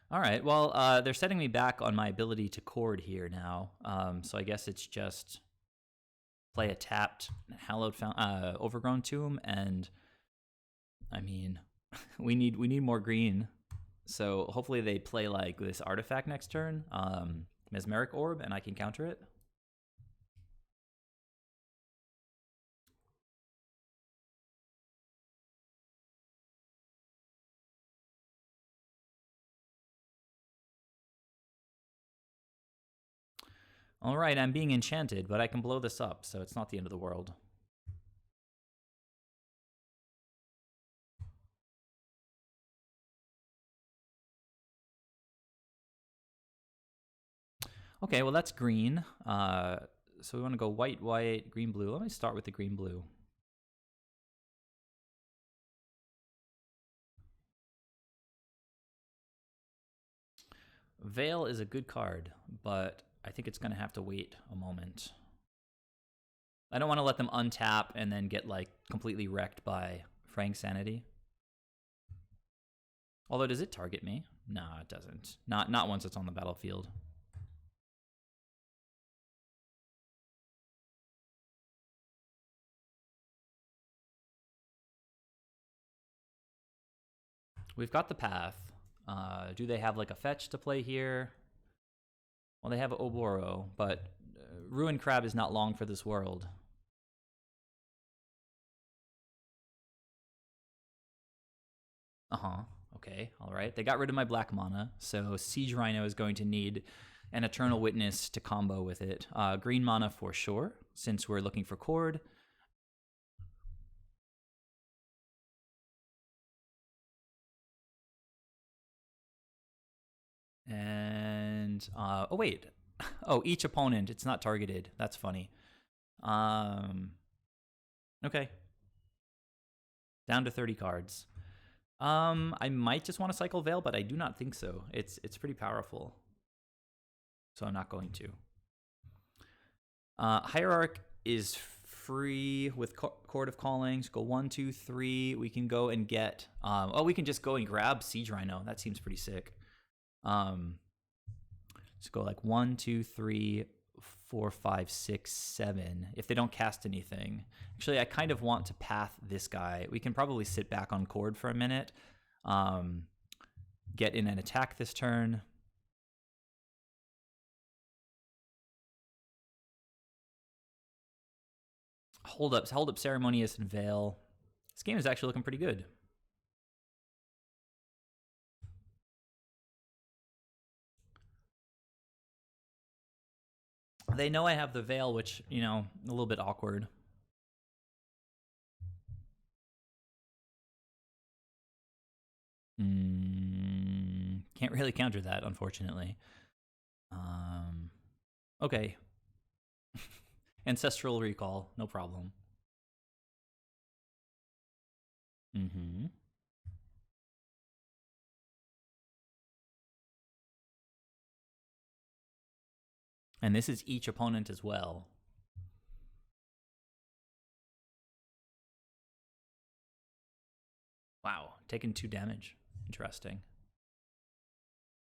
All right, well, they're setting me back on my ability to chord here now. So I guess it's just play a tapped Hallowed Overgrown Tomb, and I mean, we need more green. So hopefully they play like this artifact next turn, Mesmeric Orb, and I can counter it. All right, I'm being enchanted, but I can blow this up, so it's not the end of the world. Okay, well, that's green. So we want to go white, white, green, blue. Let me start with the green, blue. Veil is a good card, but I think it's going to have to wait a moment. I don't want to let them untap and then get like completely wrecked by Frank Sanity. Although, does it target me? No, it doesn't. Not once it's on the battlefield. We've got the path. Do they have like a fetch to play here? Well, they have Oboro, but Ruin Crab is not long for this world. Okay, all right. They got rid of my black mana, so Siege Rhino is going to need an Eternal Witness to combo with it. Green mana for sure, since we're looking for chord. And, oh wait. Oh, each opponent, it's not targeted. That's funny. Okay. Down to 30 cards. I might just want to cycle Veil, but I do not think so. It's pretty powerful. So I'm not going to. Hierarch is free with Chord of Callings. Go 1, 2, 3. We can go and get... we can just go and grab Siege Rhino. That seems pretty sick. Let's go like 1, 2, 3, 4, 5, 6, 7. If they don't cast anything. Actually, I kind of want to path this guy. We can probably sit back on Chord for a minute. Get in and attack this turn. Hold up Ceremonious and Veil. This game is actually looking pretty good. They know I have the Veil, which, you know, a little bit awkward. Can't really counter that, unfortunately. Okay. Ancestral Recall, no problem. Mm-hmm. And this is each opponent as well. Wow, taking 2 damage. Interesting.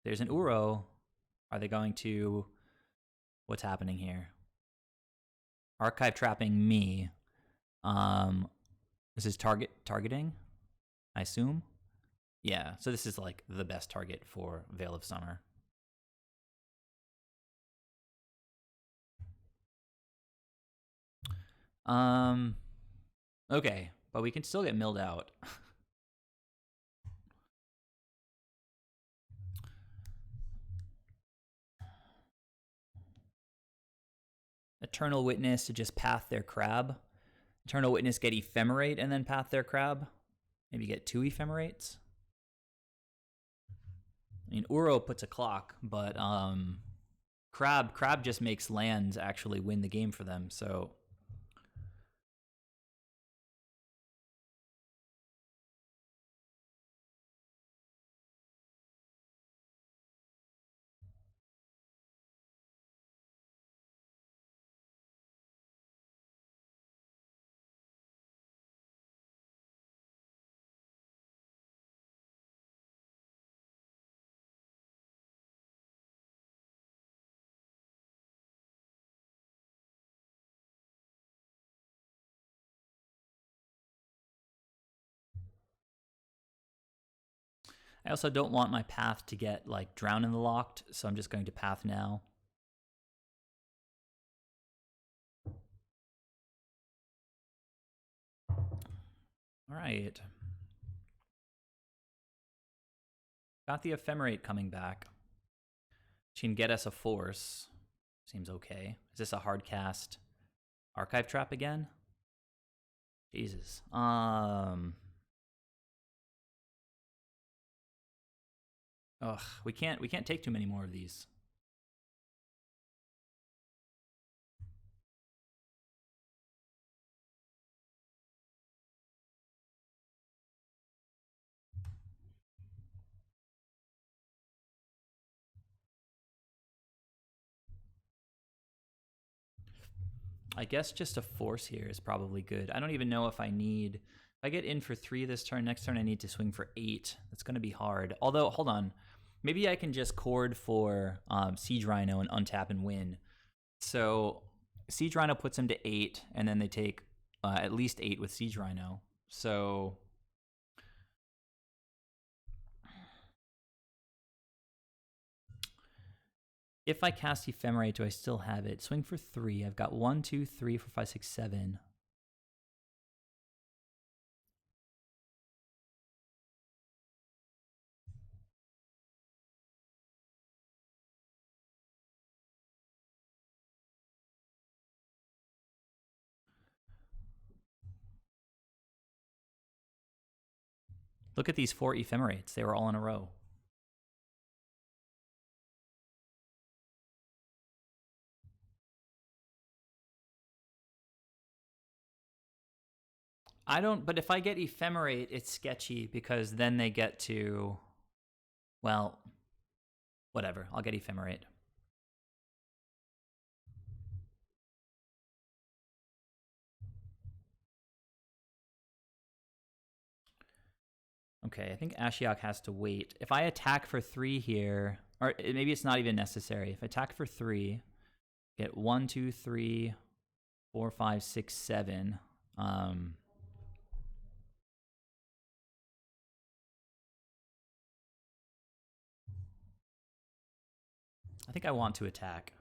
There's an Uro. Are they going to... What's happening here? Archive trapping me. This is targeting, I assume. Yeah, so this is like the best target for Veil of Summer. Okay, but we can still get milled out. Eternal Witness to just path their crab. Eternal Witness get Ephemerate and then path their crab. Maybe get 2 Ephemerates. I mean, Uro puts a clock, but Crab just makes lands actually win the game for them, so... I also don't want my path to get, like, Drown in the Locked, so I'm just going to path now. Alright. Got the Ephemerate coming back. She can get us a Force. Seems okay. Is this a hard cast Archive Trap again? Jesus. Ugh, we can't take too many more of these. I guess just a Force here is probably good. I don't even know if I need... If I get in for 3 this turn, next turn I need to swing for 8. That's going to be hard. Although, hold on. Maybe I can just chord for Siege Rhino and untap and win. So Siege Rhino puts him to 8, and then they take at least 8 with Siege Rhino. So... If I cast Ephemerate, do I still have it? Swing for 3. I've got 1, 2, 3, 4, 5, 6, 7. Look at these 4 Ephemerates. They were all in a row. I don't, but if I get Ephemerate, it's sketchy because then they get to, well, whatever. I'll get Ephemerate. Okay, I think Ashiok has to wait. If I attack for 3 here, or maybe it's not even necessary. If I attack for 3, get 1, 2, 3, 4, 5, 6, 7. I think I want to attack.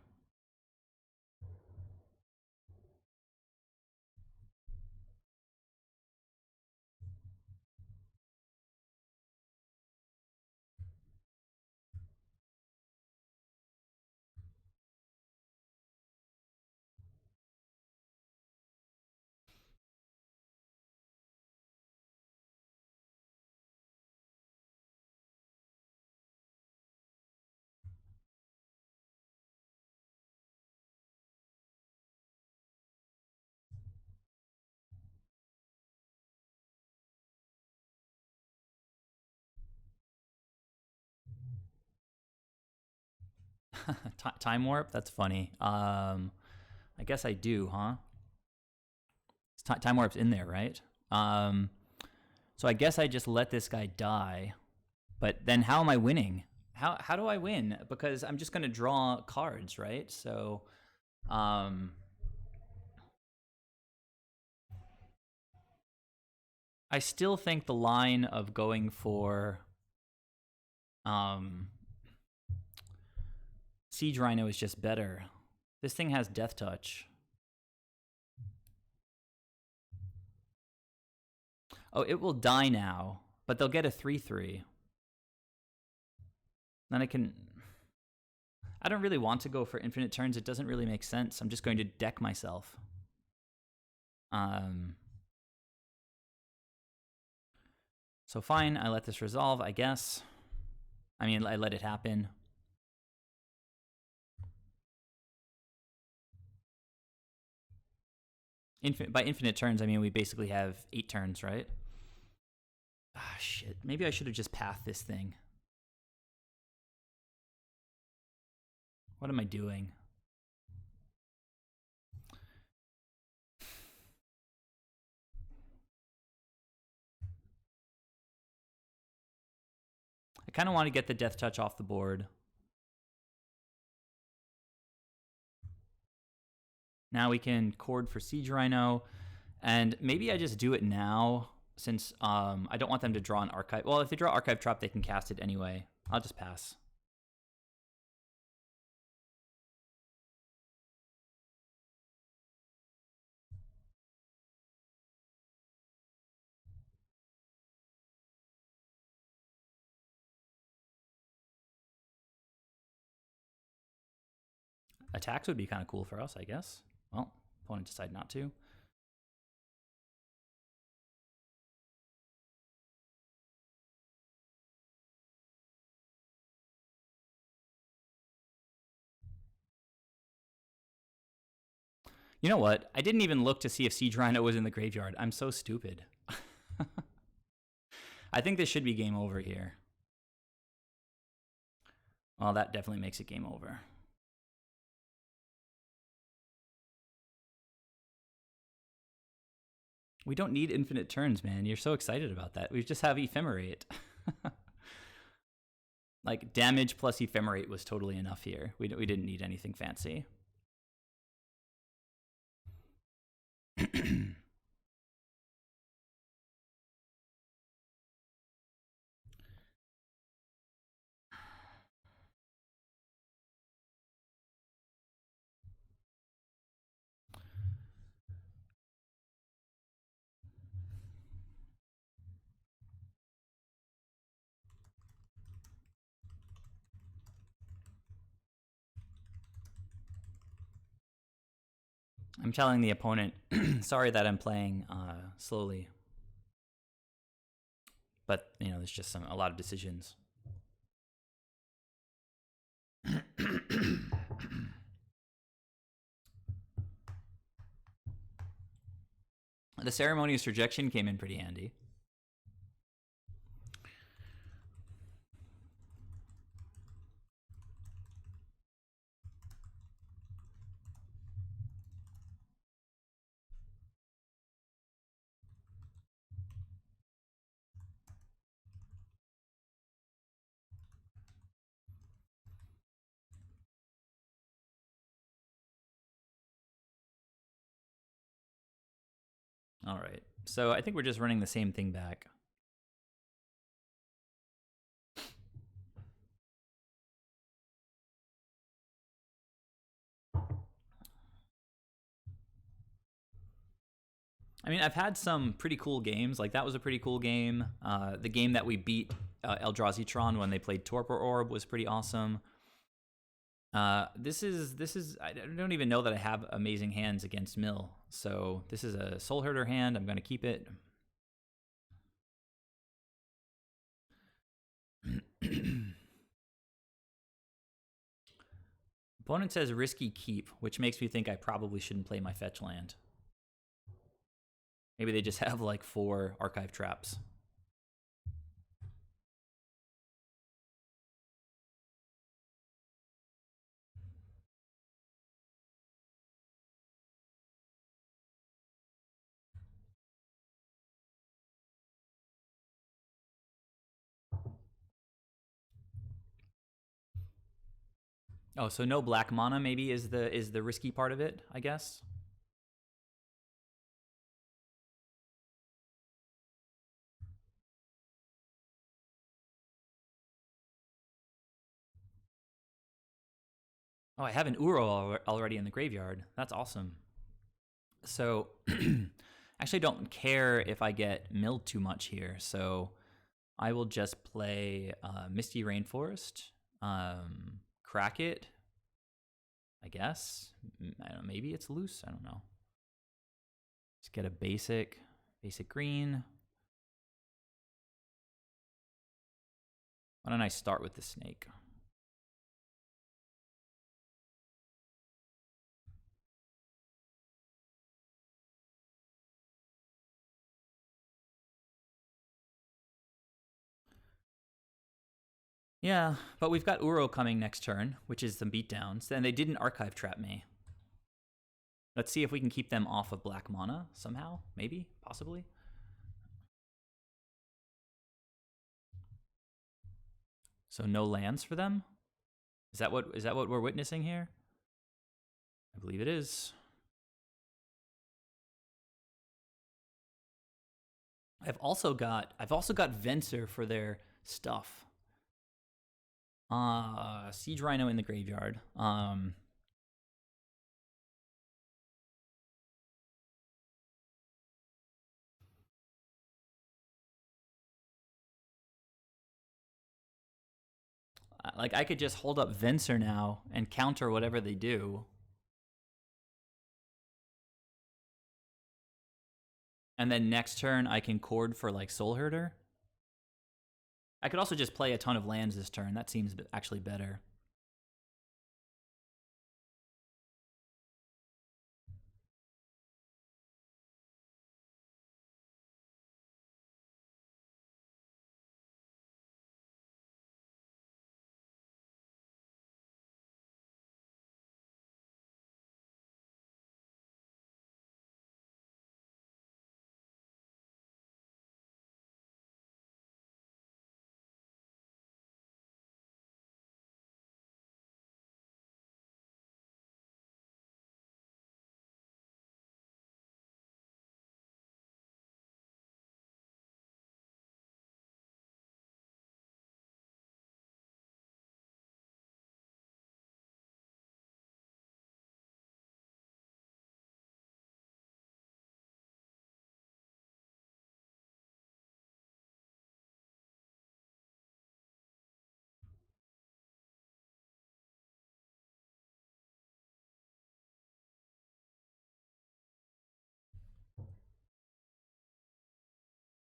Time warp? That's funny. I guess I do, huh? Time warp's in there, right? So I guess I just let this guy die. But then how am I winning? How do I win? Because I'm just going to draw cards, right? So I still think the line of going for Siege Rhino is just better. This thing has Death Touch. Oh, it will die now, but they'll get a 3/3. Then I don't really want to go for infinite turns. It doesn't really make sense. I'm just going to deck myself. So fine, I let this resolve, I guess. I mean, I let it happen. By infinite turns, I mean we basically have 8 turns, right? Ah, shit. Maybe I should have just pathed this thing. What am I doing? I kind of want to get the Death Touch off the board. Now we can chord for Siege Rhino, and maybe I just do it now since I don't want them to draw an Archive. Well, if they draw Archive Trap, they can cast it anyway. I'll just pass. Attacks would be kind of cool for us, I guess. Well, opponent decided not to. You know what? I didn't even look to see if Siege Rhino was in the graveyard. I'm so stupid. I think this should be game over here. Well, that definitely makes it game over. We don't need infinite turns, man. You're so excited about that. We just have Ephemerate. Like, damage plus Ephemerate was totally enough here. We didn't need anything fancy. I'm telling the opponent, sorry that I'm playing slowly. But, you know, there's just a lot of decisions. The Ceremonious Rejection came in pretty handy. All right. So I think we're just running the same thing back. I mean, I've had some pretty cool games. Like, that was a pretty cool game. The game that we beat Eldrazi when they played Torpor Orb was pretty awesome. This is I don't even know that I have amazing hands against Mill. So this is a Soulherder hand. I'm going to keep it. Opponent says risky keep, which makes me think I probably shouldn't play my fetch land. Maybe they just have like 4 Archive Traps. Oh, so no black mana maybe is the risky part of it, I guess. Oh, I have an Uro already in the graveyard. That's awesome. So, actually, don't care if I get milled too much here. So, I will just play Misty Rainforest, crack it. I guess. I don't know, maybe it's loose. I don't know. Just get a basic green. Why don't I start with the snake? Yeah, but we've got Uro coming next turn, which is some beatdowns, and they didn't archive trap me. Let's see if we can keep them off of black mana somehow. Maybe, possibly. So no lands for them? Is that what we're witnessing here? I believe it is. I've also got Venser for their stuff. Siege Rhino in the graveyard. Like I could just hold up Venser now and counter whatever they do. And then next turn I can chord for like Soulherder. I could also just play a ton of lands this turn. That seems actually better.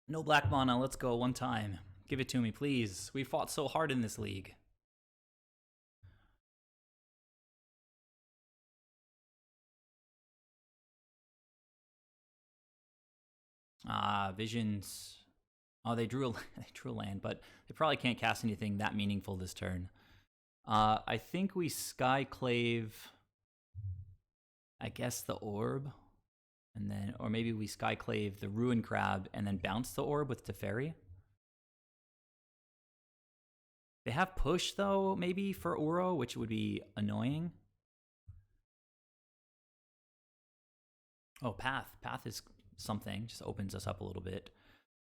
No black mana, let's go one time. Give it to me, please. We fought so hard in this league. Visions. Oh, they drew a land, but they probably can't cast anything that meaningful this turn. I think we Skyclave, I guess, the orb. And then, or maybe we Skyclave the Ruin Crab and then bounce the orb with Teferi. They have push, though, maybe for Uro, which would be annoying. Oh, Path. Path is something. Just opens us up a little bit.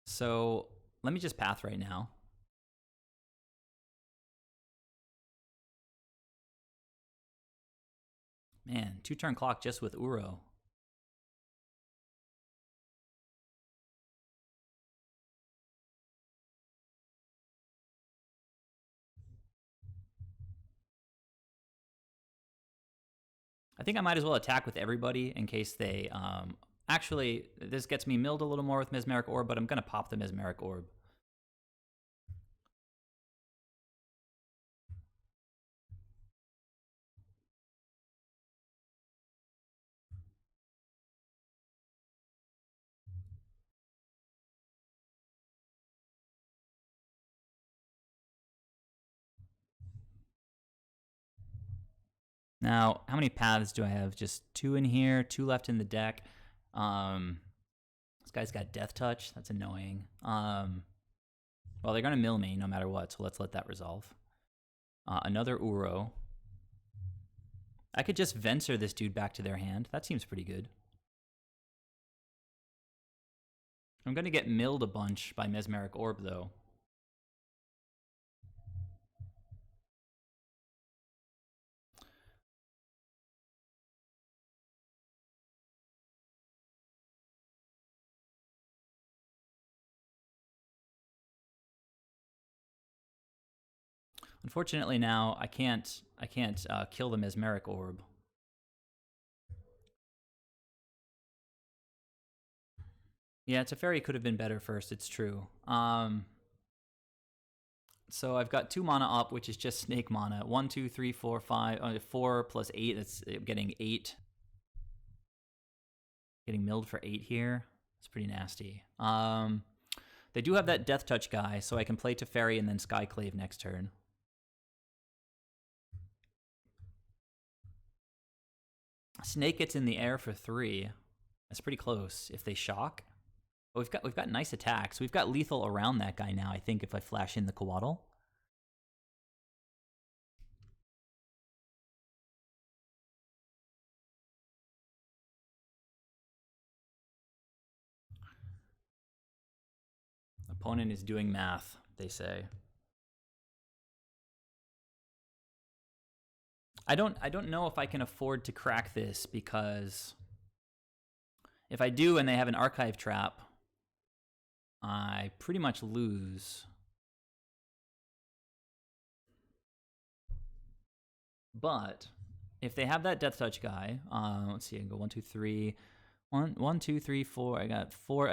So let me just Path right now. Man, 2-turn clock just with Uro. I think I might as well attack with everybody in case they... actually, this gets me milled a little more with Mesmeric Orb, but I'm going to pop the Mesmeric Orb. Now, how many paths do I have? Just 2 in here, 2 left in the deck. This guy's got Death Touch. That's annoying. Well, they're going to mill me no matter what, so let's let that resolve. Another Uro. I could just Venser this dude back to their hand. That seems pretty good. I'm going to get milled a bunch by Mesmeric Orb, though. Unfortunately, now I can't kill the Mesmeric Orb. Yeah, Teferi could have been better first. It's true. So I've got 2 mana up, which is just snake mana. 1, 2, 3, 4, 5. 4 plus 8. That's getting 8. Getting milled for 8 here. It's pretty nasty. They do have that Death Touch guy, so I can play Teferi and then Skyclave next turn. Snake gets in the air for 3. That's pretty close. If they shock, oh, we've got nice attacks. We've got lethal around that guy now. I think if I flash in the Coatl. Opponent is doing math, they say. I don't know if I can afford to crack this, because if I do and they have an Archive Trap, I pretty much lose. But if they have that Death Touch guy, let's see, I can go 1, 2, 3. 1, 2, 3, 4. I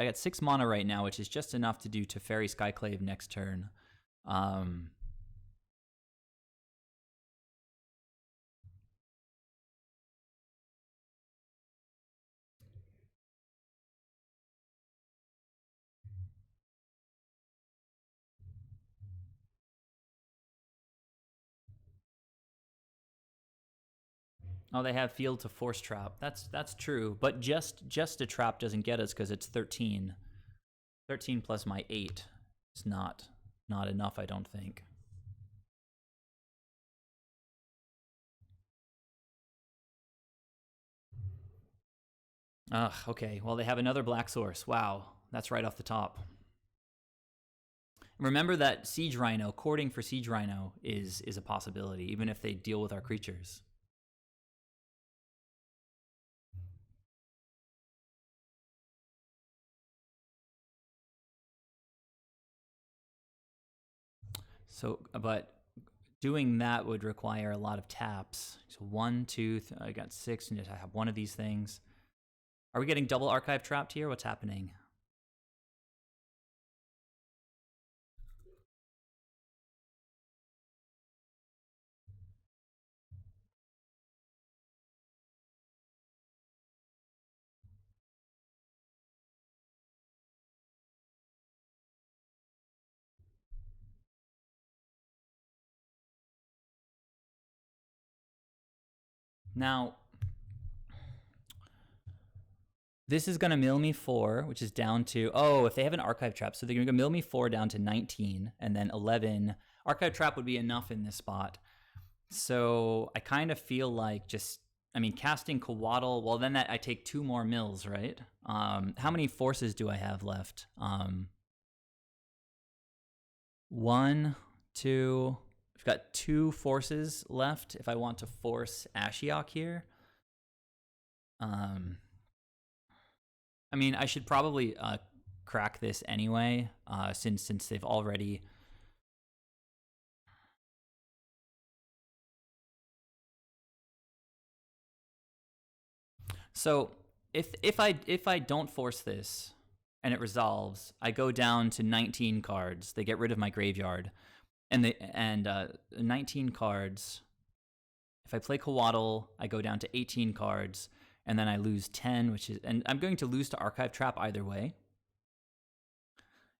got 6 mana right now, which is just enough to do Teferi Skyclave next turn. Oh, they have Field to Force Trap. That's true, but just a trap doesn't get us because it's 13. 13 plus my 8 is not enough, I don't think. Ugh, okay. Well, they have another black source. Wow, that's right off the top. Remember that Siege Rhino, courting for Siege Rhino is a possibility, even if they deal with our creatures. So, but doing that would require a lot of taps. So 1, 2, I got 6, and I have one of these things. Are we getting double Archive Trapped here? What's happening? Now, this is going to mill me 4, which is down to, oh, if they have an Archive Trap, so they're going to mill me 4 down to 19, and then 11. Archive Trap would be enough in this spot. So I kind of feel like casting Coatl, well, then I take 2 more mills, right? How many forces do I have left? 1, 2, I've got 2 forces left if I want to force Ashiok here. I should probably crack this anyway, since they've already. So if I don't force this and it resolves, I go down to 19 cards. They get rid of my graveyard, and 19 cards. If I play Coatl, I go down to 18 cards. And then I lose 10, and I'm going to lose to Archive Trap either way.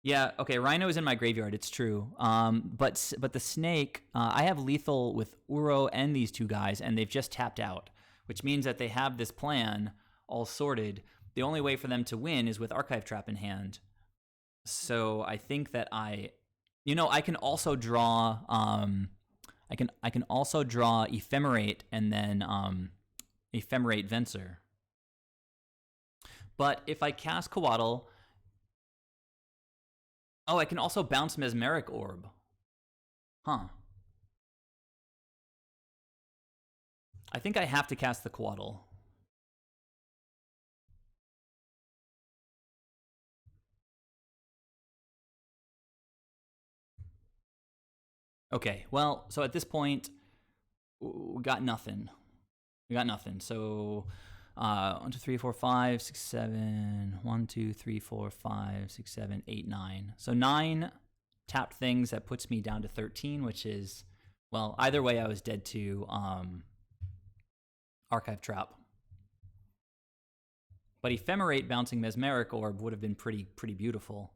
Yeah, okay, Rhino is in my graveyard, it's true. But the Snake, I have lethal with Uro and these 2 guys, and they've just tapped out, which means that they have this plan all sorted. The only way for them to win is with Archive Trap in hand. So I think that I can also draw I can also draw Ephemerate and then Ephemerate Venser. But if I cast Coatl, oh, I can also bounce Mesmeric Orb. Huh. I think I have to cast the Coatl. Okay, well, so at this point, we got nothing. We got nothing. So 1, 2, 3, 4, 5, 6, 7. 1, 2, 3, 4, 5, 6, 7, 8, 9. So 9 tapped things. That puts me down to 13, which is, well, either way, I was dead to Archive Trap. But Ephemerate bouncing Mesmeric Orb would have been pretty beautiful.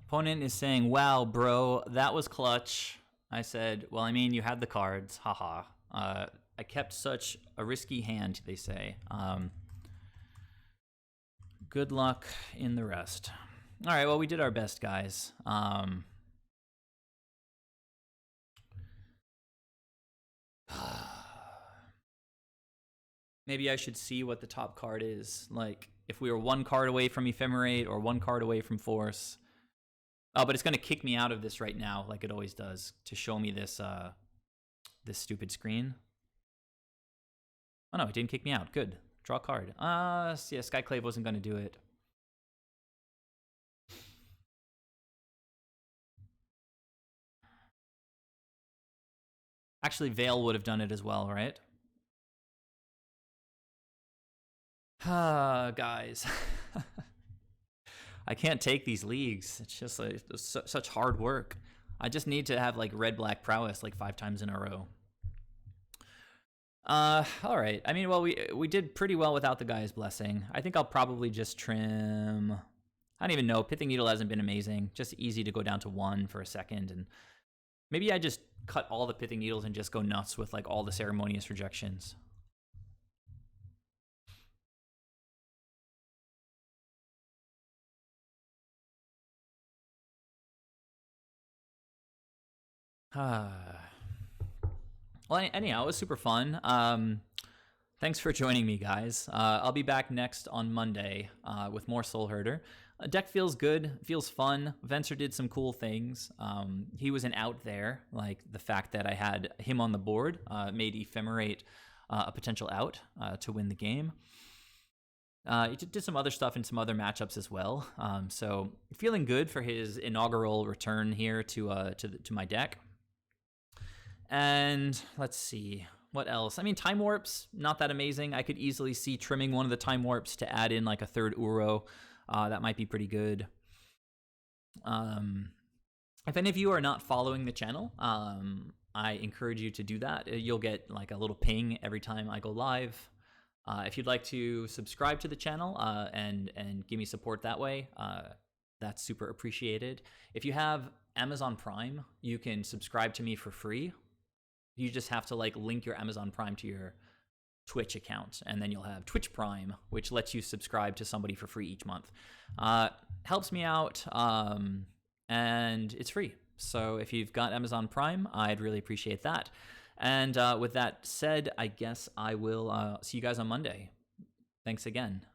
Opponent is saying, wow, bro, that was clutch. I said, well, I mean, you had the cards. Haha. I kept such a risky hand, they say. Good luck in the rest. All right, well, we did our best, guys. Maybe I should see what the top card is. Like, if we were 1 card away from Ephemerate or 1 card away from Force. Oh, but it's going to kick me out of this right now, like it always does, to show me this this stupid screen. Oh, no, it didn't kick me out. Good. Draw a card. Yeah, Skyclave wasn't going to do it. Actually, Veil would have done it as well, right? Guys. I can't take these leagues. It's just like such hard work. I just need to have like red-black prowess like 5 times in a row. All right. I mean, well, we did pretty well without the Guy's Blessing. I think I'll probably just trim. I don't even know. Pithing Needle hasn't been amazing. Just easy to go down to 1 for a second, and maybe I just cut all the Pithing Needles and just go nuts with like all the Ceremonious Rejections. Well, anyhow, it was super fun. Thanks for joining me, guys. I'll be back next on Monday with more Soulherder. Deck feels good, feels fun. Venser did some cool things. He was an out there, like the fact that I had him on the board made Ephemerate a potential out to win the game. He did some other stuff in some other matchups as well. So feeling good for his inaugural return here to my deck. And let's see, what else? I mean, Time Warps, not that amazing. I could easily see trimming one of the Time Warps to add in like a 3rd Uro. That might be pretty good. If any of you are not following the channel, I encourage you to do that. You'll get like a little ping every time I go live. If you'd like to subscribe to the channel and give me support that way, that's super appreciated. If you have Amazon Prime, you can subscribe to me for free. You just have to like link your Amazon Prime to your Twitch account, and then you'll have Twitch Prime, which lets you subscribe to somebody for free each month. Helps me out, and it's free. So if you've got Amazon Prime, I'd really appreciate that. And with that said, I guess I will see you guys on Monday. Thanks again.